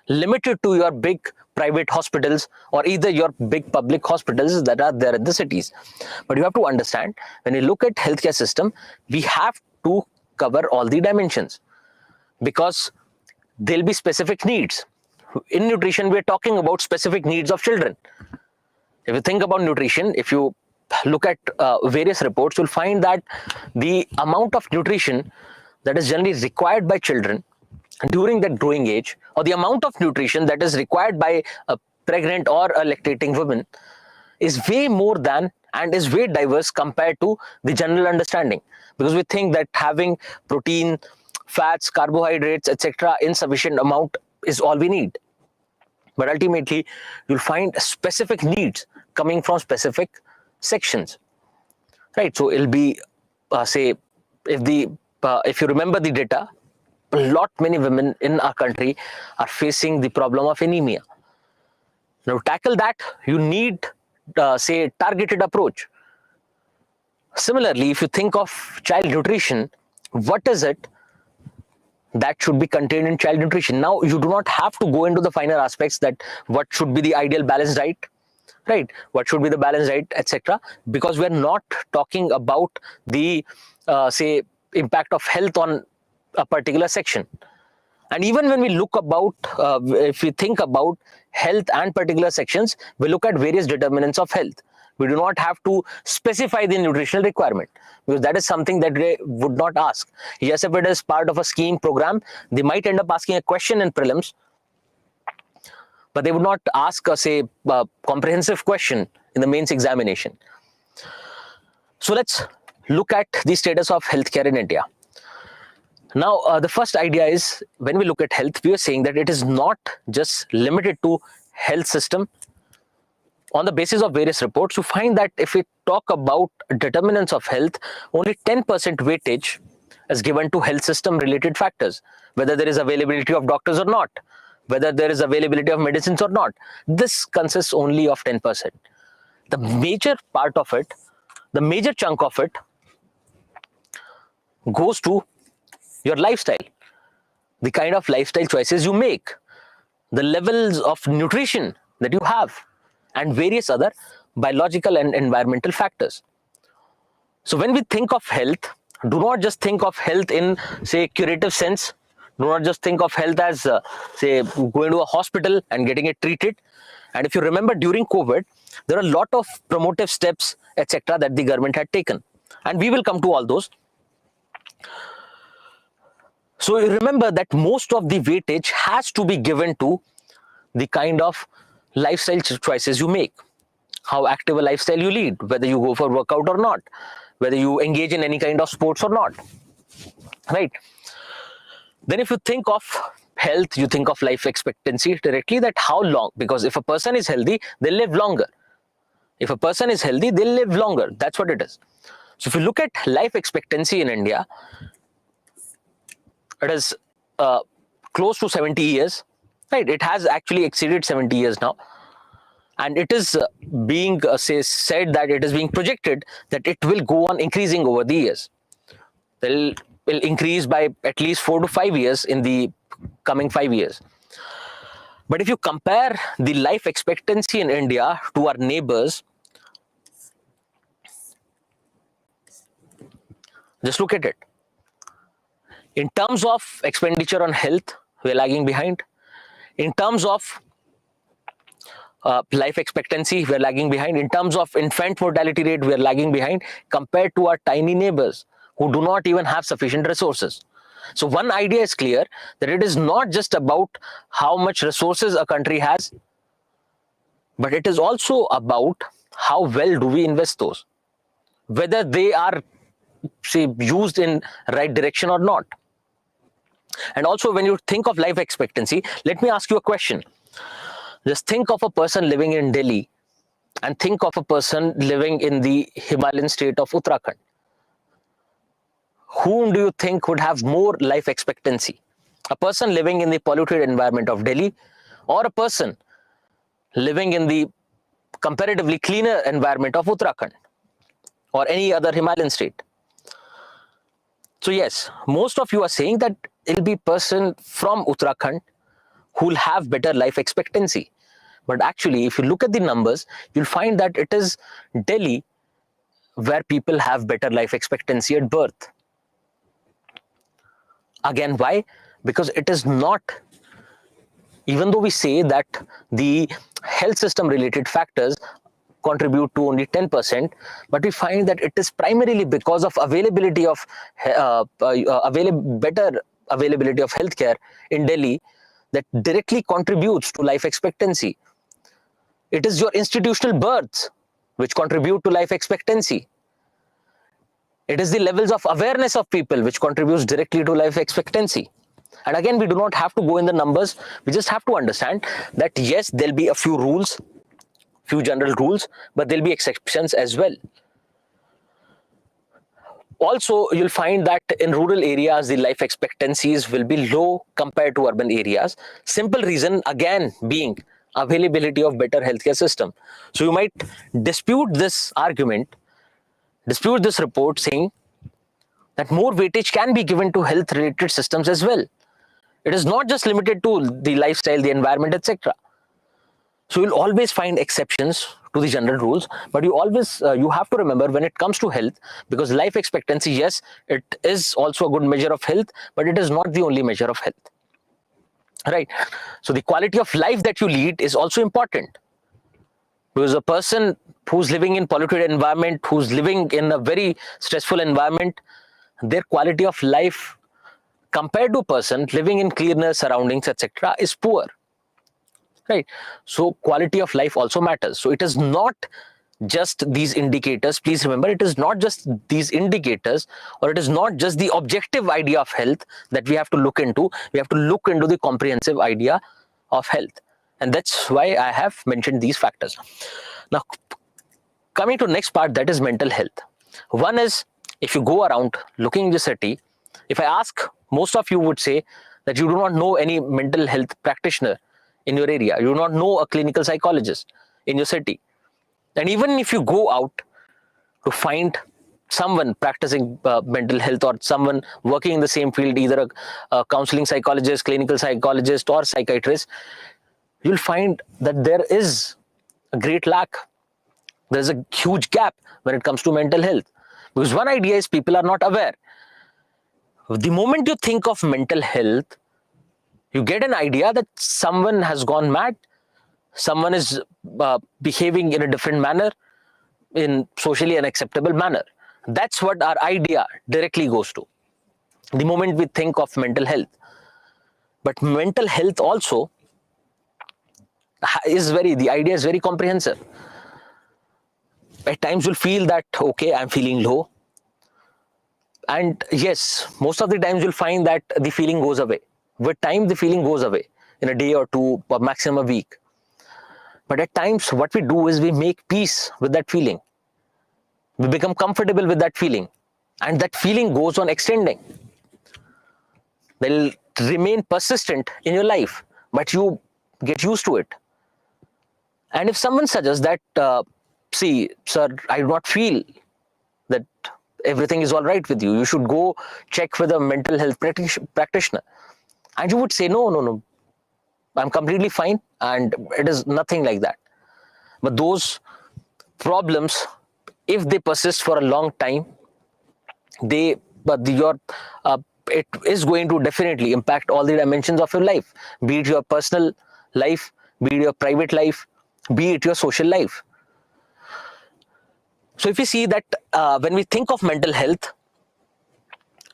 limited to your big private hospitals or either your big public hospitals that are there in the cities. But you have to understand, when you look at healthcare system, we have to cover all the dimensions, because there'll be specific needs. In nutrition, we're talking about specific needs of children. If you think about nutrition, if you look at various reports, you'll find that the amount of nutrition that is generally required by children during that growing age, or the amount of nutrition that is required by a pregnant or a lactating woman, is way more than and is way diverse compared to the general understanding. Because we think that having protein, fats, carbohydrates, etc. in sufficient amount is all we need. But ultimately, you'll find specific needs coming from specific sections, right? So it'll be, say, if you remember the data, many women in our country are facing the problem of anemia. Now, to tackle that, you need, say, targeted approach. Similarly, if you think of child nutrition, what is it that should be contained in child nutrition? Now, you do not have to go into the finer aspects that what should be the ideal balanced diet, right? What should be the balanced diet, etc. Because we're not talking about the, say, impact of health on a particular section. And even when we look about, if we think about health and particular sections, we look at various determinants of health. We do not have to specify the nutritional requirement, because that is something that they would not ask. Yes, if it is part of a scheme program, they might end up asking a question in prelims, but they would not ask us a comprehensive question in the mains examination. So let's look at the status of healthcare in India. Now, the first idea is, when we look at health, we are saying that it is not just limited to health system. On the basis of various reports, you find that if we talk about determinants of health, only 10% weightage is given to health system related factors, whether there is availability of doctors or not, whether there is availability of medicines or not. This consists only of 10%. The major part of it, the major chunk of it, goes to your lifestyle, the kind of lifestyle choices you make, the levels of nutrition that you have, and various other biological and environmental factors. So when we think of health, do not just think of health in, say, curative sense. Do not just think of health as, say, going to a hospital and getting it treated. And if you remember, during COVID, there are a lot of promotive steps, etc., that the government had taken. And we will come to all those. So you remember that most of the weightage has to be given to the kind of lifestyle choices you make, how active a lifestyle you lead, whether you go for workout or not, whether you engage in any kind of sports or not, right? Then if you think of health, you think of life expectancy directly, that how long, because if a person is healthy, they live longer. If a person is healthy, they live longer. That's what it is. So if you look at life expectancy in India, it is close to 70 years, right? It has actually exceeded 70 years now. And it is being said that it is being projected that it will go on increasing over the years. It will increase by at least 4 to 5 years in the coming 5 years. But if you compare the life expectancy in India to our neighbors, just look at it. In terms of expenditure on health, we're lagging behind. In terms of life expectancy, we're lagging behind. In terms of infant mortality rate, we're lagging behind compared to our tiny neighbors who do not even have sufficient resources. So one idea is clear, that it is not just about how much resources a country has, but it is also about how well do we invest those, whether they are, say, used in right direction or not. And also, when you think of life expectancy, let me ask you a question. Just think of a person living in Delhi and think of a person living in the Himalayan state of Uttarakhand. Whom do you think would have more life expectancy? A person living in the polluted environment of Delhi, or a person living in the comparatively cleaner environment of Uttarakhand? or any other Himalayan state. So yes, most of you are saying that it'll be person from Uttarakhand who'll have better life expectancy. But actually, if you look at the numbers, you'll find that it is Delhi where people have better life expectancy at birth. Again, why? Because it is not, even though we say that the health system related factors contribute to only 10%, but we find that it is primarily because of availability of better availability of healthcare in Delhi that directly contributes to life expectancy. It is your institutional births which contribute to life expectancy. It is the levels of awareness of people which contributes directly to life expectancy. And again, we do not have to go in the numbers. We just have to understand that yes, there'll be a few rules, few general rules, but there'll be exceptions as well. Also, you'll find that in rural areas, the life expectancies will be low compared to urban areas. Simple reason, again, being availability of better healthcare system. So you might dispute this argument, dispute this report saying that more weightage can be given to health related systems as well. It is not just limited to the lifestyle, the environment, etc. So you'll always find exceptions to the general rules, but you always you have to remember when it comes to health, because life expectancy, yes, it is also a good measure of health, but it is not the only measure of health, right? So the quality of life that you lead is also important, because a person who's living in polluted environment, who's living in a very stressful environment, their quality of life compared to a person living in cleaner surroundings, etc., is poor. Right. So quality of life also matters. So it is not just these indicators. Please remember, it is not just these indicators, or it is not just the objective idea of health that we have to look into. We have to look into the comprehensive idea of health. And that's why I have mentioned these factors. Now, coming to next part, that is mental health. One is, if you go around looking in the city, if I ask, most of you would say that you do not know any mental health practitioner in your area. You do not know a clinical psychologist in your city. And even if you go out to find someone practicing mental health, or someone working in the same field, either a counseling psychologist, clinical psychologist, or psychiatrist, you'll find that there is a great lack. There's a huge gap when it comes to mental health. Because one idea is people are not aware. The moment you think of mental health, you get an idea that someone has gone mad, someone is behaving in a different manner, in socially unacceptable manner. That's what our idea directly goes to, the moment we think of mental health. But mental health also the idea is very comprehensive. At times you'll feel that, okay, I'm feeling low. And yes, most of the times you'll find that the feeling goes away. With time, the feeling goes away in a day or two, or maximum a week. But at times, what we do is we make peace with that feeling. We become comfortable with that feeling. And that feeling goes on extending. They'll remain persistent in your life, but you get used to it. And if someone suggests that, see, sir, I do not feel that everything is all right with you, you should go check with a mental health practitioner. And you would say, no, I'm completely fine, and it is nothing like that. But those problems, if they persist for a long time, it is going to definitely impact all the dimensions of your life, be it your personal life, be it your private life, be it your social life. So if you see that when we think of mental health,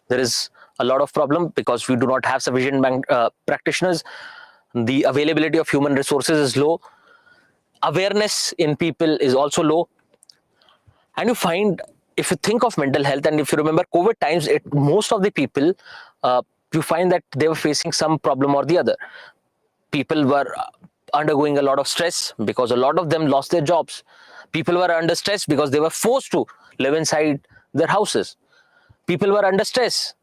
there is a lot of problem because we do not have sufficient practitioners. The availability of human resources is low. Awareness in people is also low. And you find, if you think of mental health, and if you remember COVID times, most of the people, you find that they were facing some problem or the other. People were undergoing a lot of stress because a lot of them lost their jobs. People were under stress because they were forced to live inside their houses. People were under stress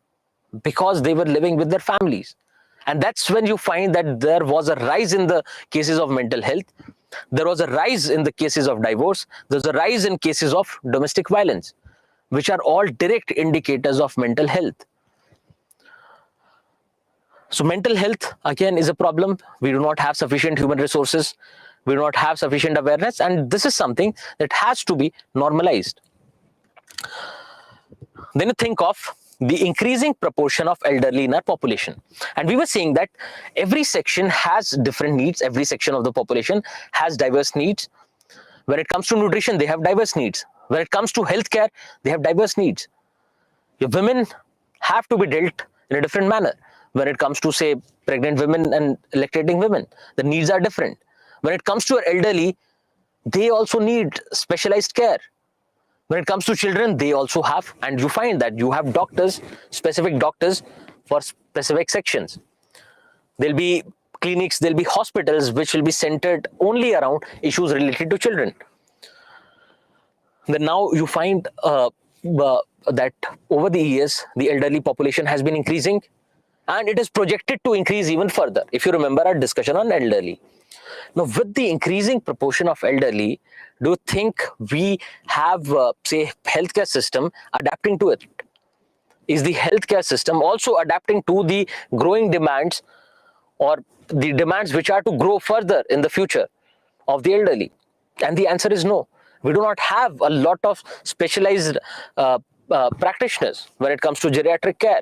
because they were living with their families. And that's when you find that there was a rise in the cases of mental health. There was a rise in the cases of divorce. There's a rise in cases of domestic violence. which are all direct indicators of mental health. So mental health again is a problem. We do not have sufficient human resources. We do not have sufficient awareness, and this is something that has to be normalized. Then you think of the increasing proportion of elderly in our population. And we were saying that every section has different needs. Every section of the population has diverse needs. When it comes to nutrition, they have diverse needs. When it comes to healthcare, they have diverse needs. Your women have to be dealt in a different manner. When it comes to, say, pregnant women and lactating women, the needs are different. When it comes to your elderly, they also need specialized care. When it comes to children, they also have, and you find that you have doctors, specific doctors for specific sections. There'll be clinics, there'll be hospitals which will be centered only around issues related to children. Then now you find that over the years, the elderly population has been increasing, and it is projected to increase even further, if you remember our discussion on elderly. Now, with the increasing proportion of elderly, do you think we have, say, healthcare system adapting to it? Is the healthcare system also adapting to the growing demands or the demands which are to grow further in the future of the elderly? And the answer is no. We do not have a lot of specialized practitioners when it comes to geriatric care.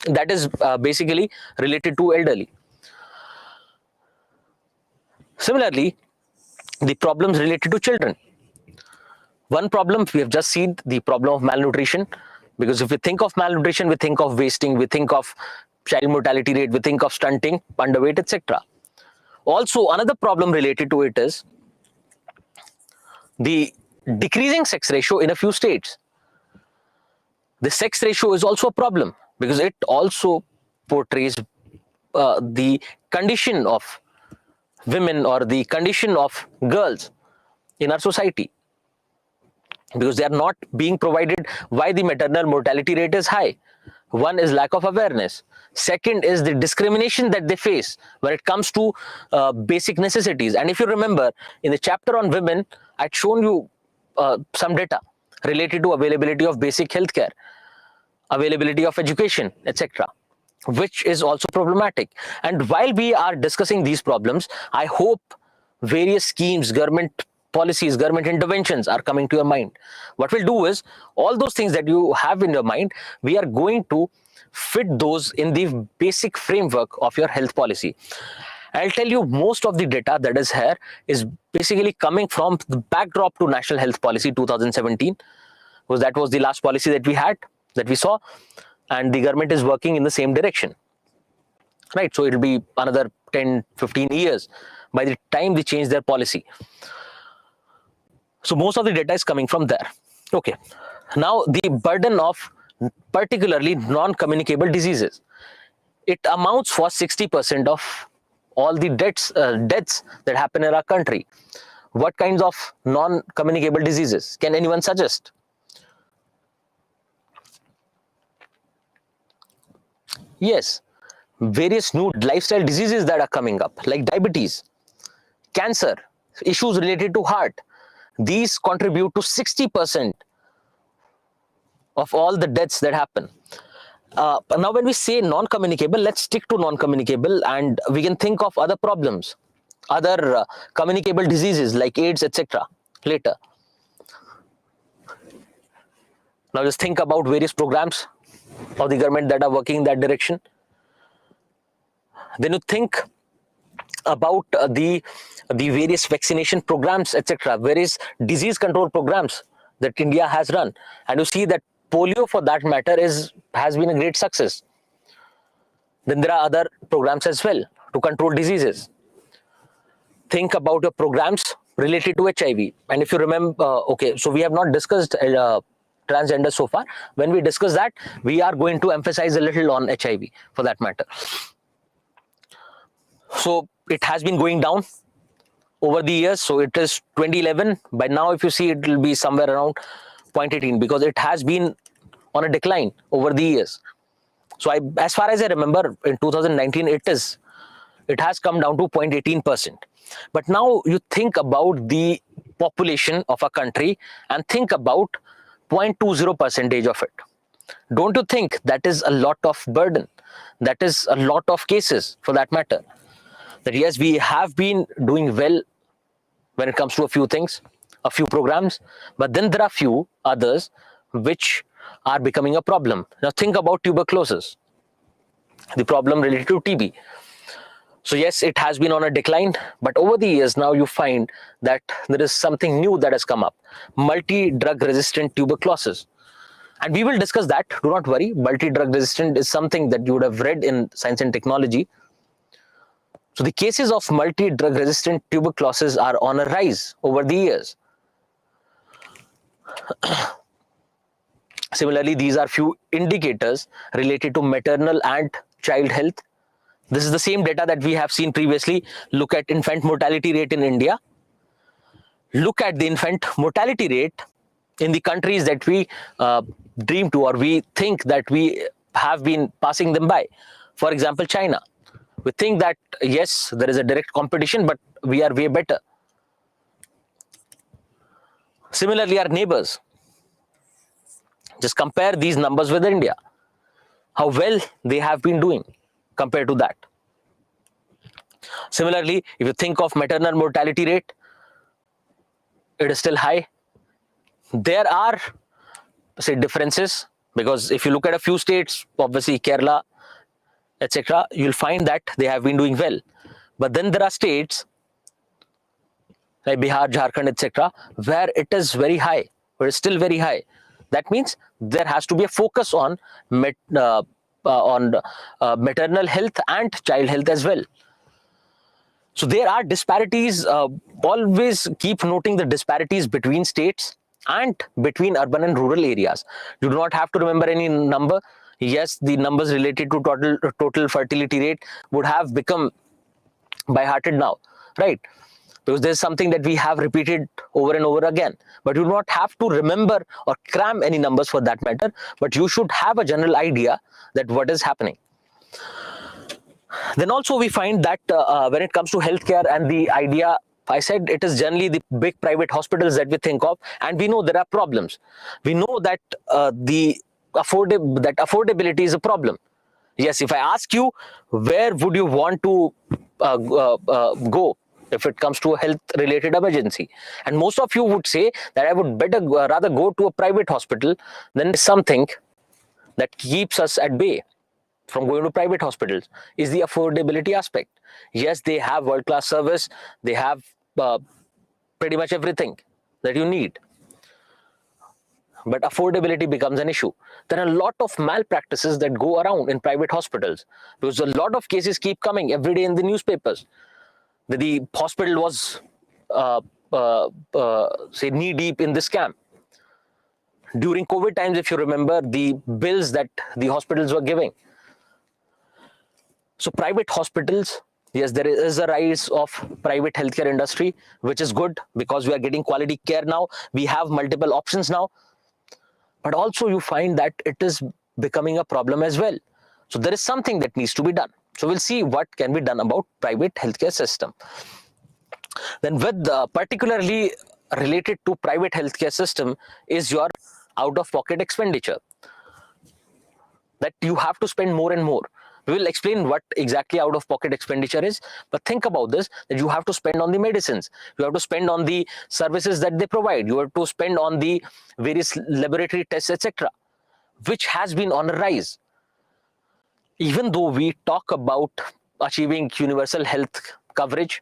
That is basically related to elderly. Similarly, the problems related to children. One problem we have just seen, the problem of malnutrition, because if we think of malnutrition, we think of wasting, we think of child mortality rate, we think of stunting, underweight, etc. Also, another problem related to it is the decreasing sex ratio in a few states. The sex ratio is also a problem because it also portrays the condition of women or the condition of girls in our society, because they are not being provided. Why the maternal mortality rate is high? One is lack of awareness. Second is the discrimination that they face when it comes to basic necessities. And if you remember, in the chapter on women, I'd shown you some data related to availability of basic healthcare, availability of education, etc., which is also problematic. And while we are discussing these problems, I hope various schemes, government policies, government interventions are coming to your mind. What we'll do is, all those things that you have in your mind, we are going to fit those in the basic framework of your health policy. I'll tell you, most of the data that is here is basically coming from the backdrop to National Health Policy 2017, because that was the last policy that we had, that we saw, and the government is working in the same direction, right? So it'll be another 10, 15 years by the time they change their policy. So most of the data is coming from there. Okay. Now, the burden of particularly non-communicable diseases, it amounts for 60% of all the deaths that happen in our country. What kinds of non-communicable diseases? Can anyone suggest? Yes, various new lifestyle diseases that are coming up, like diabetes, cancer, issues related to heart. These contribute to 60% of all the deaths that happen. Now, when we say non-communicable, let's stick to non-communicable, and we can think of other problems, other communicable diseases like AIDS, etc. later. Now, just think about various programs of the government that are working in that direction. Then you think about the various vaccination programs, etc., various disease control programs that India has run, and you see that polio, for that matter, has been a great success. Then there are other programs as well to control diseases. Think about your programs related to HIV. And if you remember, okay, so we have not discussed transgender so far. When we discuss that, we are going to emphasize a little on HIV, for that matter. So it has been going down over the years. So it is 2011. By now, if you see, it will be somewhere around 0.18, because it has been on a decline over the years. So as far as I remember, in 2019, it has come down to 0.18%. But now you think about the population of a country and think about 0.20% of it. Don't you think that is a lot of burden? That is a lot of cases for that matter. That yes, we have been doing well when it comes to a few things, a few programs, but then there are few others which are becoming a problem. Now think about tuberculosis, the problem related to TB. So yes, it has been on a decline, but over the years now you find that there is something new that has come up, multi-drug resistant tuberculosis. And we will discuss that, do not worry. Multi-drug resistant is something that you would have read in Science and Technology. So the cases of multi-drug resistant tuberculosis are on a rise over the years. Similarly, these are few indicators related to maternal and child health. This is the same data that we have seen previously. Look at infant mortality rate in India. Look at the infant mortality rate in the countries that we dream to, or we think that we have been passing them by. For example, China. We think that, yes, there is a direct competition, but we are way better. Similarly, our neighbors. Just compare these numbers with India. How well they have been doing compared to that. Similarly, if you think of maternal mortality rate, it is still high. There are, say, differences, because if you look at a few states, obviously Kerala, etc., you'll find that they have been doing well. But then there are states like Bihar, Jharkhand, etc., where it is very high, but it's still very high. That means there has to be a focus on maternal health and child health as well. So there are disparities. Always keep noting the disparities between states and between urban and rural areas. You do not have to remember any number. Yes, the numbers related to total fertility rate would have become by hearted now, right? Because there's something that we have repeated over and over again. But you do not have to remember or cram any numbers for that matter, but you should have a general idea that what is happening. Then also we find that when it comes to healthcare and the idea, I said it is generally the big private hospitals that we think of, and we know there are problems. We know that affordability is a problem. Yes, if I ask you, where would you want to go if it comes to a health-related emergency? And most of you would say that I would rather go to a private hospital than something that keeps us at bay from going to private hospitals is the affordability aspect. Yes, they have world-class service. They have pretty much everything that you need. But affordability becomes an issue. There are a lot of malpractices that go around in private hospitals because a lot of cases keep coming every day in the newspapers. The hospital was, say, knee-deep in this scam. During COVID times, if you remember, the bills that the hospitals were giving. So private hospitals, yes, there is a rise of private healthcare industry, which is good because we are getting quality care now. We have multiple options now. But also you find that it is becoming a problem as well. So there is something that needs to be done. So we'll see what can be done about private healthcare system. Then with particularly related to private healthcare system is your out-of-pocket expenditure. That you have to spend more and more. We will explain what exactly out-of-pocket expenditure is, but think about this, that you have to spend on the medicines, you have to spend on the services that they provide, you have to spend on the various laboratory tests, etc., which has been on a rise. Even though we talk about achieving universal health coverage,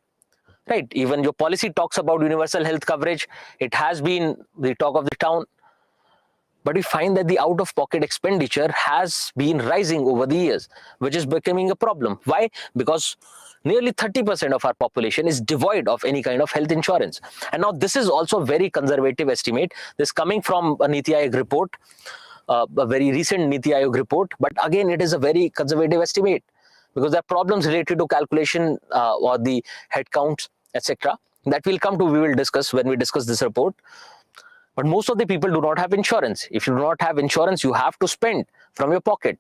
right? Even your policy talks about universal health coverage. It has been the talk of the town. But we find that the out-of-pocket expenditure has been rising over the years, which is becoming a problem. Why? Because nearly 30% of our population is devoid of any kind of health insurance. And now this is also a very conservative estimate. This coming from a Niti Aayog report, a very recent Niti Aayog report. But again, it is a very conservative estimate because there are problems related to calculation or the head counts, etc. That will come to, we will discuss when we discuss this report. But most of the people do not have insurance. If you do not have insurance, you have to spend from your pocket,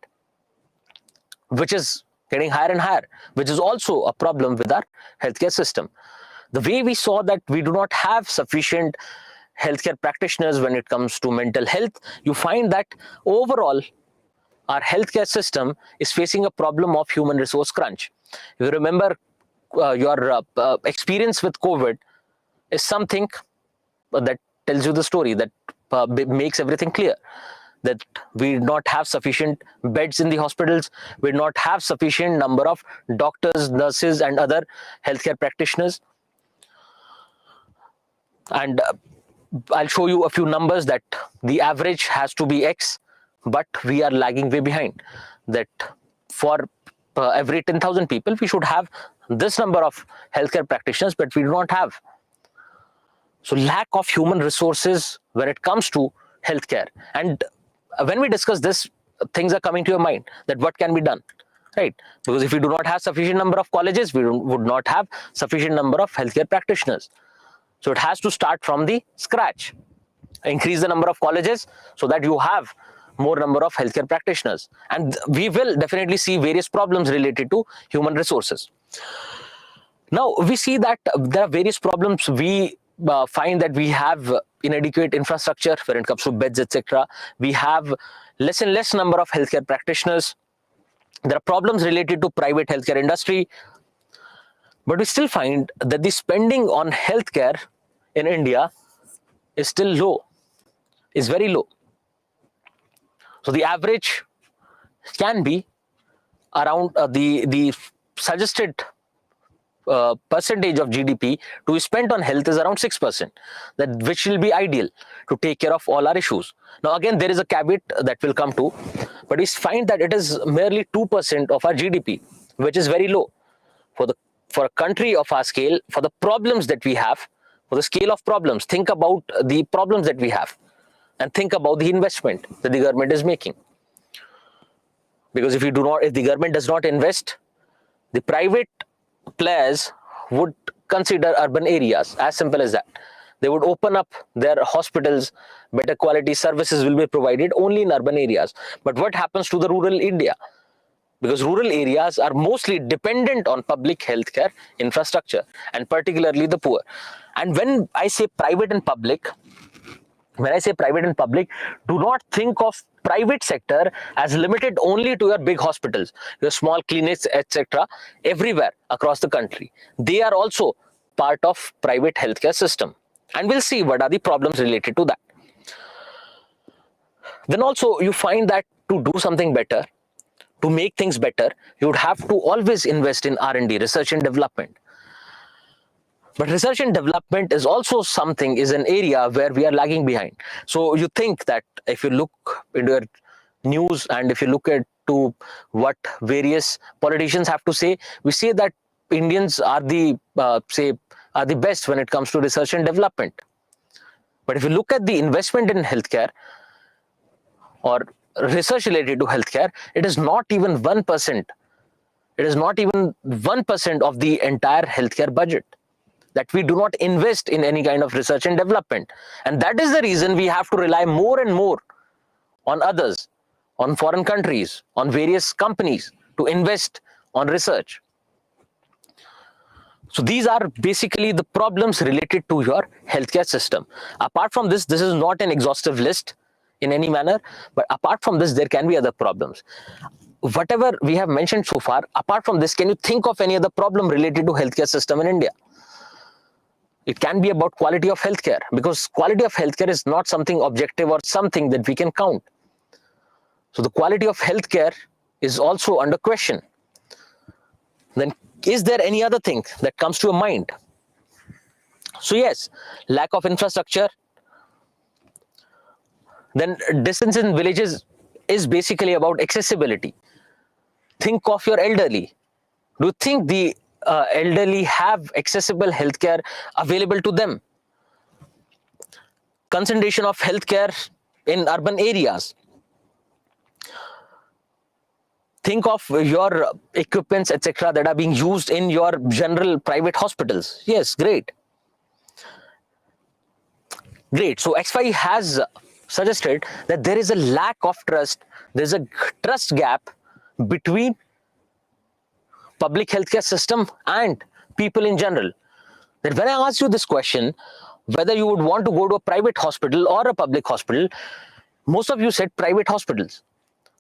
which is getting higher and higher, which is also a problem with our healthcare system. The way we saw that we do not have sufficient healthcare practitioners when it comes to mental health, you find that overall our healthcare system is facing a problem of human resource crunch. If you remember your experience with COVID is something that tells you the story, that makes everything clear, that we do not have sufficient beds in the hospitals, we do not have sufficient number of doctors, nurses and other healthcare practitioners. And I'll show you a few numbers that the average has to be X, but we are lagging way behind. That for every 10,000 people, we should have this number of healthcare practitioners, but we do not have. So lack of human resources when it comes to healthcare. And when we discuss this, things are coming to your mind that what can be done, right? Because if we do not have sufficient number of colleges, we would not have sufficient number of healthcare practitioners. So it has to start from the scratch. Increase the number of colleges so that you have more number of healthcare practitioners. And we will definitely see various problems related to human resources. Now, we see that there are various problems. We find that we have inadequate infrastructure when it comes to beds, etc. We have less and less number of healthcare practitioners. There are problems related to private healthcare industry. But we still find that the spending on healthcare in India is still low, is very low. So the average can be around the suggested percentage of GDP to be spent on health is around 6%, that which will be ideal to take care of all our issues. Now again, there is a caveat that will come to, but we find that it is merely 2% of our GDP, which is very low for a country of our scale, for the problems that we have, for the scale of problems. Think about the problems that we have and think about the investment that the government is making. Because if the government does not invest, the private players would consider urban areas, as simple as that. They would open up their hospitals, better quality services will be provided only in urban areas. But what happens to the rural India? Because rural areas are mostly dependent on public healthcare infrastructure, and particularly the poor. And when I say private and public, do not think of private sector as limited only to your big hospitals, your small clinics, etc. everywhere across the country. They are also part of private healthcare system. And we'll see what are the problems related to that. Then also you find that to do something better, to make things better, you would have to always invest in R&D, research and development. But research and development is also is an area where we are lagging behind. So you think that if you look into your news and if you look at to what various politicians have to say, we say that Indians are the best when it comes to research and development. But if you look at the investment in healthcare or research related to healthcare, it is not even 1%. It is not even 1% of the entire healthcare budget, that we do not invest in any kind of research and development. And that is the reason we have to rely more and more on others, on foreign countries, on various companies to invest on research. So these are basically the problems related to your healthcare system. Apart from this is not an exhaustive list in any manner, but apart from this, there can be other problems. Whatever we have mentioned so far, apart from this, can you think of any other problem related to healthcare system in India? It can be about quality of healthcare, because quality of healthcare is not something objective or something that we can count. So the quality of healthcare is also under question. Then is there any other thing that comes to your mind? So yes, lack of infrastructure. Then distance in villages is basically about accessibility. Think of your elderly. Do you think the elderly have accessible healthcare available to them? Concentration of healthcare in urban areas. Think of your equipments, etc., that are being used in your general private hospitals. Yes, great. Great. So XY has suggested that there is a lack of trust. There's a trust gap between public healthcare system and people in general. That when I asked you this question, whether you would want to go to a private hospital or a public hospital, most of you said private hospitals.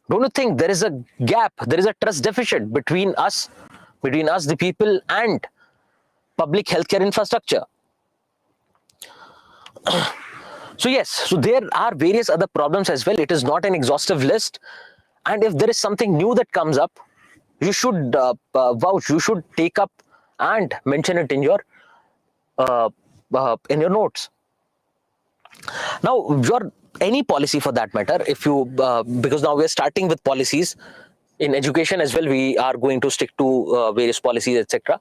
Don't you think there is a gap, there is a trust deficit between us, the people, and public healthcare infrastructure? So yes, so there are various other problems as well. It is not an exhaustive list. And if there is something new that comes up, you should vouch, you should take up and mention it in your notes. Now, any policy for that matter, if you because now we are starting with policies in education as well, we are going to stick to various policies, etc.,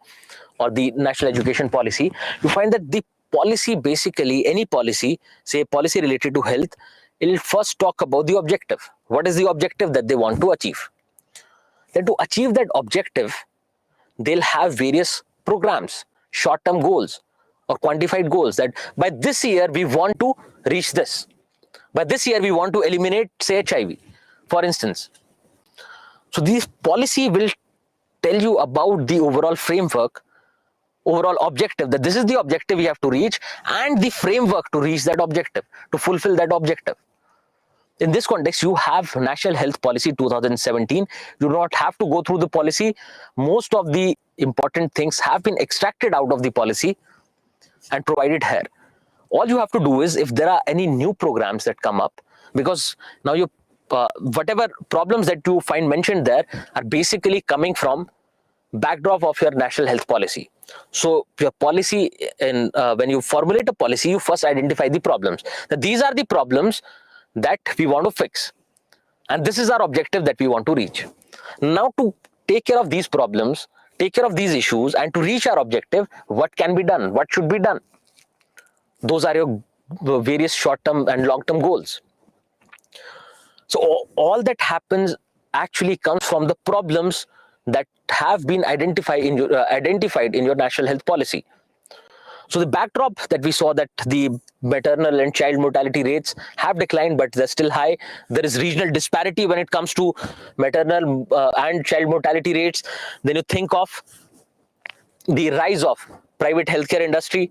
or the national education policy. You find that the policy, basically any policy, say policy related to health, it will first talk about the objective. What is the objective that they want to achieve? Then to achieve that objective, they'll have various programs, short-term goals or quantified goals, that by this year we want to reach this. By this year we want to eliminate, say, HIV, for instance. So this policy will tell you about the overall framework, overall objective, that this is the objective we have to reach, and the framework to reach that objective, to fulfill that objective. In this context, you have National Health Policy 2017. You do not have to go through the policy. Most of the important things have been extracted out of the policy and provided here. All you have to do is, if there are any new programs that come up, because now you whatever problems that you find mentioned there are basically coming from backdrop of your national health policy. So your policy, when you formulate a policy, you first identify the problems. That these are the problems that we want to fix, and this is our objective that we want to reach. Now, to take care of these problems, take care of these issues, and to reach our objective, what can be done? What should be done? Those are your various short-term and long-term goals. So all that happens actually comes from the problems that have been identified in your national health policy. So the backdrop that we saw, that the maternal and child mortality rates have declined, but they're still high. There is regional disparity when it comes to maternal and child mortality rates. Then you think of the rise of private healthcare industry.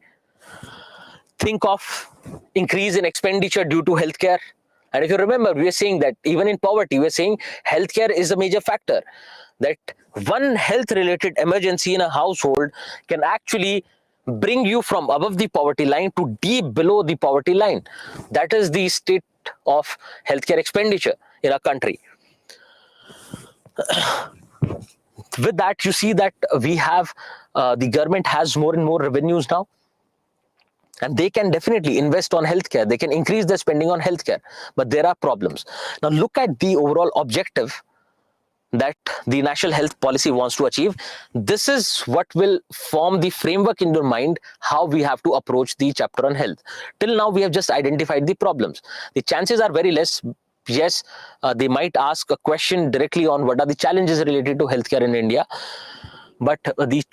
Think of increase in expenditure due to healthcare. And if you remember, we were saying that even in poverty, we were saying healthcare is a major factor. That one health-related emergency in a household can actually bring you from above the poverty line to deep below the poverty line. That is the state of healthcare expenditure in our country. With that, you see that we have the government has more and more revenues now, and they can definitely invest on healthcare. They can increase their spending on healthcare, but there are problems. Now look at the overall objective that the national health policy wants to achieve. This is what will form the framework in your mind how we have to approach the chapter on health. Till now, we have just identified the problems. The chances are very less. Yes, they might ask a question directly on what are the challenges related to healthcare in India. But the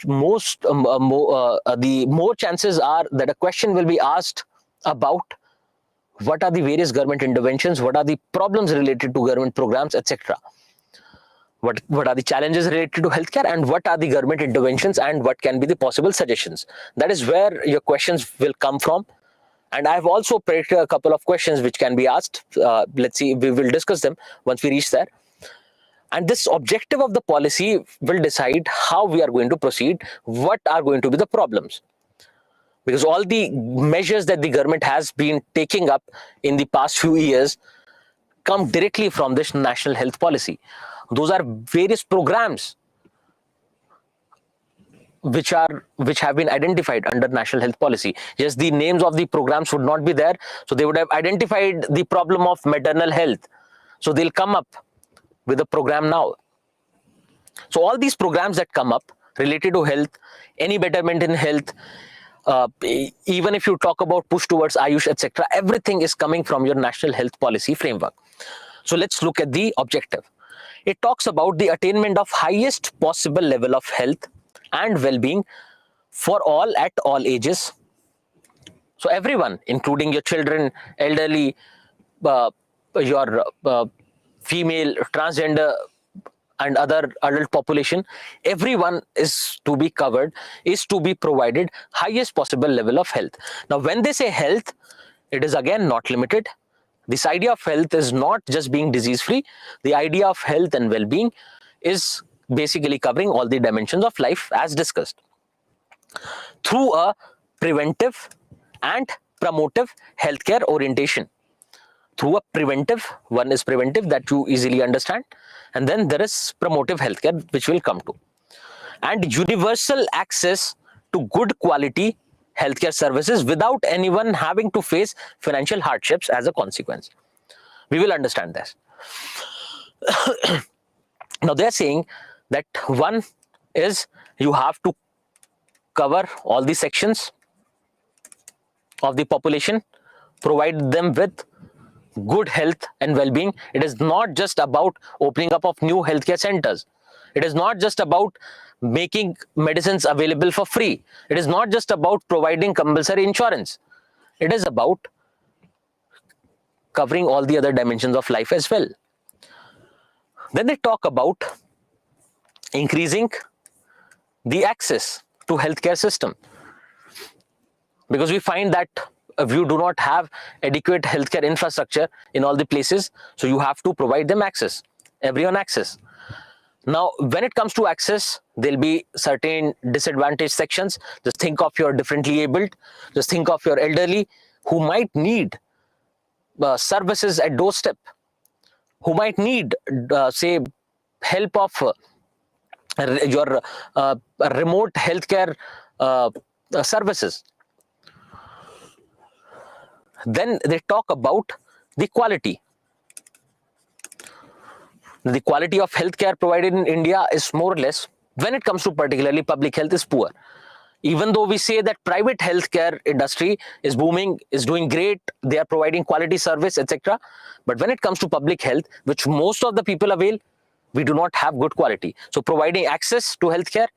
more chances are that a question will be asked about what are the various government interventions, what are the problems related to government programs, etc. What are the challenges related to healthcare, and what are the government interventions, and what can be the possible suggestions. That is where your questions will come from. And I've also predicted a couple of questions which can be asked. Let's see, we will discuss them once we reach there. And this objective of the policy will decide how we are going to proceed, what are going to be the problems. Because all the measures that the government has been taking up in the past few years come directly from this national health policy. Those are various programs which have been identified under national health policy. Yes, the names of the programs would not be there, so they would have identified the problem of maternal health, so they'll come up with a program now. So all these programs that come up related to health, any betterment in health, even if you talk about push towards Ayush, etc., everything is coming from your national health policy framework. So let's look at the objective. It talks about the attainment of highest possible level of health and well-being for all at all ages. So everyone, including your children, elderly, your female, transgender, and other adult population, everyone is to be covered, is to be provided highest possible level of health. Now, when they say health, it is again not limited. This idea of health is not just being disease free. The idea of health and well-being is basically covering all the dimensions of life as discussed through a preventive and promotive healthcare orientation. Through a preventive, one is preventive that you easily understand, and then there is promotive healthcare, which we'll come to, and universal access to good quality healthcare services without anyone having to face financial hardships as a consequence. We will understand this. Now they're saying that one is you have to cover all the sections of the population, provide them with good health and well-being. It is not just about opening up of new healthcare centers. It is not just about making medicines available for free. It is not just about providing compulsory insurance. It is about covering all the other dimensions of life as well. Then they talk about increasing the access to healthcare system, because we find that you do not have adequate healthcare infrastructure in all the places, so you have to provide them access, everyone access. Now, when it comes to access, there'll be certain disadvantaged sections. Just think of your differently abled, just think of your elderly who might need services at doorstep, who might need, say, help of your remote healthcare services. Then they talk about the quality. The quality of healthcare provided in India is more or less, when it comes to particularly public health, is poor. Even though we say that private healthcare industry is booming, is doing great, they are providing quality service, etc. But when it comes to public health, which most of the people avail, we do not have good quality. So providing access to healthcare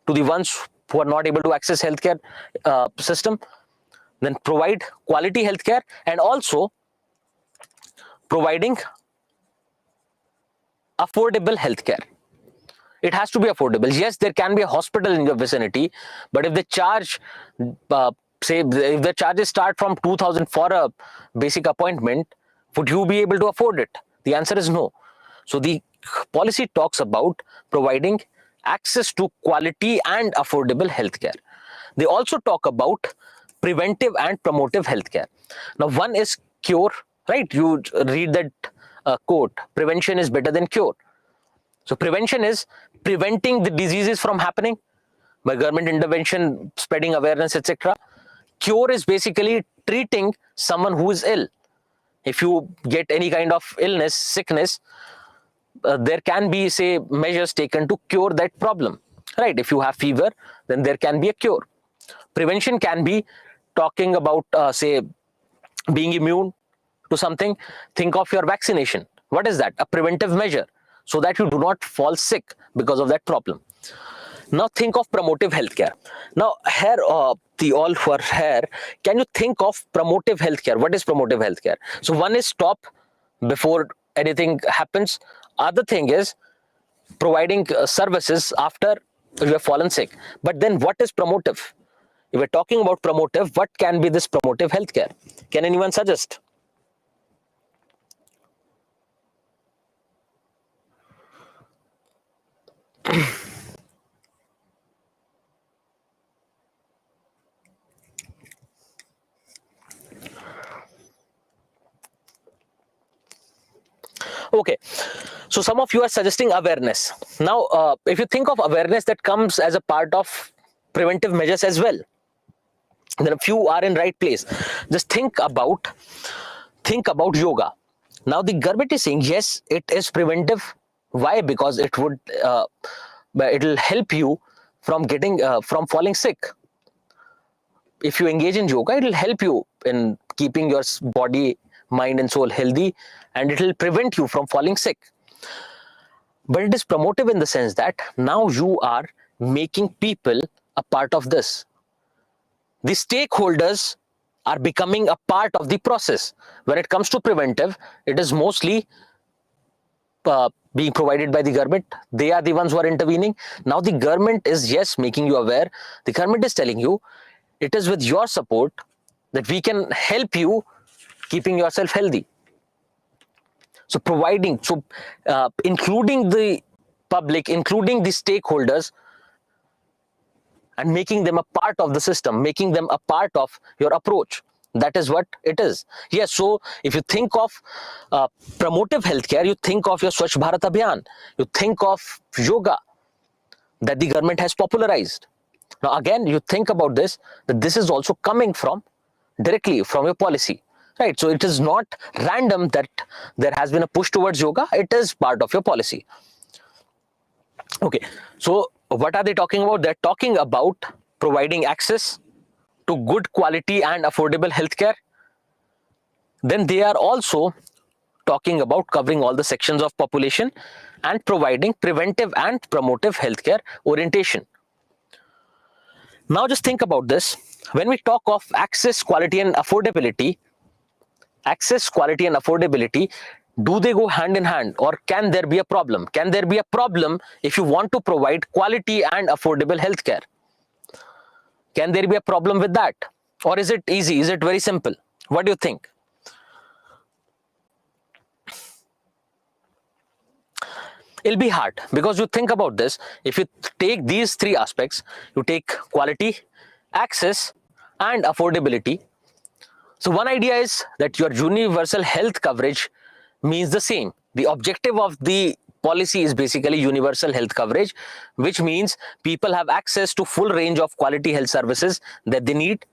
to the ones who are not able to access healthcare system, then provide quality healthcare, and also providing affordable healthcare. It has to be affordable. Yes, there can be a hospital in your vicinity, but if they charge, say, if the charges start from 2,000 for a basic appointment, would you be able to afford it? The answer is no. So the policy talks about providing access to quality and affordable healthcare. They also talk about preventive and promotive healthcare. Now, one is cure, right? You read that quote, prevention is better than cure. So prevention is preventing the diseases from happening by government intervention, spreading awareness, etc. Cure is basically treating someone who is ill. If you get any kind of illness, sickness, there can be, say, measures taken to cure that problem, right? If you have fever, then there can be a cure. Prevention can be talking about, say, being immune to something. Think of your vaccination. What is that? A preventive measure, so that you do not fall sick because of that problem. Now think of promotive healthcare. Now here, the all who are here, can you think of promotive healthcare? What is promotive healthcare? So one is stop before anything happens. Other thing is providing services after you have fallen sick. But then what is promotive? If we're talking about promotive, what can be this promotive healthcare? Can anyone suggest? Okay, so some of you are suggesting awareness. Now, if you think of awareness that comes as a part of preventive measures as well, then a few are in right place. Just think about yoga. Now the government is saying yes, it is preventive. Why? Because it would it'll help you from getting from falling sick. If you engage in yoga, it will help you in keeping your body, mind and soul healthy, and it will prevent you from falling sick. But it is promotive in the sense that now you are making people a part of this. The stakeholders are becoming a part of the process. When it comes to preventive, it is mostly being provided by the government. They are the ones who are intervening. Now the government is, yes, making you aware. The government is telling you it is with your support that we can help you keeping yourself healthy. So including the public, including the stakeholders, and making them a part of the system, making them a part of your approach. That is what it is. Yes, so if you think of promotive healthcare, you think of your Swachh Bharat Abhiyan, you think of yoga that the government has popularized. Now again, you think about this, that this is also coming from directly from your policy, right? So it is not random that there has been a push towards yoga. It is part of your policy. Okay, so what are they talking about? They're talking about providing access to good quality and affordable healthcare. Then they are also talking about covering all the sections of population and providing preventive and promotive healthcare orientation. Now just think about this. When we talk of access, quality and affordability, do they go hand in hand, or can there be a problem? Can there be a problem if you want to provide quality and affordable healthcare? Can there be a problem with that? Or is it easy? Is it very simple? What do you think? It'll be hard, because you think about this. If you take these three aspects, you take quality, access and affordability. So one idea is that your universal health coverage means the same. The objective of the policy is basically universal health coverage, which means people have access to full range of quality health services that they need,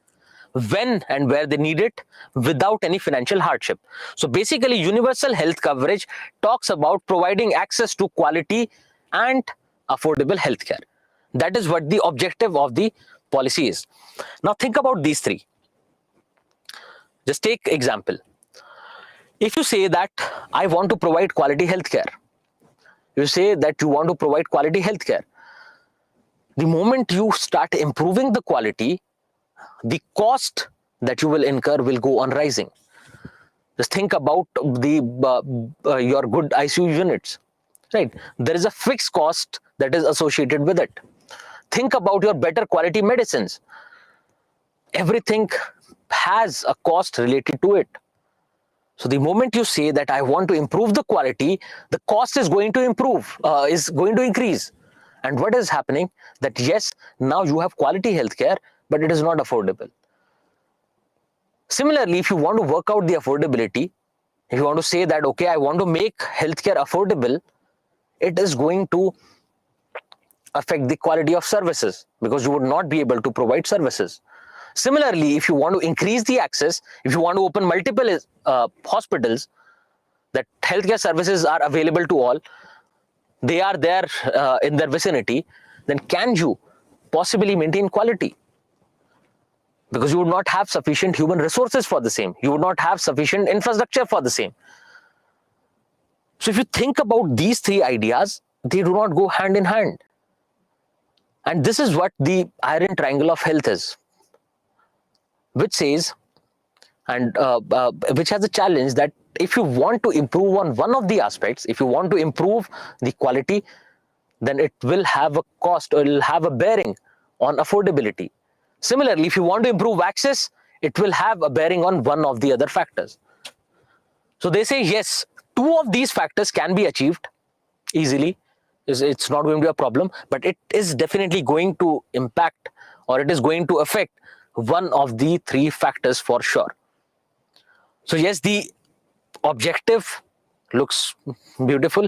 when and where they need it, without any financial hardship. So basically, universal health coverage talks about providing access to quality and affordable healthcare. That is what the objective of the policy is. Now think about these three. Just take example. If you say that I want to provide quality healthcare, you say that you want to provide quality healthcare. The moment you start improving the quality, the cost that you will incur will go on rising. Just think about your good ICU units, right? There is a fixed cost that is associated with it. Think about your better quality medicines. Everything has a cost related to it. So the moment you say that I want to improve the quality, the cost is going to increase. And what is happening? That yes, now you have quality healthcare, but it is not affordable. Similarly, if you want to work out the affordability, if you want to say that, okay, I want to make healthcare affordable, it is going to affect the quality of services, because you would not be able to provide services. Similarly, if you want to increase the access, if you want to open multiple hospitals, that healthcare services are available to all, they are there in their vicinity, then can you possibly maintain quality? Because you would not have sufficient human resources for the same. You would not have sufficient infrastructure for the same. So if you think about these three ideas, they do not go hand in hand. And this is what the iron triangle of health is, which says, and which has a challenge that if you want to improve on one of the aspects, if you want to improve the quality, then it will have a cost, or it will have a bearing on affordability. Similarly, if you want to improve access, it will have a bearing on one of the other factors. So they say, yes, two of these factors can be achieved easily. It's not going to be a problem, but it is definitely going to impact, or it is going to affect one of the three factors for sure. So yes, the objective looks beautiful,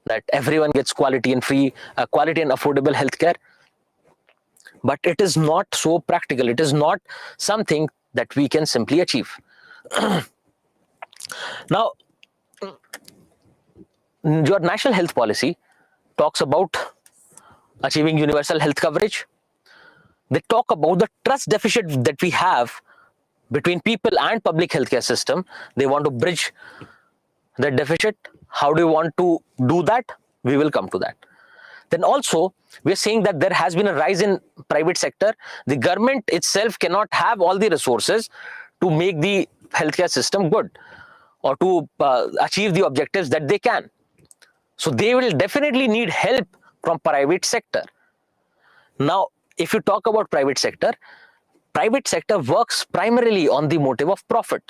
that everyone gets quality and affordable healthcare. But it is not so practical. It is not something that we can simply achieve. Now, your national health policy talks about achieving universal health coverage. They talk about the trust deficit that we have between people and public healthcare system. They want to bridge that deficit. How do you want to do that? We will come to that. Then also, we are saying that there has been a rise in private sector. The government itself cannot have all the resources to make the healthcare system good, or to achieve the objectives that they can. So they will definitely need help from private sector. Now, if you talk about private sector works primarily on the motive of profit.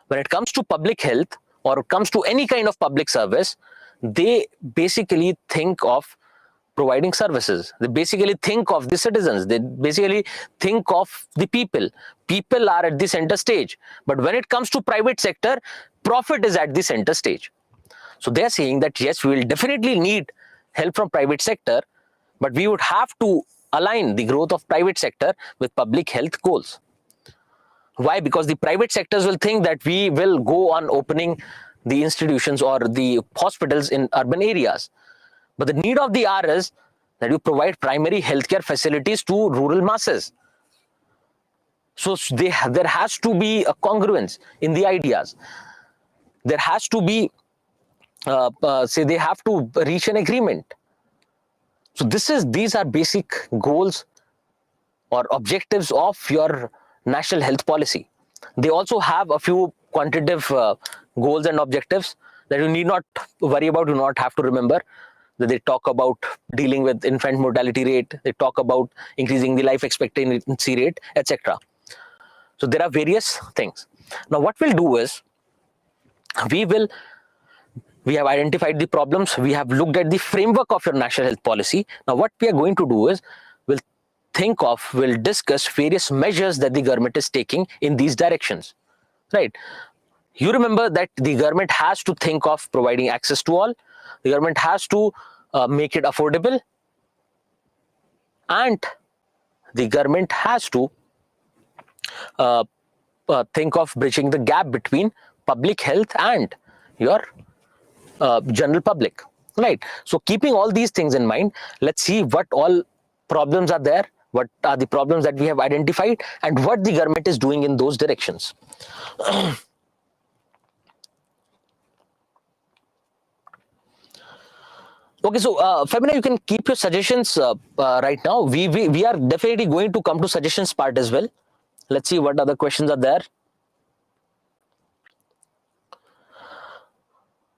When it comes to public health or it comes to any kind of public service, they basically think of providing services. They basically think of the citizens. They basically think of the people. People are at the center stage. But when it comes to private sector, profit is at the center stage. So they are saying that yes, we will definitely need help from private sector, but we would have to align the growth of private sector with public health goals. Why? Because the private sectors will think that we will go on opening the institutions or the hospitals in urban areas. But the need of the hour is that you provide primary healthcare facilities to rural masses. So there has to be a congruence in the ideas. There has to be, they have to reach an agreement. So these are basic goals or objectives of your national health policy. They also have a few quantitative goals and objectives that you need not worry about, you not have to remember. That they talk about dealing with infant mortality rate, they talk about increasing the life expectancy rate, etc. So there are various things. Now what we'll do is, we have identified the problems, we have looked at the framework of your national health policy. Now what we are going to do is, we'll discuss various measures that the government is taking in these directions, right? You remember that the government has to think of providing access to all, the government has to make it affordable, and the government has to think of bridging the gap between public health and your general public, right? So keeping all these things in mind, let's see what all problems are there, what are the problems that we have identified, and what the government is doing in those directions. Okay, so Femina, you can keep your suggestions right now. We are definitely going to come to suggestions part as well. Let's see what other questions are there.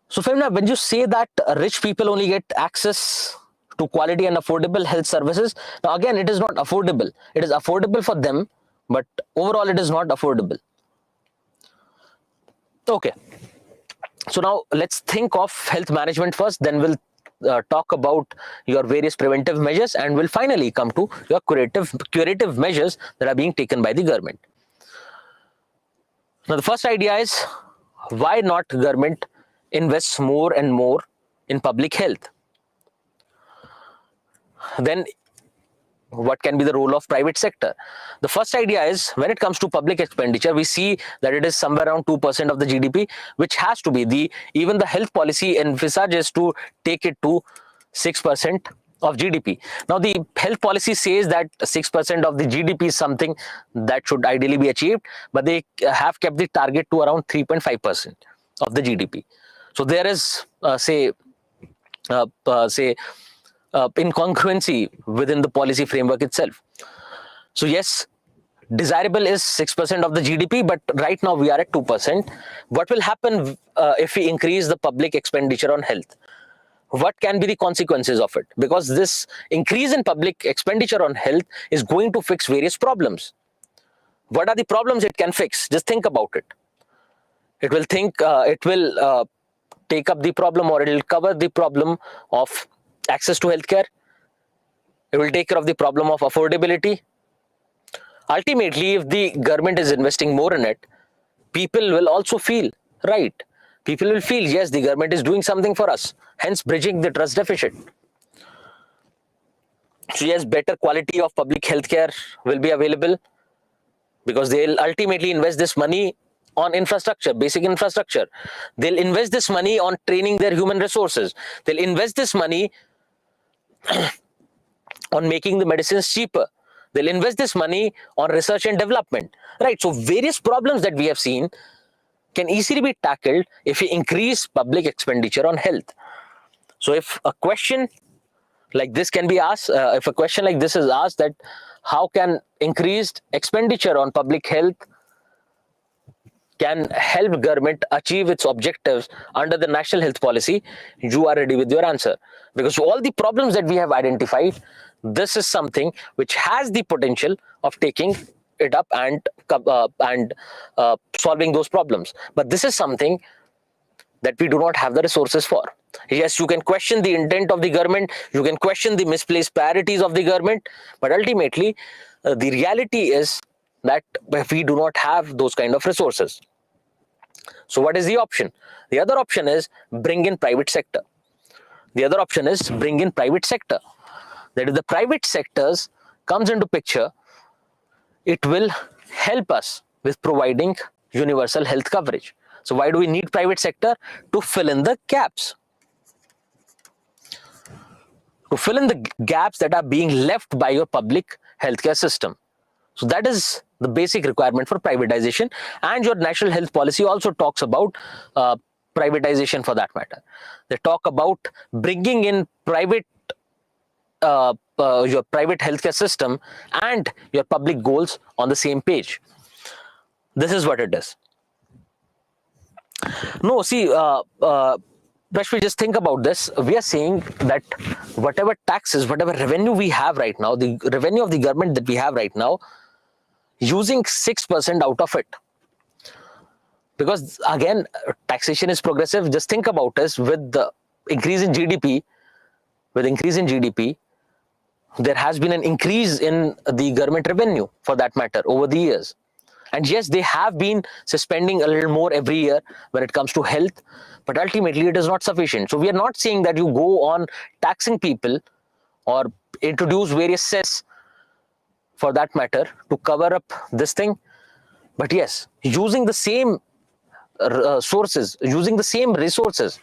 So Femina, when you say that rich people only get access to quality and affordable health services, now again, it is not affordable. It is affordable for them, but overall it is not affordable. Okay. So now let's think of health management first, then we'll talk about your various preventive measures, and we'll finally come to your curative measures that are being taken by the government. Now the first idea is, why not government invests more and more in public health? Then what can be the role of private sector? The first idea is, when it comes to public expenditure, we see that it is somewhere around 2% of the GDP, which has to be even the health policy envisages to take it to 6% of GDP. Now the health policy says that 6% of the GDP is something that should ideally be achieved, but they have kept the target to around 3.5% of the GDP. So there is incongruency within the policy framework itself. So yes, desirable is 6% of the GDP, but right now we are at 2%. What will happen if we increase the public expenditure on health? What can be the consequences of it? Because this increase in public expenditure on health is going to fix various problems. What are the problems it can fix? Just think about it. It will take up the problem, or it will cover the problem of access to healthcare. It will take care of the problem of affordability. Ultimately, if the government is investing more in it, people will also feel, right? People will feel, yes, the government is doing something for us, hence bridging the trust deficit. So yes, better quality of public healthcare will be available, because they'll ultimately invest this money on infrastructure, basic infrastructure. They'll invest this money on training their human resources. They'll invest this money on making the medicines cheaper. They'll invest this money on research and development, right? So various problems that we have seen can easily be tackled if we increase public expenditure on health. So if a question like this can be asked, if a question like this is asked, that how can increased expenditure on public health can help government achieve its objectives under the national health policy, you are ready with your answer. Because all the problems that we have identified, this is something which has the potential of taking it up and solving those problems. But this is something that we do not have the resources for. Yes, you can question the intent of the government, you can question the misplaced priorities of the government, but ultimately, the reality is that we do not have those kind of resources. So what is the option? The other option is bring in private sector. The other option is bring in private sector. That if the private sectors comes into picture, it will help us with providing universal health coverage. So why do we need private sector? To fill in the gaps. To fill in the gaps that are being left by your public healthcare system. So that is the basic requirement for privatization, and your national health policy also talks about privatization for that matter. They talk about bringing in your private healthcare system and your public goals on the same page. This is what it is. No, see, Rashmi, just think about this. We are saying that whatever taxes, whatever revenue we have right now, the revenue of the government that we have right now, using 6% out of it. Because again, taxation is progressive. Just think about this, with the increase in GDP, there has been an increase in the government revenue for that matter over the years. And yes, they have been suspending a little more every year when it comes to health, but ultimately it is not sufficient. So we are not saying that you go on taxing people or introduce various cess for that matter to cover up this thing. But yes, using the same sources, using the same resources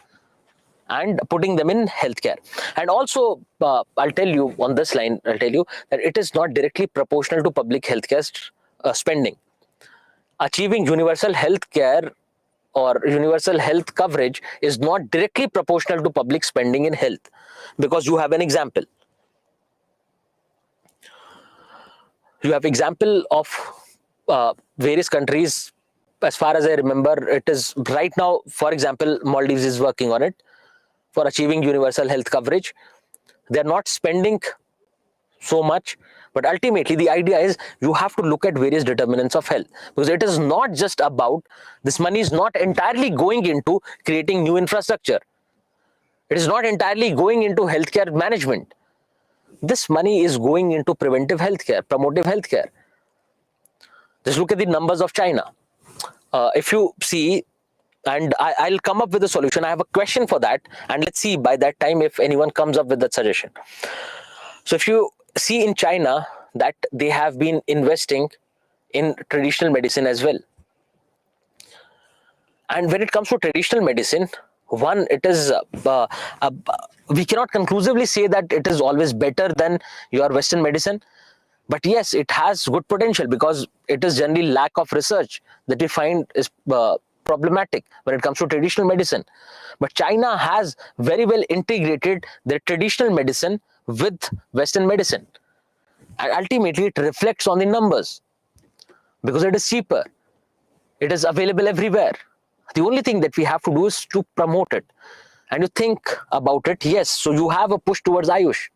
and putting them in healthcare. And also, I'll tell you on this line, I'll tell you that it is not directly proportional to public healthcare spending. Achieving universal healthcare or universal health coverage is not directly proportional to public spending in health. Because you have an example. You have example of various countries. As far as I remember, it is right now, for example, Maldives is working on it for achieving universal health coverage. They're not spending so much, but ultimately the idea is you have to look at various determinants of health, because it is not just about, this money is not entirely going into creating new infrastructure. It is not entirely going into healthcare management. This money is going into preventive healthcare, promotive healthcare. Just look at the numbers of China. If you see, and I'll come up with a solution. I have a question for that, and let's see by that time if anyone comes up with that suggestion. So if you see in China that they have been investing in traditional medicine as well. And when it comes to traditional medicine, one, it is, we cannot conclusively say that it is always better than your Western medicine. But yes, it has good potential because it is generally lack of research that we find is problematic when it comes to traditional medicine. But China has very well integrated their traditional medicine with Western medicine. And ultimately, it reflects on the numbers because it is cheaper. It is available everywhere. The only thing that we have to do is to promote it. And you think about it, yes, so you have a push towards Ayush,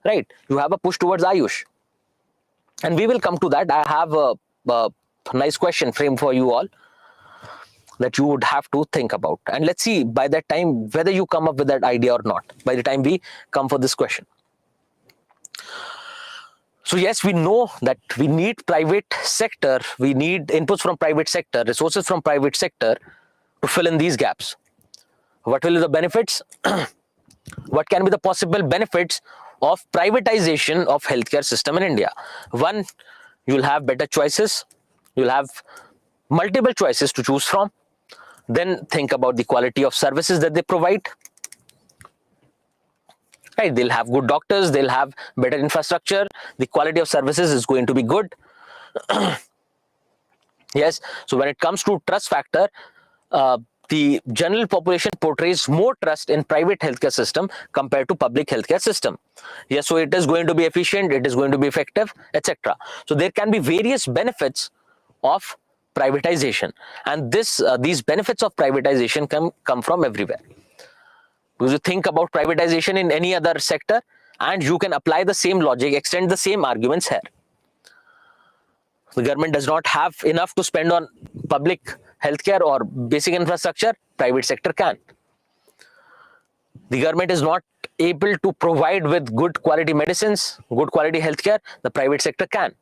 right? You have a push towards Ayush. And we will come to that. I have a nice question framed for you all that you would have to think about. And let's see by that time whether you come up with that idea or not, by the time we come for this question. So yes, we know that we need private sector, we need inputs from private sector, resources from private sector to fill in these gaps. What will be the benefits? What can be the possible benefits of privatization of healthcare system in India? One, you'll have better choices. You'll have multiple choices to choose from. Then think about the quality of services that they provide. Right, they'll have good doctors, they'll have better infrastructure, the quality of services is going to be good. Yes, so when it comes to trust factor, the general population portrays more trust in private healthcare system compared to public healthcare system. Yes, so it is going to be efficient, it is going to be effective, etc. So there can be various benefits of privatization, and these benefits of privatization come from everywhere. Because you think about privatization in any other sector, and you can apply the same logic, extend the same arguments here. The government does not have enough to spend on public healthcare or basic infrastructure, private sector can. The government is not able to provide with good quality medicines, good quality healthcare, the private sector can.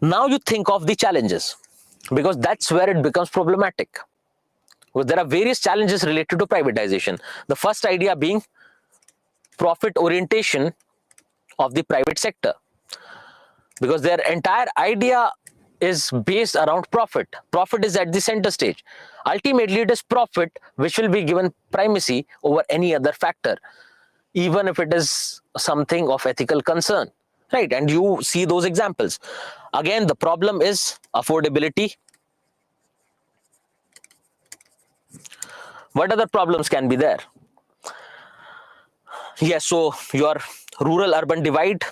Now you think of the challenges, because that's where it becomes problematic. Because there are various challenges related to privatization. The first idea being profit orientation of the private sector, because their entire idea is based around profit. Profit is at the center stage. Ultimately, it is profit which will be given primacy over any other factor, even if it is something of ethical concern, right? And you see those examples. Again, the problem is affordability. What other problems can be there? Yes, so your rural-urban divide.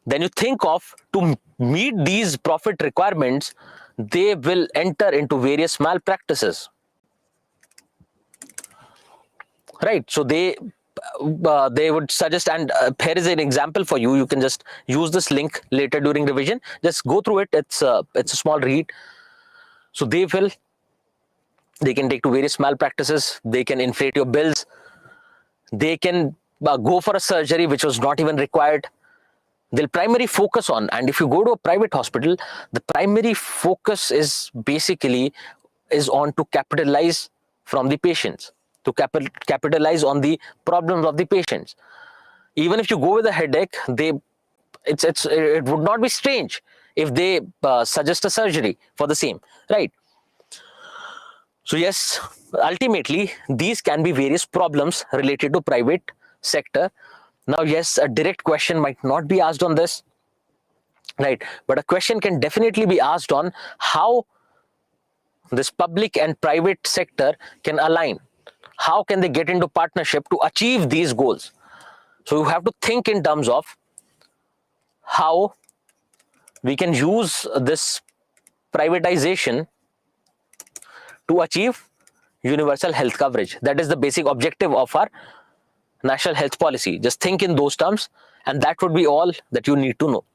Then you think of, to meet these profit requirements, they will enter into various malpractices, right? So they would suggest, and here is an example for you. You can just use this link later during revision. Just go through it. It's a small read. So they can take to various malpractices. They can inflate your bills. They can go for a surgery which was not even required. They'll primarily focus on, and if you go to a private hospital, the primary focus is basically on to capitalize from the patients, to capitalize on the problems of the patients. Even if you go with a headache, it would not be strange if they suggest a surgery for the same, right? So yes, ultimately, these can be various problems related to private sector. Now, yes, a direct question might not be asked on this, right? But a question can definitely be asked on how this public and private sector can align. How can they get into partnership to achieve these goals? So you have to think in terms of how we can use this privatization to achieve universal health coverage. That is the basic objective of our national health policy. Just think in those terms, and that would be all that you need to know.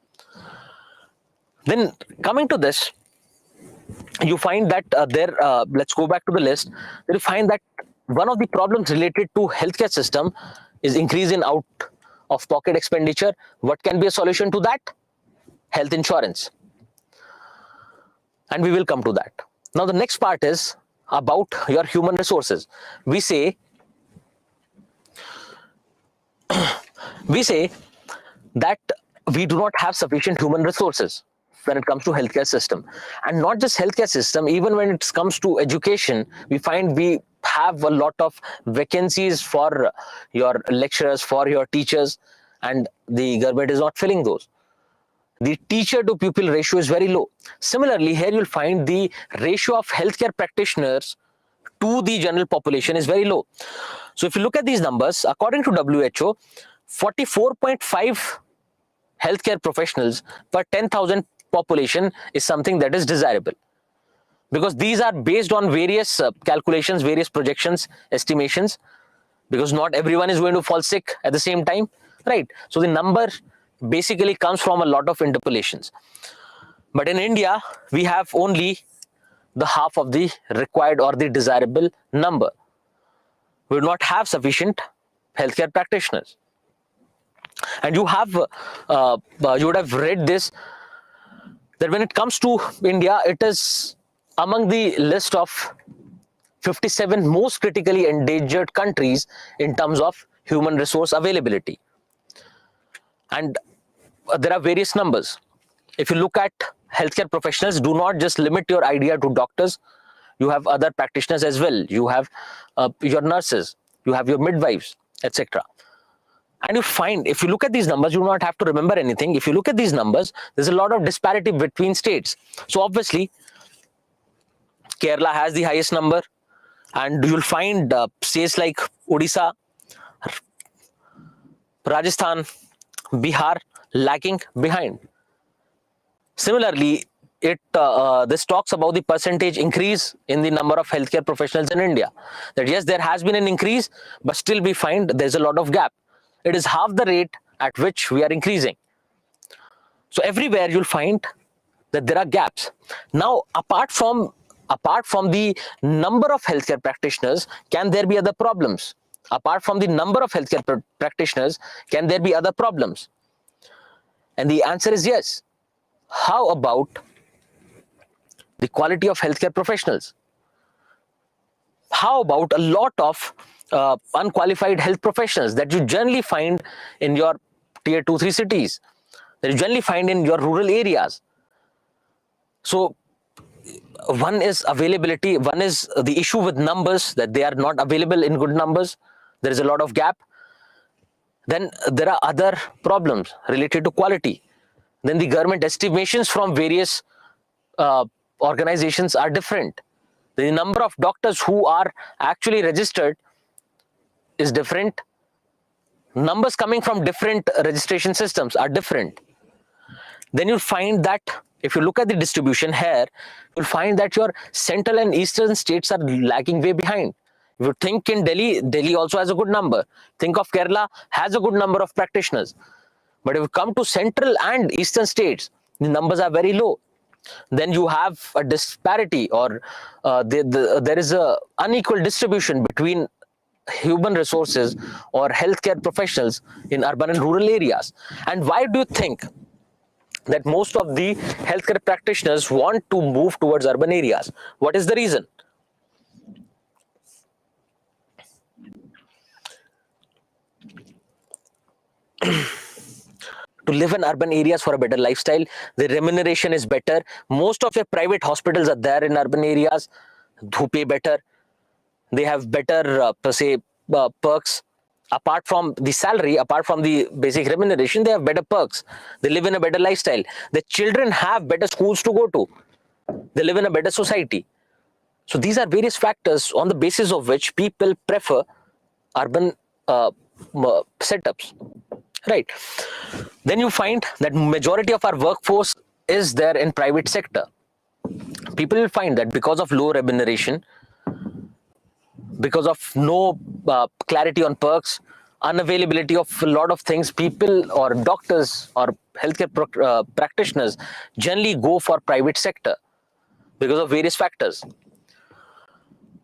Then coming to this, you find that let's go back to the list. You find that one of the problems related to healthcare system is increase in out of pocket expenditure. What can be a solution to that? Health insurance. And we will come to that. Now the next part is about your human resources. We say that we do not have sufficient human resources when it comes to healthcare system, and not just healthcare system. Even when it comes to education, we find we have a lot of vacancies for your lecturers, for your teachers, and the government is not filling those. The teacher to pupil ratio is very low. Similarly, here you'll find the ratio of healthcare practitioners to the general population is very low. So if you look at these numbers, according to WHO, 44.5 healthcare professionals per 10,000 population is something that is desirable, because these are based on various calculations, various projections, estimations, because not everyone is going to fall sick at the same time, right? So the number basically comes from a lot of interpolations. But in India, we have only the half of the required or the desirable number. We do not have sufficient healthcare practitioners. And you would have read this, that when it comes to India, it is among the list of 57 most critically endangered countries in terms of human resource availability. And there are various numbers. If you look at healthcare professionals, do not just limit your idea to doctors. You have other practitioners as well. You have your nurses, you have your midwives, etc. And you find, if you look at these numbers, you do not have to remember anything. If you look at these numbers, there's a lot of disparity between states. So obviously, Kerala has the highest number, and you'll find states like Odisha, Rajasthan, Bihar lagging behind. Similarly, this talks about the percentage increase in the number of healthcare professionals in India. That yes, there has been an increase, but still we find there's a lot of gap. It is half the rate at which we are increasing. So everywhere you'll find that there are gaps. Now, apart from the number of healthcare practitioners, can there be other problems? Apart from the number of healthcare practitioners, can there be other problems? And the answer is yes. How about the quality of healthcare professionals? How about a lot of unqualified health professionals that you generally find in your tier 2, 3 cities, that you generally find in your rural areas? So one is availability, one is the issue with numbers, that they are not available in good numbers. There is a lot of gap. Then there are other problems related to quality. Then the government estimations from various organizations are different. The number of doctors who are actually registered is different. Numbers coming from different registration systems are different. Then you'll find that if you look at the distribution here, you'll find that your central and eastern states are lagging way behind. If you think in Delhi, Delhi also has a good number. Think of Kerala, has a good number of practitioners. But if you come to central and eastern states, the numbers are very low. Then you have a disparity, or there is a unequal distribution between human resources or healthcare professionals in urban and rural areas. And why do you think that most of the healthcare practitioners want to move towards urban areas? What is the reason? To live in urban areas for a better lifestyle, the remuneration is better. Most of your private hospitals are there in urban areas who pay better. They have better, perks. Apart from the salary, apart from the basic remuneration, they have better perks. They live in a better lifestyle. The children have better schools to go to. They live in a better society. So these are various factors on the basis of which people prefer urban setups, right? Then you find that majority of our workforce is there in private sector. People will find that because of low remuneration, because of no clarity on perks, unavailability of a lot of things, people or doctors or healthcare practitioners generally go for private sector because of various factors.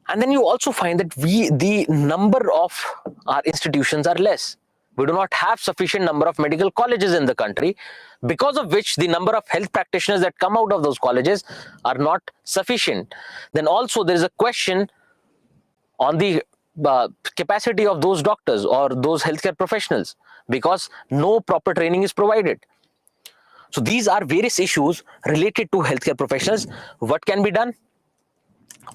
And then you also find that the number of our institutions are less. We do not have sufficient number of medical colleges in the country, because of which the number of health practitioners that come out of those colleges are not sufficient. Then also there is a question on the capacity of those doctors or those healthcare professionals, because no proper training is provided. So these are various issues related to healthcare professionals. What can be done?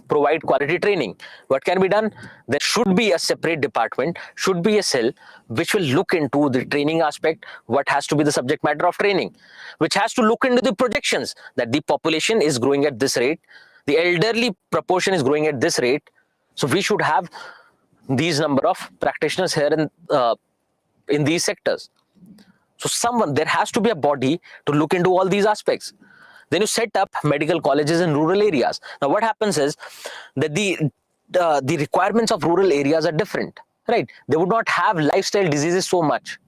Provide quality training. What can be done? There should be a separate department, should be a cell which will look into the training aspect, what has to be the subject matter of training, which has to look into the projections that the population is growing at this rate, the elderly proportion is growing at this rate, so we should have these number of practitioners here in these sectors. So there has to be a body to look into all these aspects. Then you set up medical colleges in rural areas. Now what happens is that the requirements of rural areas are different, right? They would not have lifestyle diseases so much.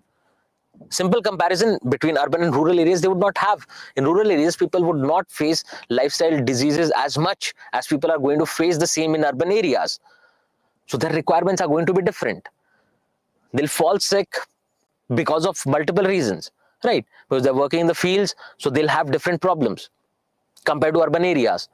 Simple comparison between urban and rural areas, they would not have. In rural areas, people would not face lifestyle diseases as much as people are going to face the same in urban areas. So their requirements are going to be different. They'll fall sick because of multiple reasons, right? Because they're working in the fields, so they'll have different problems compared to urban areas.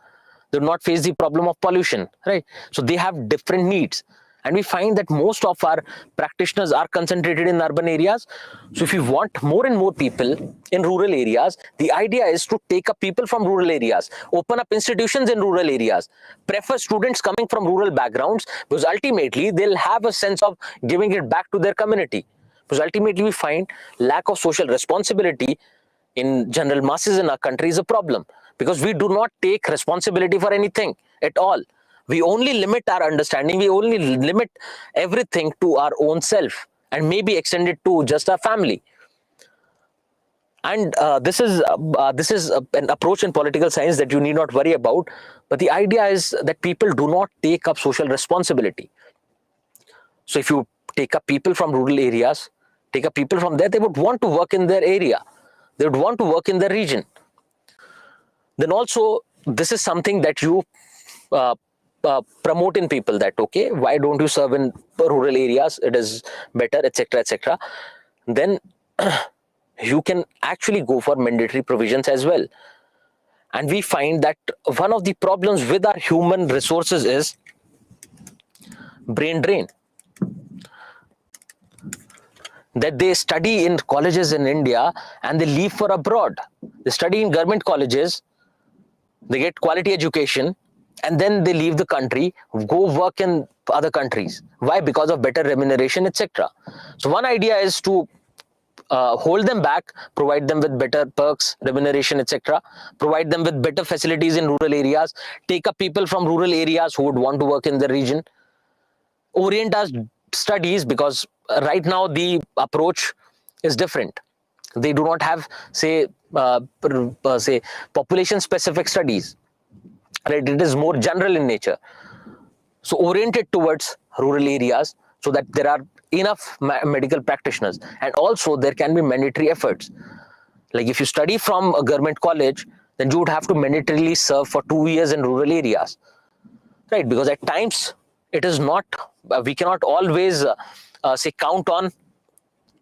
They will not face the problem of pollution, right? So they have different needs. And we find that most of our practitioners are concentrated in urban areas. So if you want more and more people in rural areas, the idea is to take up people from rural areas, open up institutions in rural areas, prefer students coming from rural backgrounds, because ultimately they'll have a sense of giving it back to their community. Because ultimately we find lack of social responsibility in general masses in our country is a problem, because we do not take responsibility for anything at all. We only limit our understanding, we only limit everything to our own self, and maybe extend it to just our family. And this is an approach in political science that you need not worry about. But the idea is that people do not take up social responsibility. So if you take up people from rural areas, take up people from there, they would want to work in their area. They would want to work in their region. Then also, this is something that you uh, promote in people, that okay, why don't you serve in rural areas? It is better, etc., etc. Then you can actually go for mandatory provisions as well. And we find that one of the problems with our human resources is brain drain. That they study in colleges in India and they leave for abroad. They study in government colleges, they get quality education, and then they leave the country, go work in other countries. Why? Because of better remuneration, etc. So one idea is to hold them back, provide them with better perks, remuneration, etc. Provide them with better facilities in rural areas, take up people from rural areas who would want to work in the region, orient our studies, because right now the approach is different. They do not have, say, say population specific studies. Right? It is more general in nature. So oriented towards rural areas so that there are enough medical practitioners, and also there can be mandatory efforts. Like if you study from a government college, then you would have to mandatorily serve for 2 years in rural areas, right? Because at times it is not, we cannot always say count on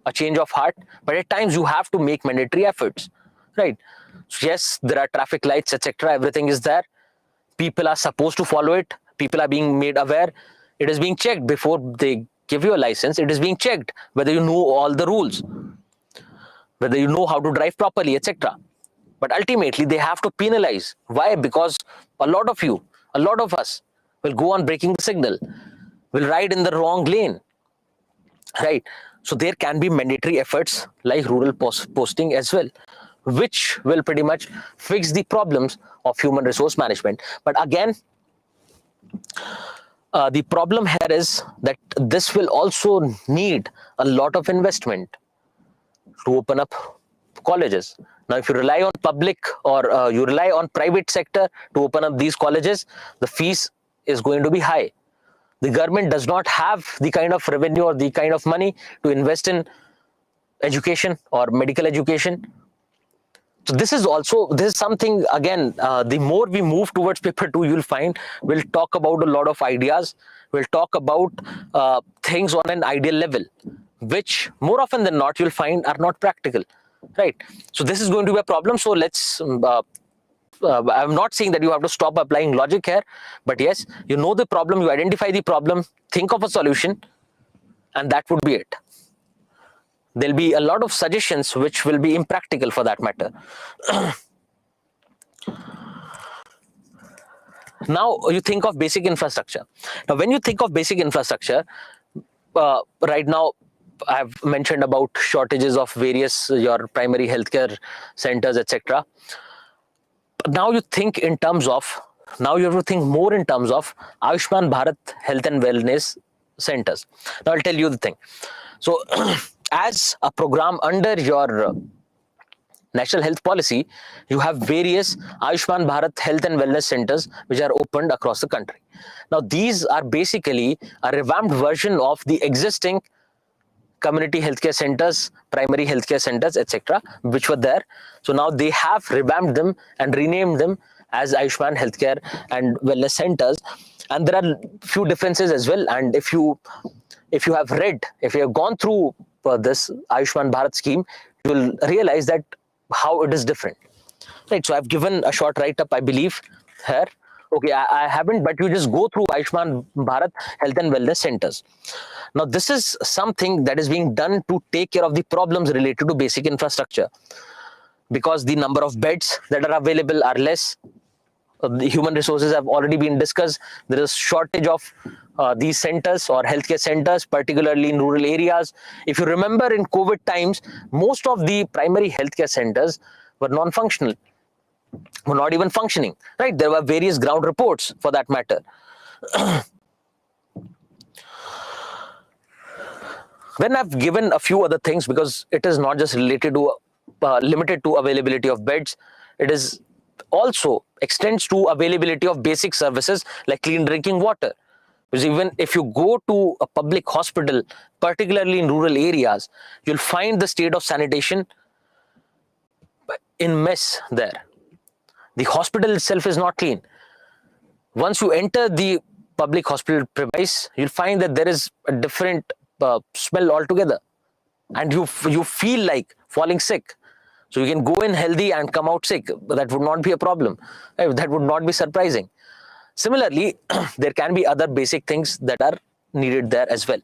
a change of heart, but at times you have to make mandatory efforts, right? So yes, there are traffic lights, etc. Everything is there. People are supposed to follow it. People are being made aware. It is being checked before they give you a license. It is being checked whether you know all the rules, whether you know how to drive properly, etc. But ultimately, they have to penalize. Why? Because a lot of you, a lot of us will go on breaking the signal, will ride in the wrong lane, right? So there can be mandatory efforts like rural posting as well, which will pretty much fix the problems of human resource management. But again, the problem here is that this will also need a lot of investment to open up colleges. Now, if you rely on public or you rely on private sector to open up these colleges, the fees is going to be high. The government does not have the kind of revenue or the kind of money to invest in education or medical education. So this is something, again, the more we move towards paper 2, you'll find we'll talk about a lot of ideas. We'll talk about things on an ideal level, which more often than not you'll find are not practical, right? So this is going to be a problem. So let's I'm not saying that you have to stop applying logic here, but yes, you know the problem, you identify the problem, think of a solution, and that would be it. There'll be a lot of suggestions which will be impractical for that matter. Now you think of basic infrastructure. Now when you think of basic infrastructure, right now I've mentioned about shortages of various your primary healthcare centers, etc. Now you think in terms of, now you have to think more in terms of Ayushman Bharat health and wellness centers. Now I'll tell you the thing. So as a program under your national health policy, you have various Ayushman Bharat health and wellness centers which are opened across the country. Now these are basically a revamped version of the existing community healthcare centers, primary healthcare centers, etc., which were there. So now they have revamped them and renamed them as Ayushman Healthcare and Wellness Centers. And there are few differences as well. And if you have read, if you have gone through this Ayushman Bharat scheme, you will realize that how it is different. Right. So I've given a short write-up, I believe, here. Okay, I haven't, but you just go through Ayushman Bharat Health and Wellness Centers. Now, this is something that is being done to take care of the problems related to basic infrastructure, because the number of beds that are available are less. The human resources have already been discussed. There is shortage of these centers or healthcare centers, particularly in rural areas. If you remember, in COVID times, most of the primary healthcare centers were non-functional, were not even functioning, right? There were various ground reports for that matter. Then I've given a few other things, because it is not just related to limited to availability of beds. It is also extends to availability of basic services like clean drinking water. Because even if you go to a public hospital, particularly in rural areas, you'll find the state of sanitation in mess there. The hospital itself is not clean. Once you enter the public hospital premise, you'll find that there is a different smell altogether, and you feel like falling sick. So you can go in healthy and come out sick. That would not be a problem. That would not be surprising. Similarly, there can be other basic things that are needed there as well.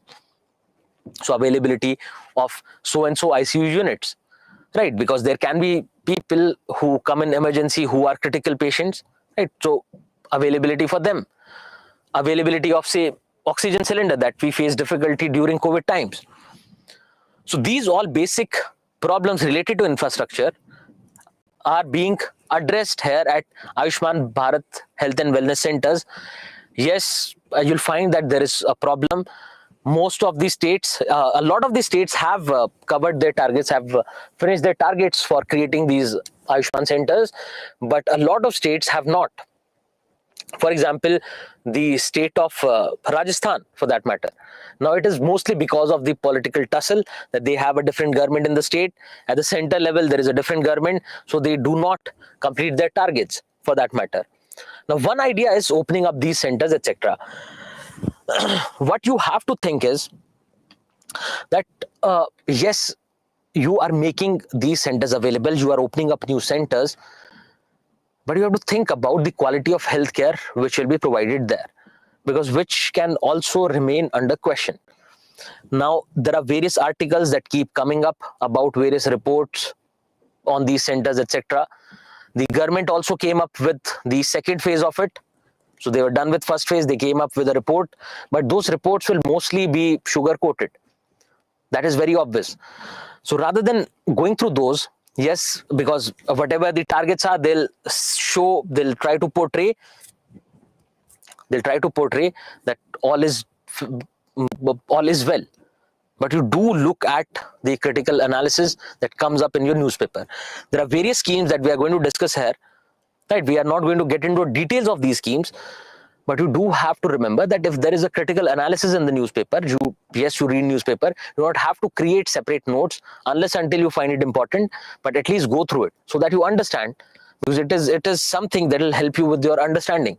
So availability of so-and-so ICU units, right? Because there can be people who come in emergency who are critical patients, right? So availability for them. Availability of, say, oxygen cylinder that we face difficulty during COVID times. So these all basic problems related to infrastructure are being addressed here at Ayushman Bharat Health and Wellness Centers. Yes, you'll find that there is a problem. Most of the states, a lot of the states have covered their targets, have finished their targets for creating these Ayushman centers, but a lot of states have not. For example, the state of Rajasthan, for that matter. Now, it is mostly because of the political tussle that they have a different government in the state. At the center level, there is a different government, so they do not complete their targets, for that matter. Now, one idea is opening up these centers, etc. What you have to think is that, yes, you are making these centers available, you are opening up new centers, but you have to think about the quality of healthcare which will be provided there, because which can also remain under question. Now, there are various articles that keep coming up about various reports on these centers, etc. The government also came up with the second phase of it. So they were done with first phase, they came up with a report, but those reports will mostly be sugar-coated. That is very obvious. So rather than going through those, yes, because whatever the targets are, they'll try to portray that all is well. But you do look at the critical analysis that comes up in your newspaper. There are various schemes that we are going to discuss here. Right? We are not going to get into details of these schemes, but you do have to remember that if there is a critical analysis in the newspaper, you read newspaper, you don't have to create separate notes unless until you find it important, but at least go through it so that you understand, because it is something that will help you with your understanding.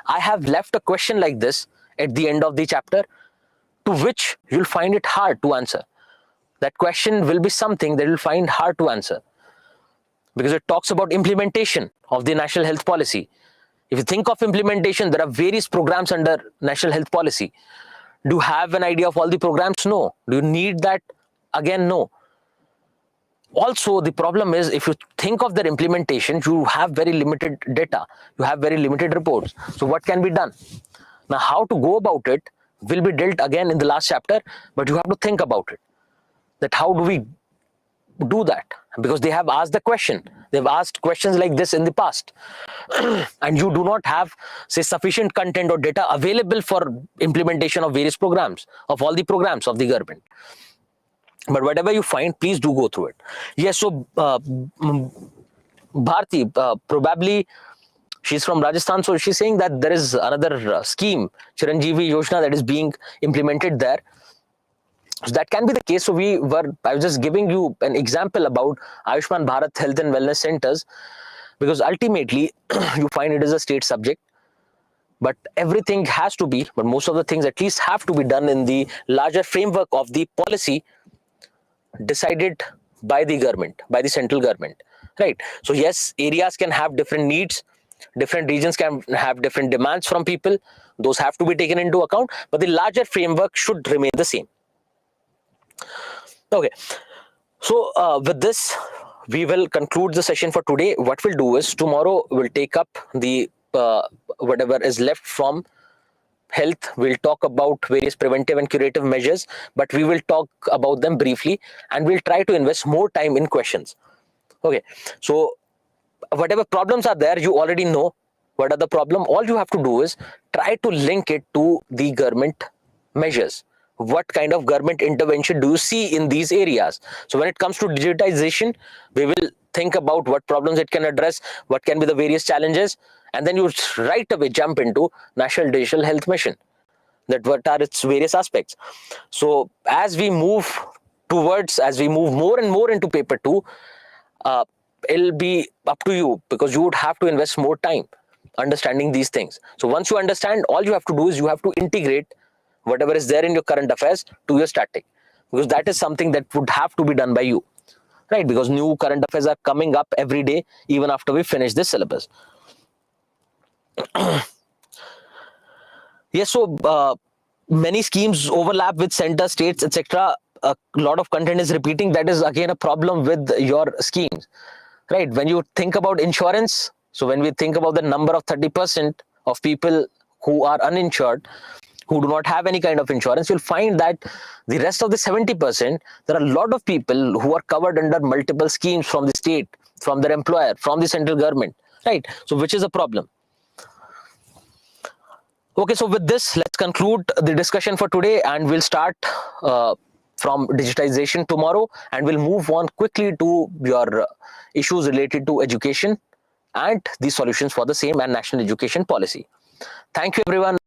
I have left a question like this at the end of the chapter, to which you'll find it hard to answer. That question will be something that you'll find hard to answer, because it talks about implementation of the National Health Policy. If you think of implementation, there are various programs under National Health Policy. Do you have an idea of all the programs? No. Do you need that? Again, no. Also, the problem is, if you think of their implementation, you have very limited data. You have very limited reports. So what can be done? Now, how to go about it will be dealt again in the last chapter, but you have to think about it. That how do we do that? Because they have asked the question. They've asked questions like this in the past. And you do not have, say, sufficient content or data available for implementation of various programs, of all the programs of the government. But whatever you find, please do go through it. Yes, so Bharti, probably she's from Rajasthan, so she's saying that there is another scheme, Chiranjeevi Yojana, that is being implemented there. So that can be the case. So I was just giving you an example about Ayushman Bharat Health and Wellness Centers, because ultimately you find it is a state subject, but everything has to be, but most of the things at least have to be done in the larger framework of the policy decided by the government, by the central government, right? So yes, areas can have different needs, different regions can have different demands from people. Those have to be taken into account, but the larger framework should remain the same. Okay, so with this, we will conclude the session for today. What we'll do is, tomorrow we'll take up the whatever is left from health. We'll talk about various preventive and curative measures, but we will talk about them briefly, and we'll try to invest more time in questions. Okay, so whatever problems are there, you already know what are the problem. All you have to do is try to link it to the government measures. what kind of government intervention do you see in these areas? So when it comes to digitization, we will think about what problems it can address, what can be the various challenges, and then you right away jump into National Digital Health Mission, that what are its various aspects. So as we move more and more into paper 2, it'll be up to you, because you would have to invest more time understanding these things. So once you understand, all you have to do is you have to integrate whatever is there in your current affairs to your static, because that is something that would have to be done by you, right? Because new current affairs are coming up every day, even after we finish this syllabus. Yes, so many schemes overlap with center, states, etc. A lot of content is repeating. That is again a problem with your schemes, right? When you think about insurance, so when we think about the number of 30% of people who are uninsured, who do not have any kind of insurance, you'll find that the rest of the 70%, there are a lot of people who are covered under multiple schemes from the state, from their employer, from the central government, right? So which is a problem. Okay, so with this, let's conclude the discussion for today, and we'll start from digitization tomorrow, and we'll move on quickly to your issues related to education and the solutions for the same and national education policy. Thank you, everyone.